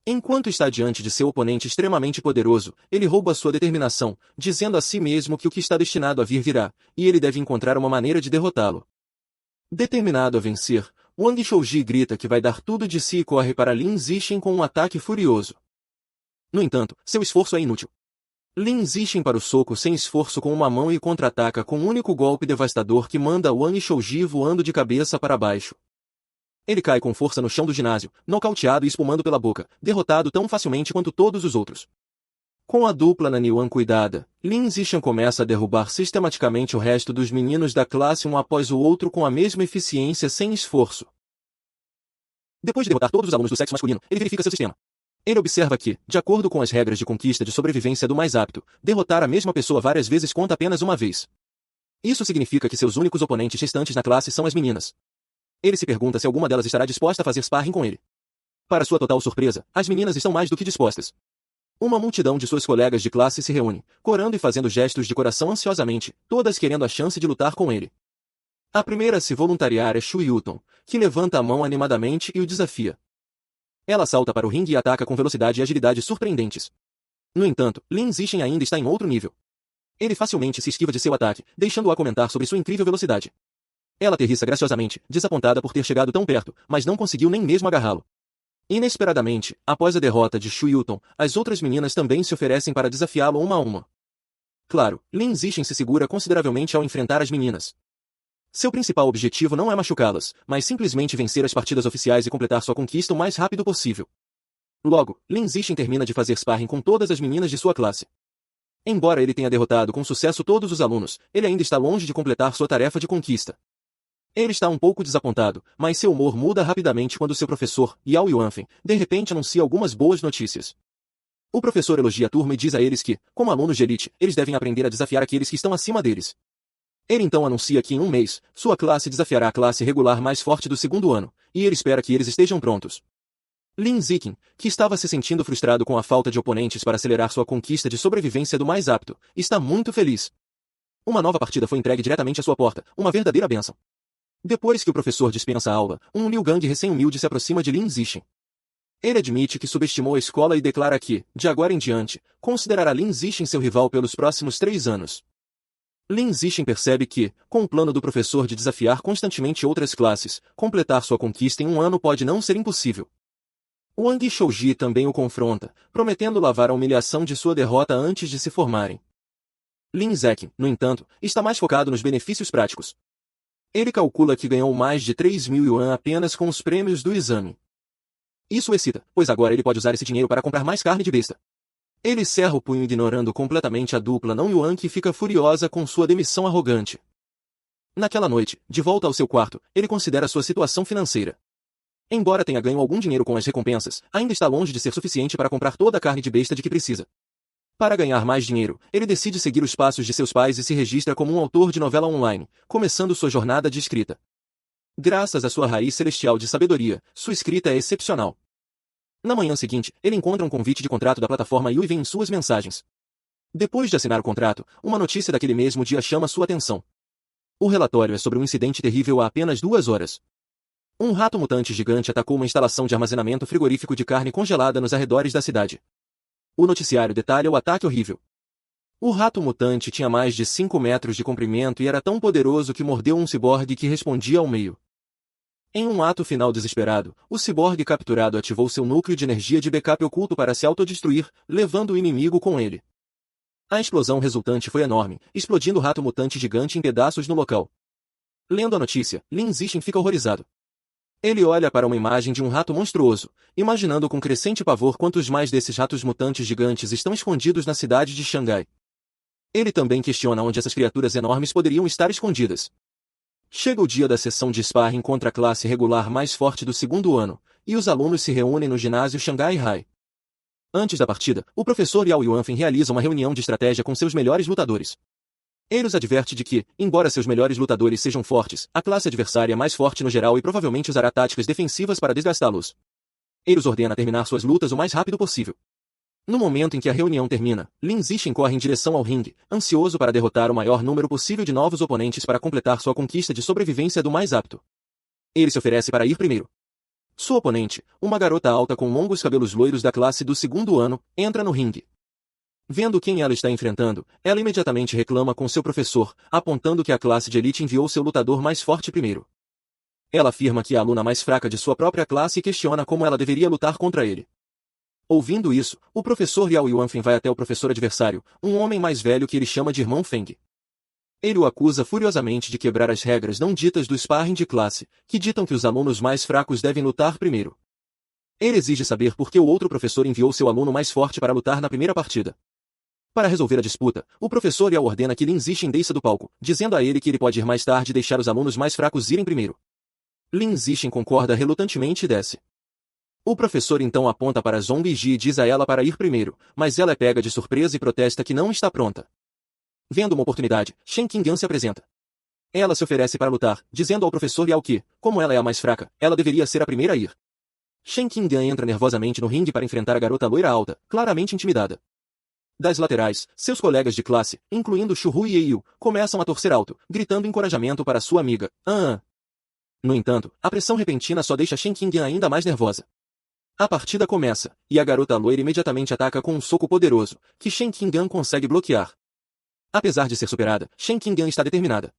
Speaker 1: Enquanto está diante de seu oponente extremamente poderoso, ele rouba sua determinação, dizendo a si mesmo que o que está destinado a vir virá, e ele deve encontrar uma maneira de derrotá-lo. Determinado a vencer, Wang Xiaoji grita que vai dar tudo de si e corre para Lin Zixin com um ataque furioso. No entanto, seu esforço é inútil. Lin Zixin para o soco sem esforço com uma mão e contra-ataca com um único golpe devastador que manda Wang Xiaoji voando de cabeça para baixo. Ele cai com força no chão do ginásio, nocauteado e espumando pela boca, derrotado tão facilmente quanto todos os outros. Com a dupla Naniwan cuidada, Lin Zixin começa a derrubar sistematicamente o resto dos meninos da classe um após o outro com a mesma eficiência sem esforço. Depois de derrotar todos os alunos do sexo masculino, ele verifica seu sistema. Ele observa que, de acordo com as regras de conquista de sobrevivência do mais apto, derrotar a mesma pessoa várias vezes conta apenas uma vez. Isso significa que seus únicos oponentes restantes na classe são as meninas. Ele se pergunta se alguma delas estará disposta a fazer sparring com ele. Para sua total surpresa, as meninas estão mais do que dispostas. Uma multidão de suas colegas de classe se reúne, corando e fazendo gestos de coração ansiosamente, todas querendo a chance de lutar com ele. A primeira a se voluntariar é Shu Yuton, que levanta a mão animadamente e o desafia. Ela salta para o ringue e ataca com velocidade e agilidade surpreendentes. No entanto, Lin Zixin ainda está em outro nível. Ele facilmente se esquiva de seu ataque, deixando-a comentar sobre sua incrível velocidade. Ela aterrissa graciosamente, desapontada por ter chegado tão perto, mas não conseguiu nem mesmo agarrá-lo. Inesperadamente, após a derrota de Shu Yuton, as outras meninas também se oferecem para desafiá-lo uma a uma. Claro, Lin Zixin se segura consideravelmente ao enfrentar as meninas. Seu principal objetivo não é machucá-las, mas simplesmente vencer as partidas oficiais e completar sua conquista o mais rápido possível. Logo, Lin Zixin termina de fazer sparring com todas as meninas de sua classe. Embora ele tenha derrotado com sucesso todos os alunos, ele ainda está longe de completar sua tarefa de conquista. Ele está um pouco desapontado, mas seu humor muda rapidamente quando seu professor, Yao Yuanfen, de repente anuncia algumas boas notícias. O professor elogia a turma e diz a eles que, como alunos de elite, eles devem aprender a desafiar aqueles que estão acima deles. Ele então anuncia que em um mês, sua classe desafiará a classe regular mais forte do segundo ano, e ele espera que eles estejam prontos. Lin Ziqin, que estava se sentindo frustrado com a falta de oponentes para acelerar sua conquista de sobrevivência do mais apto, está muito feliz. Uma nova partida foi entregue diretamente à sua porta, uma verdadeira bênção. Depois que o professor dispensa a aula, um Liu Gang recém-humilde se aproxima de Lin Zixin. Ele admite que subestimou a escola e declara que, de agora em diante, considerará Lin Zixin seu rival pelos próximos 3 anos. Lin Zixin percebe que, com o plano do professor de desafiar constantemente outras classes, completar sua conquista em um ano pode não ser impossível. Wang Shouji também o confronta, prometendo lavar a humilhação de sua derrota antes de se formarem. Lin Zeqin, no entanto, está mais focado nos benefícios práticos. Ele calcula que ganhou mais de 3.000 yuan apenas com os prêmios do exame. Isso o excita, pois agora ele pode usar esse dinheiro para comprar mais carne de besta. Ele cerra o punho ignorando completamente a dupla não Yuan que fica furiosa com sua demissão arrogante. Naquela noite, de volta ao seu quarto, ele considera sua situação financeira. Embora tenha ganho algum dinheiro com as recompensas, ainda está longe de ser suficiente para comprar toda a carne de besta de que precisa. Para ganhar mais dinheiro, ele decide seguir os passos de seus pais e se registra como um autor de novela online, começando sua jornada de escrita. Graças à sua raiz celestial de sabedoria, sua escrita é excepcional. Na manhã seguinte, ele encontra um convite de contrato da plataforma Yui em suas mensagens. Depois de assinar o contrato, uma notícia daquele mesmo dia chama sua atenção. O relatório é sobre um incidente terrível há apenas 2 horas. Um rato mutante gigante atacou uma instalação de armazenamento frigorífico de carne congelada nos arredores da cidade. O noticiário detalha o ataque horrível. O rato mutante tinha mais de 5 metros de comprimento e era tão poderoso que mordeu um ciborgue que respondia ao meio. Em um ato final desesperado, o ciborgue capturado ativou seu núcleo de energia de backup oculto para se autodestruir, levando o inimigo com ele. A explosão resultante foi enorme, explodindo o rato mutante gigante em pedaços no local. Lendo a notícia, Lin Zixin fica horrorizado. Ele olha para uma imagem de um rato monstruoso, imaginando com crescente pavor quantos mais desses ratos mutantes gigantes estão escondidos na cidade de Xangai. Ele também questiona onde essas criaturas enormes poderiam estar escondidas. Chega o dia da sessão de sparring contra a classe regular mais forte do segundo ano, e os alunos se reúnem no ginásio Xangai High. Antes da partida, o professor Yao Yuanfen realiza uma reunião de estratégia com seus melhores lutadores. Ele os adverte de que, embora seus melhores lutadores sejam fortes, a classe adversária é mais forte no geral e provavelmente usará táticas defensivas para desgastá-los. Ele os ordena terminar suas lutas o mais rápido possível. No momento em que a reunião termina, Lin Zixin corre em direção ao ringue, ansioso para derrotar o maior número possível de novos oponentes para completar sua conquista de sobrevivência do mais apto. Ele se oferece para ir primeiro. Sua oponente, uma garota alta com longos cabelos loiros da classe do segundo ano, entra no ringue. Vendo quem ela está enfrentando, ela imediatamente reclama com seu professor, apontando que a classe de elite enviou seu lutador mais forte primeiro. Ela afirma que é a aluna mais fraca de sua própria classe e questiona como ela deveria lutar contra ele. Ouvindo isso, o professor Yao Yuanfen vai até o professor adversário, um homem mais velho que ele chama de irmão Feng. Ele o acusa furiosamente de quebrar as regras não ditas do sparring de classe, que ditam que os alunos mais fracos devem lutar primeiro. Ele exige saber por que o outro professor enviou seu aluno mais forte para lutar na primeira partida. Para resolver a disputa, o professor Yao ordena que Lin Zixin desça do palco, dizendo a ele que ele pode ir mais tarde e deixar os alunos mais fracos irem primeiro. Lin Zixin concorda relutantemente e desce. O professor então aponta para Zhong Yiji e diz a ela para ir primeiro, mas ela é pega de surpresa e protesta que não está pronta. Vendo uma oportunidade, Shen Qingyan se apresenta. Ela se oferece para lutar, dizendo ao professor Yao que, como ela é a mais fraca, ela deveria ser a primeira a ir. Shen Qingyan entra nervosamente no ringue para enfrentar a garota loira alta, claramente intimidada. Das laterais, seus colegas de classe, incluindo Shu Hu e Eiyu, começam a torcer alto, gritando encorajamento para sua amiga. No entanto, a pressão repentina só deixa Shen Qingyan ainda mais nervosa. A partida começa, e a garota loira imediatamente ataca com um soco poderoso, que Shen Qingyan consegue bloquear. Apesar de ser superada, Shen Qingyan está determinada.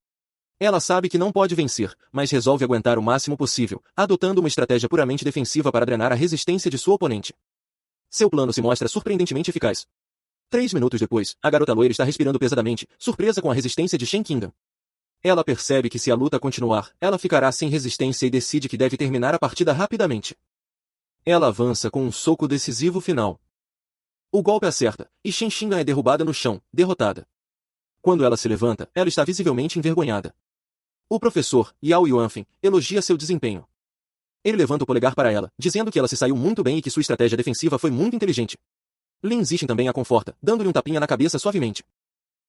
Speaker 1: Ela sabe que não pode vencer, mas resolve aguentar o máximo possível, adotando uma estratégia puramente defensiva para drenar a resistência de sua oponente. Seu plano se mostra surpreendentemente eficaz. 3 minutos depois, a garota loira está respirando pesadamente, surpresa com a resistência de Shen Qingyan. Ela percebe que se a luta continuar, ela ficará sem resistência e decide que deve terminar a partida rapidamente. Ela avança com um soco decisivo final. O golpe acerta, e Shen Xingan é derrubada no chão, derrotada. Quando ela se levanta, ela está visivelmente envergonhada. O professor, Yao Yuanfen, elogia seu desempenho. Ele levanta o polegar para ela, dizendo que ela se saiu muito bem e que sua estratégia defensiva foi muito inteligente. Lin Zixin também a conforta, dando-lhe um tapinha na cabeça suavemente.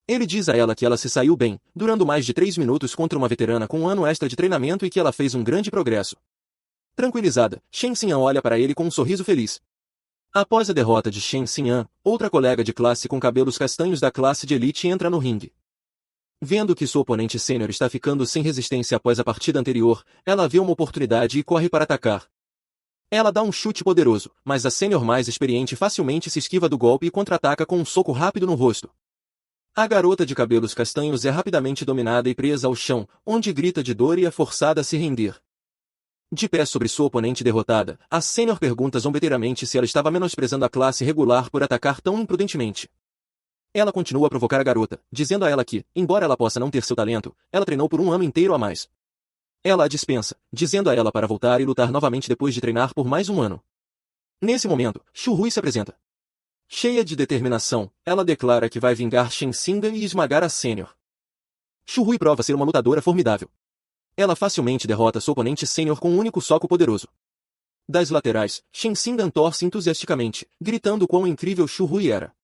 Speaker 1: Ele diz a ela que ela se saiu bem, durando mais de 3 minutos contra uma veterana com um ano extra de treinamento e que ela fez um grande progresso. Tranquilizada, Shen Xinyan olha para ele com um sorriso feliz. Após a derrota de Shen Xinyan, outra colega de classe com cabelos castanhos da classe de elite entra no ringue. Vendo que sua oponente sênior está ficando sem resistência após a partida anterior, ela vê uma oportunidade e corre para atacar. Ela dá um chute poderoso, mas a sênior mais experiente facilmente se esquiva do golpe e contra-ataca com um soco rápido no rosto. A garota de cabelos castanhos é rapidamente dominada e presa ao chão, onde grita de dor e é forçada a se render. De pé sobre sua oponente derrotada, a sênior pergunta zombeteiramente se ela estava menosprezando a classe regular por atacar tão imprudentemente. Ela continua a provocar a garota, dizendo a ela que, embora ela possa não ter seu talento, ela treinou por um ano inteiro a mais. Ela a dispensa, dizendo a ela para voltar e lutar novamente depois de treinar por mais um ano. Nesse momento, Shu Hui se apresenta. Cheia de determinação, ela declara que vai vingar Shen Xingan e esmagar a sênior. Shu Hui prova ser uma lutadora formidável. Ela facilmente derrota sua oponente sênior com um único soco poderoso. Das laterais, Shen Xingan torce entusiasticamente, gritando quão incrível Shu Hui era.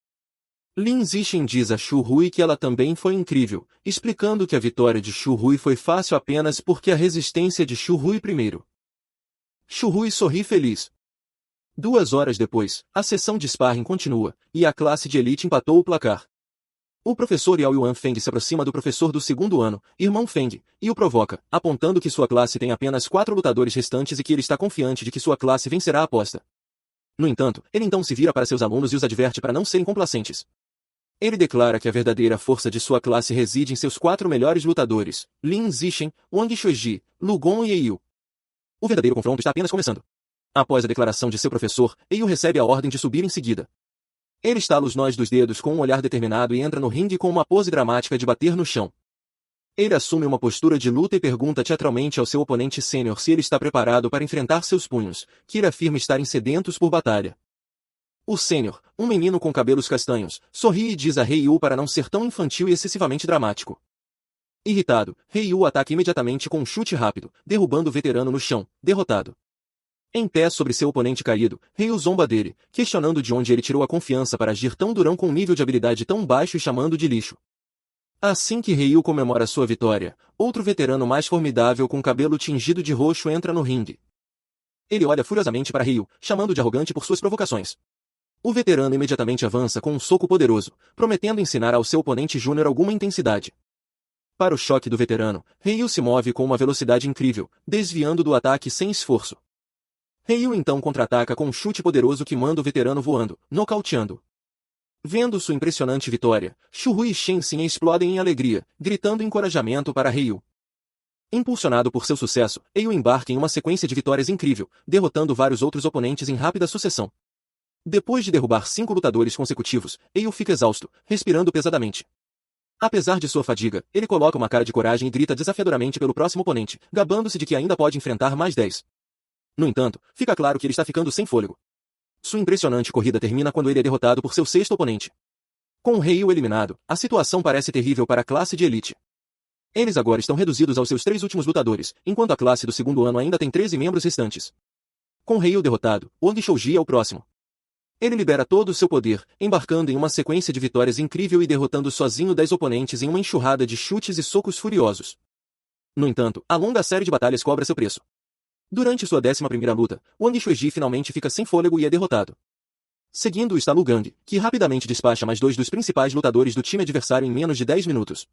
Speaker 1: Lin Zixin diz a Shu Hui que ela também foi incrível, explicando que a vitória de Shu Hui foi fácil apenas porque a resistência de Shu Hui primeiro. Shu Hui sorri feliz. 2 horas depois, a sessão de sparring continua, e a classe de elite empatou o placar. O professor Yao Yuanfeng se aproxima do professor do segundo ano, irmão Feng, e o provoca, apontando que sua classe tem apenas 4 lutadores restantes e que ele está confiante de que sua classe vencerá a aposta. No entanto, ele então se vira para seus alunos e os adverte para não serem complacentes. Ele declara que a verdadeira força de sua classe reside em seus 4 melhores lutadores, Lin Zixin, Wang Shuji, Lu Gong e Eiyu. O verdadeiro confronto está apenas começando. Após a declaração de seu professor, Eiyu recebe a ordem de subir em seguida. Ele estala os nós dos dedos com um olhar determinado e entra no ringue com uma pose dramática de bater no chão. Ele assume uma postura de luta e pergunta teatralmente ao seu oponente sênior se ele está preparado para enfrentar seus punhos, que ele afirma estarem sedentos por batalha. O sênior, um menino com cabelos castanhos, sorri e diz a Heiyu para não ser tão infantil e excessivamente dramático. Irritado, Heiyu ataca imediatamente com um chute rápido, derrubando o veterano no chão, derrotado. Em pé sobre seu oponente caído, Heiyu zomba dele, questionando de onde ele tirou a confiança para agir tão durão com um nível de habilidade tão baixo e chamando de lixo. Assim que Heiyu comemora sua vitória, outro veterano mais formidável com cabelo tingido de roxo entra no ringue. Ele olha furiosamente para Heiyu, chamando de arrogante por suas provocações. O veterano imediatamente avança com um soco poderoso, prometendo ensinar ao seu oponente júnior alguma intensidade. Para o choque do veterano, Heiyu se move com uma velocidade incrível, desviando do ataque sem esforço. Heiyu então contra-ataca com um chute poderoso que manda o veterano voando, nocauteando. Vendo sua impressionante vitória, Shu Hui e Shen Xinyan explodem em alegria, gritando encorajamento para Heiyu. Impulsionado por seu sucesso, Heiyu embarca em uma sequência de vitórias incrível, derrotando vários outros oponentes em rápida sucessão. Depois de derrubar 5 lutadores consecutivos, Heiyu fica exausto, respirando pesadamente. Apesar de sua fadiga, ele coloca uma cara de coragem e grita desafiadoramente pelo próximo oponente, gabando-se de que ainda pode enfrentar mais 10. No entanto, fica claro que ele está ficando sem fôlego. Sua impressionante corrida termina quando ele é derrotado por seu 6º oponente. Com o Heiyu eliminado, a situação parece terrível para a classe de elite. Eles agora estão reduzidos aos seus 3 últimos lutadores, enquanto a classe do segundo ano ainda tem 13 membros restantes. Com Heiyu derrotado, Wang Shouji é o próximo. Ele libera todo o seu poder, embarcando em uma sequência de vitórias incrível e derrotando sozinho 10 oponentes em uma enxurrada de chutes e socos furiosos. No entanto, a longa série de batalhas cobra seu preço. Durante sua 11ª luta, Wang Shuji finalmente fica sem fôlego e é derrotado. Seguindo está Lu Gang, que rapidamente despacha mais 2 dos principais lutadores do time adversário em menos de 10 minutos.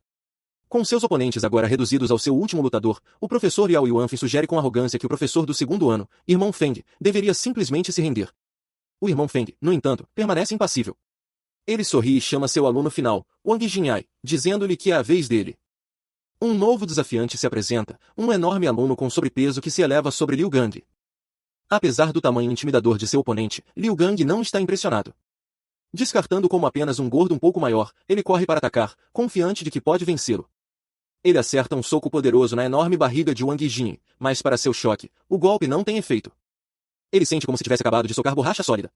Speaker 1: Com seus oponentes agora reduzidos ao seu último lutador, o professor Yao Yuanfen sugere com arrogância que o professor do segundo ano, irmão Feng, deveria simplesmente se render. O irmão Feng, no entanto, permanece impassível. Ele sorri e chama seu aluno final, Wang Jinhai, dizendo-lhe que é a vez dele. Um novo desafiante se apresenta, um enorme aluno com sobrepeso que se eleva sobre Liu Gang. Apesar do tamanho intimidador de seu oponente, Liu Gang não está impressionado. Descartando como apenas um gordo um pouco maior, ele corre para atacar, confiante de que pode vencê-lo. Ele acerta um soco poderoso na enorme barriga de Wang Jin, mas para seu choque, o golpe não tem efeito. Ele sente como se tivesse acabado de socar borracha sólida.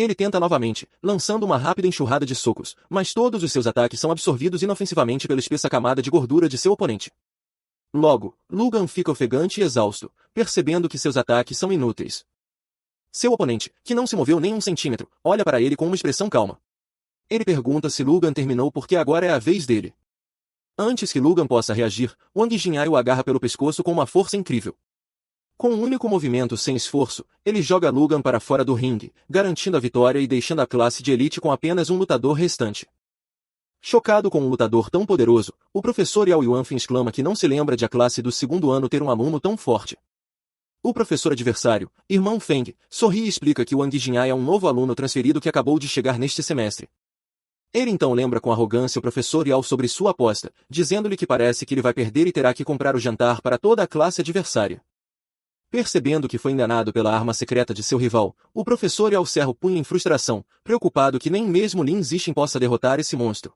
Speaker 1: Ele tenta novamente, lançando uma rápida enxurrada de socos, mas todos os seus ataques são absorvidos inofensivamente pela espessa camada de gordura de seu oponente. Logo, Logan fica ofegante e exausto, percebendo que seus ataques são inúteis. Seu oponente, que não se moveu nem um centímetro, olha para ele com uma expressão calma. Ele pergunta se Logan terminou porque agora é a vez dele. Antes que Logan possa reagir, Wang Jinhai o agarra pelo pescoço com uma força incrível. Com um único movimento sem esforço, ele joga Logan para fora do ringue, garantindo a vitória e deixando a classe de elite com apenas um lutador restante. Chocado com um lutador tão poderoso, o professor Yao Yuanfeng exclama que não se lembra de a classe do segundo ano ter um aluno tão forte. O professor adversário, irmão Feng, sorri e explica que Wang Jinhai é um novo aluno transferido que acabou de chegar neste semestre. Ele então lembra com arrogância o professor Yao sobre sua aposta, dizendo-lhe que parece que ele vai perder e terá que comprar o jantar para toda a classe adversária. Percebendo que foi enganado pela arma secreta de seu rival, o professor Yao cerra o punho em frustração, preocupado que nem mesmo Lin Zixin possa derrotar esse monstro.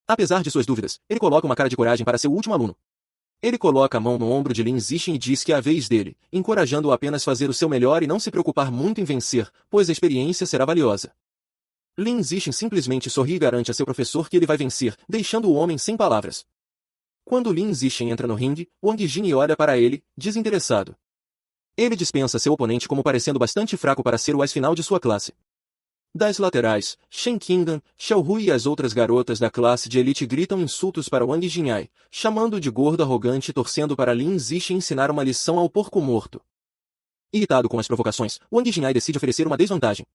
Speaker 1: Apesar de suas dúvidas, ele coloca uma cara de coragem para seu último aluno. Ele coloca a mão no ombro de Lin Zixin e diz que é a vez dele, encorajando-o a apenas fazer o seu melhor e não se preocupar muito em vencer, pois a experiência será valiosa. Lin Zixin simplesmente sorri e garante a seu professor que ele vai vencer, deixando o homem sem palavras. Quando Lin Zixin entra no ringue, Wang Jinhai olha para ele, desinteressado. Ele dispensa seu oponente como parecendo bastante fraco para ser o as-final de sua classe. Das laterais, Shen Qingdan, Xiao Hui e as outras garotas da classe de elite gritam insultos para Wang Jinhai, chamando-o de gordo arrogante e torcendo para Lin Zixin ensinar uma lição ao porco morto. Irritado com as provocações, Wang Jinhai decide oferecer uma desvantagem.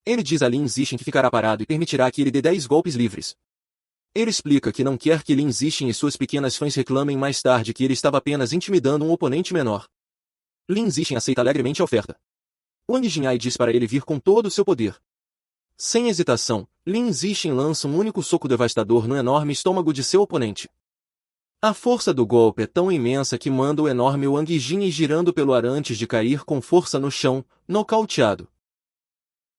Speaker 1: Ele diz a Lin Zixin que ficará parado e permitirá que ele dê 10 golpes livres. Ele explica que não quer que Lin Zixin e suas pequenas fãs reclamem mais tarde que ele estava apenas intimidando um oponente menor. Lin Zixin aceita alegremente a oferta. Wang Jinhai diz para ele vir com todo o seu poder. Sem hesitação, Lin Zixin lança um único soco devastador no enorme estômago de seu oponente. A força do golpe é tão imensa que manda o enorme Wang Jinhai girando pelo ar antes de cair com força no chão, nocauteado.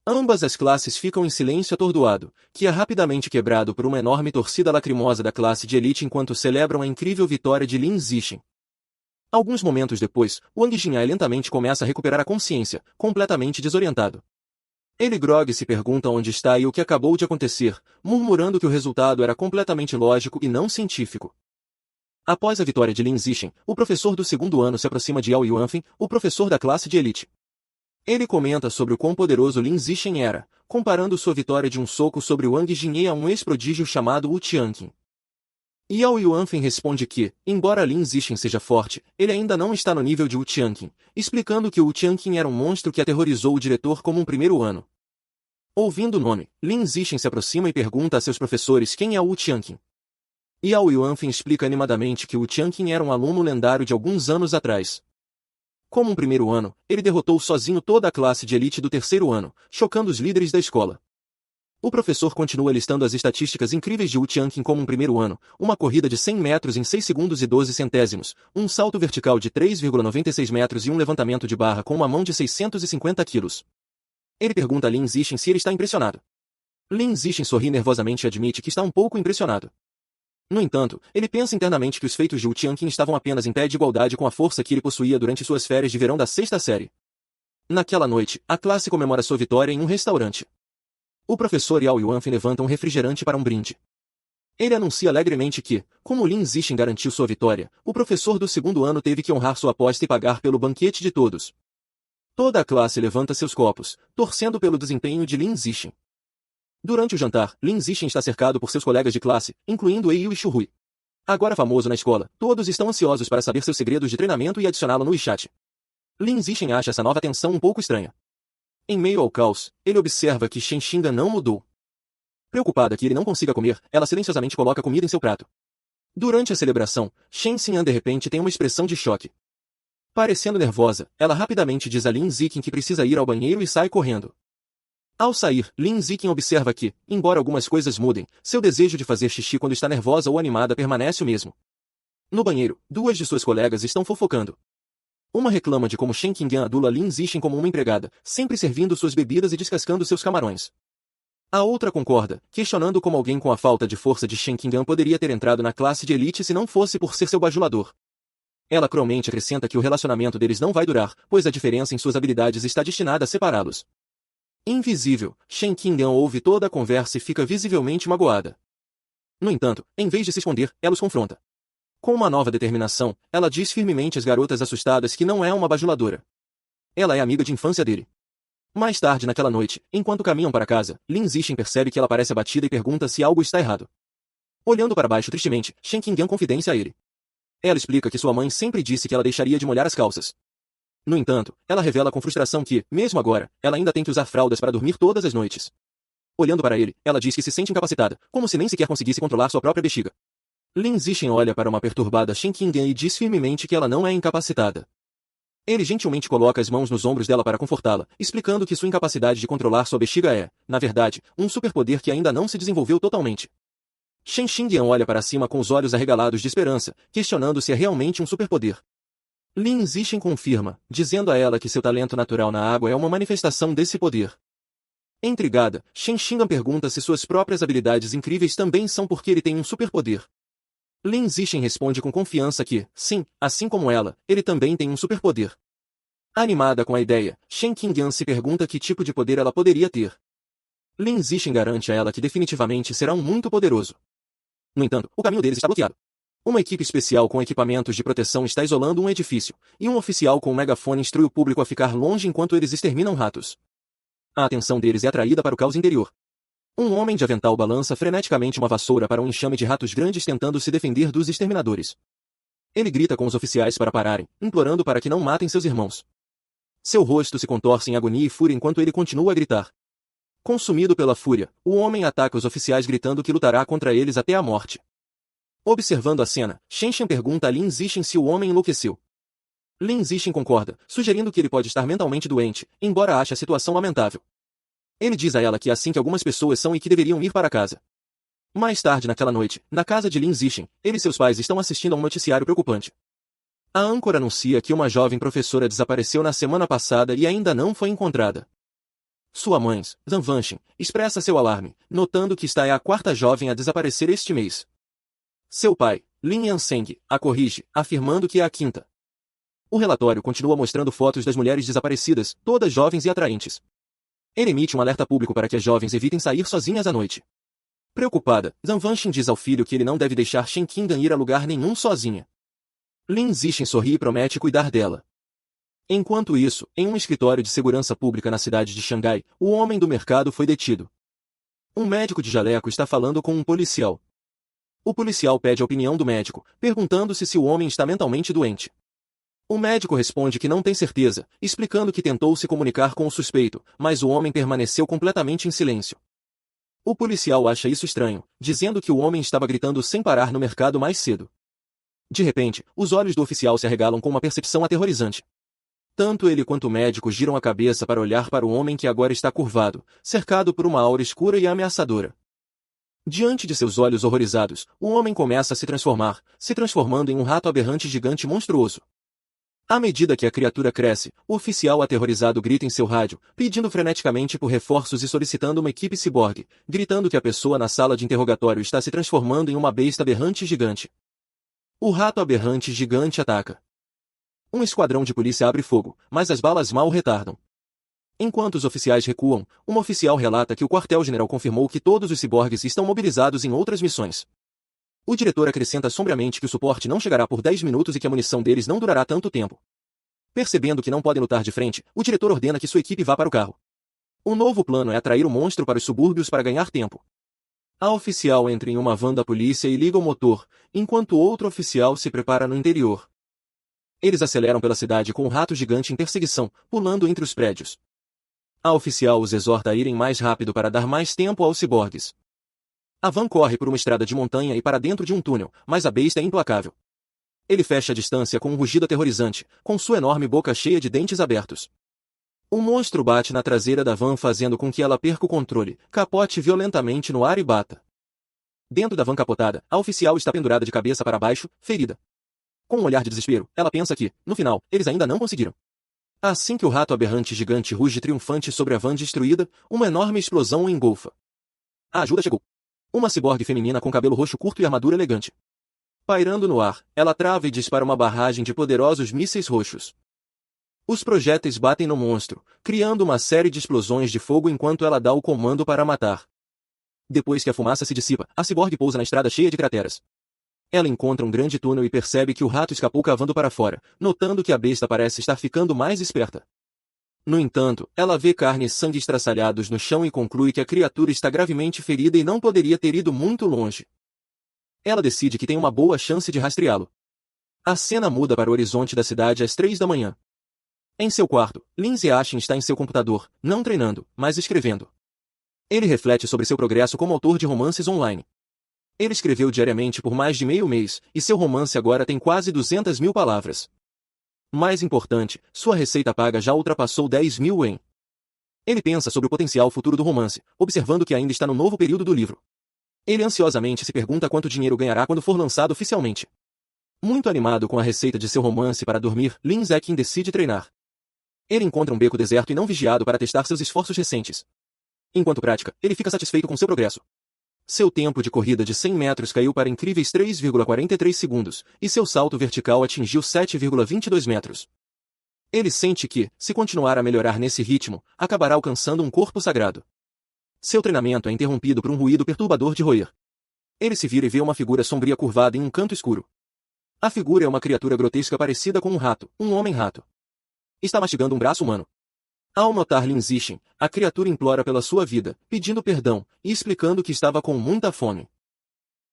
Speaker 1: Ambas as classes ficam em silêncio atordoado, que é rapidamente quebrado por uma enorme torcida lacrimosa da classe de elite enquanto celebram a incrível vitória de Lin Zixin. Alguns momentos depois, Wang Jinhai lentamente começa a recuperar a consciência, completamente desorientado. Ele grogue se pergunta onde está e o que acabou de acontecer, murmurando que o resultado era completamente lógico e não científico. Após a vitória de Lin Zixin, o professor do segundo ano se aproxima de Yao Yuanfeng, o professor da classe de elite. Ele comenta sobre o quão poderoso Lin Zixin era, comparando sua vitória de um soco sobre Wang Jinhai a um ex-prodígio chamado Wu Tianqing. Yao Yuanfeng responde que, embora Lin Zixin seja forte, ele ainda não está no nível de Wu Tianqing, explicando que Wu Tianqing era um monstro que aterrorizou o diretor como um primeiro ano. Ouvindo o nome, Lin Zixin se aproxima e pergunta a seus professores quem é Wu Tianqing. Yao Yuanfeng explica animadamente que Wu Tianqing era um aluno lendário de alguns anos atrás. Como um primeiro ano, ele derrotou sozinho toda a classe de elite do terceiro ano, chocando os líderes da escola. O professor continua listando as estatísticas incríveis de Wu Tianqing como um primeiro ano, uma corrida de 100 metros em 6 segundos e 12 centésimos, um salto vertical de 3,96 metros e um levantamento de barra com uma mão de 650 quilos. Ele pergunta a Lin Zixin se ele está impressionado. Lin Zixin sorri nervosamente e admite que está um pouco impressionado. No entanto, ele pensa internamente que os feitos de Wu Tianqing estavam apenas em pé de igualdade com a força que ele possuía durante suas férias de verão da sexta série. Naquela noite, a classe comemora sua vitória em um restaurante. O professor Yao Yuanfeng levanta um refrigerante para um brinde. Ele anuncia alegremente que, como Lin Zixin garantiu sua vitória, o professor do segundo ano teve que honrar sua aposta e pagar pelo banquete de todos. Toda a classe levanta seus copos, torcendo pelo desempenho de Lin Zixin. Durante o jantar, Lin Zixin está cercado por seus colegas de classe, incluindo Ei Yu e Shu Hui. Agora famoso na escola, todos estão ansiosos para saber seus segredos de treinamento e adicioná-lo no WeChat. Lin Zixin acha essa nova tensão um pouco estranha. Em meio ao caos, ele observa que Shen Qingdan não mudou. Preocupada que ele não consiga comer, ela silenciosamente coloca comida em seu prato. Durante a celebração, Shen Xinyan de repente tem uma expressão de choque. Parecendo nervosa, ela rapidamente diz a Lin Zixin que precisa ir ao banheiro e sai correndo. Ao sair, Lin Zixin observa que, embora algumas coisas mudem, seu desejo de fazer xixi quando está nervosa ou animada permanece o mesmo. No banheiro, duas de suas colegas estão fofocando. Uma reclama de como Shen Qingyan adula Lin Zixin como uma empregada, sempre servindo suas bebidas e descascando seus camarões. A outra concorda, questionando como alguém com a falta de força de Shen Qingyan poderia ter entrado na classe de elite se não fosse por ser seu bajulador. Ela cruelmente acrescenta que o relacionamento deles não vai durar, pois a diferença em suas habilidades está destinada a separá-los. Invisível, Shen Qingyan ouve toda a conversa e fica visivelmente magoada. No entanto, em vez de se esconder, ela os confronta. Com uma nova determinação, ela diz firmemente às garotas assustadas que não é uma bajuladora. Ela é amiga de infância dele. Mais tarde naquela noite, enquanto caminham para casa, Lin Zixin percebe que ela parece abatida e pergunta se algo está errado. Olhando para baixo tristemente, Shen Qingyan confidencia a ele. Ela explica que sua mãe sempre disse que ela deixaria de molhar as calças. No entanto, ela revela com frustração que, mesmo agora, ela ainda tem que usar fraldas para dormir todas as noites. Olhando para ele, ela diz que se sente incapacitada, como se nem sequer conseguisse controlar sua própria bexiga. Lin Zixin olha para uma perturbada Shen Qingyan e diz firmemente que ela não é incapacitada. Ele gentilmente coloca as mãos nos ombros dela para confortá-la, explicando que sua incapacidade de controlar sua bexiga é, na verdade, um superpoder que ainda não se desenvolveu totalmente. Shen Qingyan olha para cima com os olhos arregalados de esperança, questionando se é realmente um superpoder. Lin Zixin confirma, dizendo a ela que seu talento natural na água é uma manifestação desse poder. Intrigada, Shen Qingyan pergunta se suas próprias habilidades incríveis também são porque ele tem um superpoder. Lin Zixin responde com confiança que, sim, assim como ela, ele também tem um superpoder. Animada com a ideia, Shen Qingyan se pergunta que tipo de poder ela poderia ter. Lin Zixin garante a ela que definitivamente será um muito poderoso. No entanto, o caminho deles está bloqueado. Uma equipe especial com equipamentos de proteção está isolando um edifício, e um oficial com um megafone instrui o público a ficar longe enquanto eles exterminam ratos. A atenção deles é atraída para o caos interior. Um homem de avental balança freneticamente uma vassoura para um enxame de ratos grandes tentando se defender dos exterminadores. Ele grita com os oficiais para pararem, implorando para que não matem seus irmãos. Seu rosto se contorce em agonia e fúria enquanto ele continua a gritar. Consumido pela fúria, o homem ataca os oficiais gritando que lutará contra eles até a morte. Observando a cena, Shen Qingyan pergunta a Lin Zixin se o homem enlouqueceu. Lin Zixin concorda, sugerindo que ele pode estar mentalmente doente, embora ache a situação lamentável. Ele diz a ela que é assim que algumas pessoas são e que deveriam ir para casa. Mais tarde naquela noite, na casa de Lin Zixin, ele e seus pais estão assistindo a um noticiário preocupante. A âncora anuncia que uma jovem professora desapareceu na semana passada e ainda não foi encontrada. Sua mãe, Zhang Vanxin, expressa seu alarme, notando que esta é a quarta jovem a desaparecer este mês. Seu pai, Lin Yansheng, a corrige, afirmando que é a quinta. O relatório continua mostrando fotos das mulheres desaparecidas, todas jovens e atraentes. Ele emite um alerta público para que as jovens evitem sair sozinhas à noite. Preocupada, Zhang Vanxin diz ao filho que ele não deve deixar Shen Qingyan ir a lugar nenhum sozinha. Lin Zixin sorri e promete cuidar dela. Enquanto isso, em um escritório de segurança pública na cidade de Xangai, o homem do mercado foi detido. Um médico de jaleco está falando com um policial. O policial pede a opinião do médico, perguntando-se se o homem está mentalmente doente. O médico responde que não tem certeza, explicando que tentou se comunicar com o suspeito, mas o homem permaneceu completamente em silêncio. O policial acha isso estranho, dizendo que o homem estava gritando sem parar no mercado mais cedo. De repente, os olhos do oficial se arregalam com uma percepção aterrorizante. Tanto ele quanto o médico giram a cabeça para olhar para o homem que agora está curvado, cercado por uma aura escura e ameaçadora. Diante de seus olhos horrorizados, o homem começa a se transformar, se transformando em um rato aberrante gigante monstruoso. À medida que a criatura cresce, o oficial aterrorizado grita em seu rádio, pedindo freneticamente por reforços e solicitando uma equipe ciborgue, gritando que a pessoa na sala de interrogatório está se transformando em uma besta aberrante gigante. O rato aberrante gigante ataca. Um esquadrão de polícia abre fogo, mas as balas mal o retardam. Enquanto os oficiais recuam, um oficial relata que o quartel-general confirmou que todos os ciborgues estão mobilizados em outras missões. O diretor acrescenta sombriamente que o suporte não chegará por 10 minutos e que a munição deles não durará tanto tempo. Percebendo que não podem lutar de frente, o diretor ordena que sua equipe vá para o carro. O novo plano é atrair o monstro para os subúrbios para ganhar tempo. A oficial entra em uma van da polícia e liga o motor, enquanto outro oficial se prepara no interior. Eles aceleram pela cidade com o rato gigante em perseguição, pulando entre os prédios. A oficial os exorta a irem mais rápido para dar mais tempo aos ciborgues. A van corre por uma estrada de montanha e para dentro de um túnel, mas a besta é implacável. Ele fecha a distância com um rugido aterrorizante, com sua enorme boca cheia de dentes abertos. O monstro bate na traseira da van fazendo com que ela perca o controle, capote violentamente no ar e bata. Dentro da van capotada, a oficial está pendurada de cabeça para baixo, ferida. Com um olhar de desespero, ela pensa que, no final, eles ainda não conseguiram. Assim que o rato aberrante gigante ruge triunfante sobre a van destruída, uma enorme explosão o engolfa. A ajuda chegou. Uma ciborgue feminina com cabelo roxo curto e armadura elegante. Pairando no ar, ela trava e dispara uma barragem de poderosos mísseis roxos. Os projéteis batem no monstro, criando uma série de explosões de fogo enquanto ela dá o comando para matar. Depois que a fumaça se dissipa, a ciborgue pousa na estrada cheia de crateras. Ela encontra um grande túnel e percebe que o rato escapou cavando para fora, notando que a besta parece estar ficando mais esperta. No entanto, ela vê carne e sangue estraçalhados no chão e conclui que a criatura está gravemente ferida e não poderia ter ido muito longe. Ela decide que tem uma boa chance de rastreá-lo. A cena muda para o horizonte da cidade às 3 da manhã. Em seu quarto, Lindsay Ashen está em seu computador, não treinando, mas escrevendo. Ele reflete sobre seu progresso como autor de romances online. Ele escreveu diariamente por mais de meio mês, e seu romance agora tem quase 200.000 palavras. Mais importante, sua receita paga já ultrapassou 10.000 ien. Ele pensa sobre o potencial futuro do romance, observando que ainda está no novo período do livro. Ele ansiosamente se pergunta quanto dinheiro ganhará quando for lançado oficialmente. Muito animado com a receita de seu romance para dormir, Lindsay decide treinar. Ele encontra um beco deserto e não vigiado para testar seus esforços recentes. Enquanto prática, ele fica satisfeito com seu progresso. Seu tempo de corrida de 100 metros caiu para incríveis 3,43 segundos, e seu salto vertical atingiu 7,22 metros. Ele sente que, se continuar a melhorar nesse ritmo, acabará alcançando um corpo sagrado. Seu treinamento é interrompido por um ruído perturbador de roer. Ele se vira e vê uma figura sombria curvada em um canto escuro. A figura é uma criatura grotesca parecida com um rato, um homem-rato. Está mastigando um braço humano. Ao notar Lindsay, a criatura implora pela sua vida, pedindo perdão e explicando que estava com muita fome.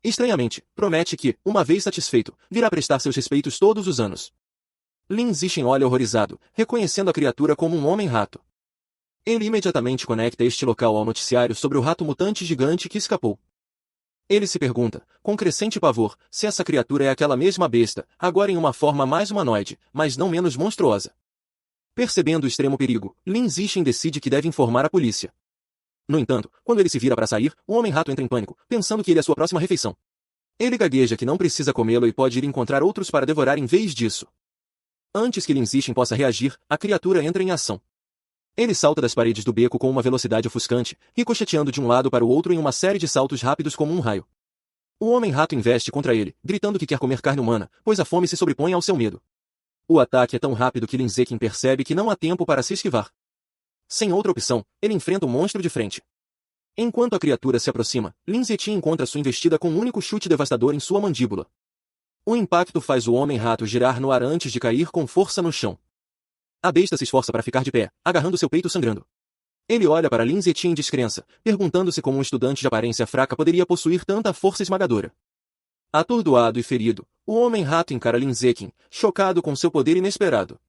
Speaker 1: Estranhamente, promete que, uma vez satisfeito, virá prestar seus respeitos todos os anos. Lindsay olha horrorizado, reconhecendo a criatura como um homem-rato. Ele imediatamente conecta este local ao noticiário sobre o rato mutante gigante que escapou. Ele se pergunta, com crescente pavor, se essa criatura é aquela mesma besta, agora em uma forma mais humanoide, mas não menos monstruosa. Percebendo o extremo perigo, Lindsay decide que deve informar a polícia. No entanto, quando ele se vira para sair, o homem-rato entra em pânico, pensando que ele é sua próxima refeição. Ele gagueja que não precisa comê-lo e pode ir encontrar outros para devorar em vez disso. Antes que Lindsay possa reagir, a criatura entra em ação. Ele salta das paredes do beco com uma velocidade ofuscante, ricocheteando de um lado para o outro em uma série de saltos rápidos como um raio. O homem-rato investe contra ele, gritando que quer comer carne humana, pois a fome se sobrepõe ao seu medo. O ataque é tão rápido que Lindsay percebe que não há tempo para se esquivar. Sem outra opção, ele enfrenta o monstro de frente. Enquanto a criatura se aproxima, Lindsay encontra sua investida com um único chute devastador em sua mandíbula. O impacto faz o homem-rato girar no ar antes de cair com força no chão. A besta se esforça para ficar de pé, agarrando seu peito sangrando. Ele olha para Lindsay em descrença, perguntando-se como um estudante de aparência fraca poderia possuir tanta força esmagadora. Atordoado e ferido, o homem-rato encara Lindsay, chocado com seu poder inesperado.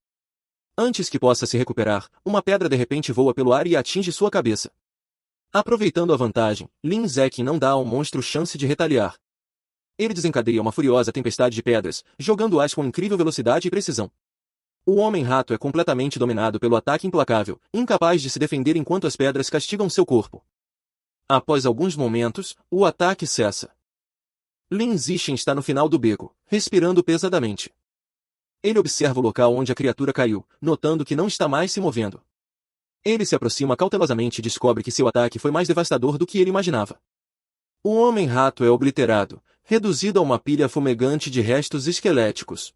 Speaker 1: Antes que possa se recuperar, uma pedra de repente voa pelo ar e atinge sua cabeça. Aproveitando a vantagem, Lindsay não dá ao monstro chance de retaliar. Ele desencadeia uma furiosa tempestade de pedras, jogando-as com incrível velocidade e precisão. O homem-rato é completamente dominado pelo ataque implacável, incapaz de se defender enquanto as pedras castigam seu corpo. Após alguns momentos, o ataque cessa. Lindsay está no final do beco, respirando pesadamente. Ele observa o local onde a criatura caiu, notando que não está mais se movendo. Ele se aproxima cautelosamente e descobre que seu ataque foi mais devastador do que ele imaginava. O homem-rato é obliterado, reduzido a uma pilha fumegante de restos esqueléticos.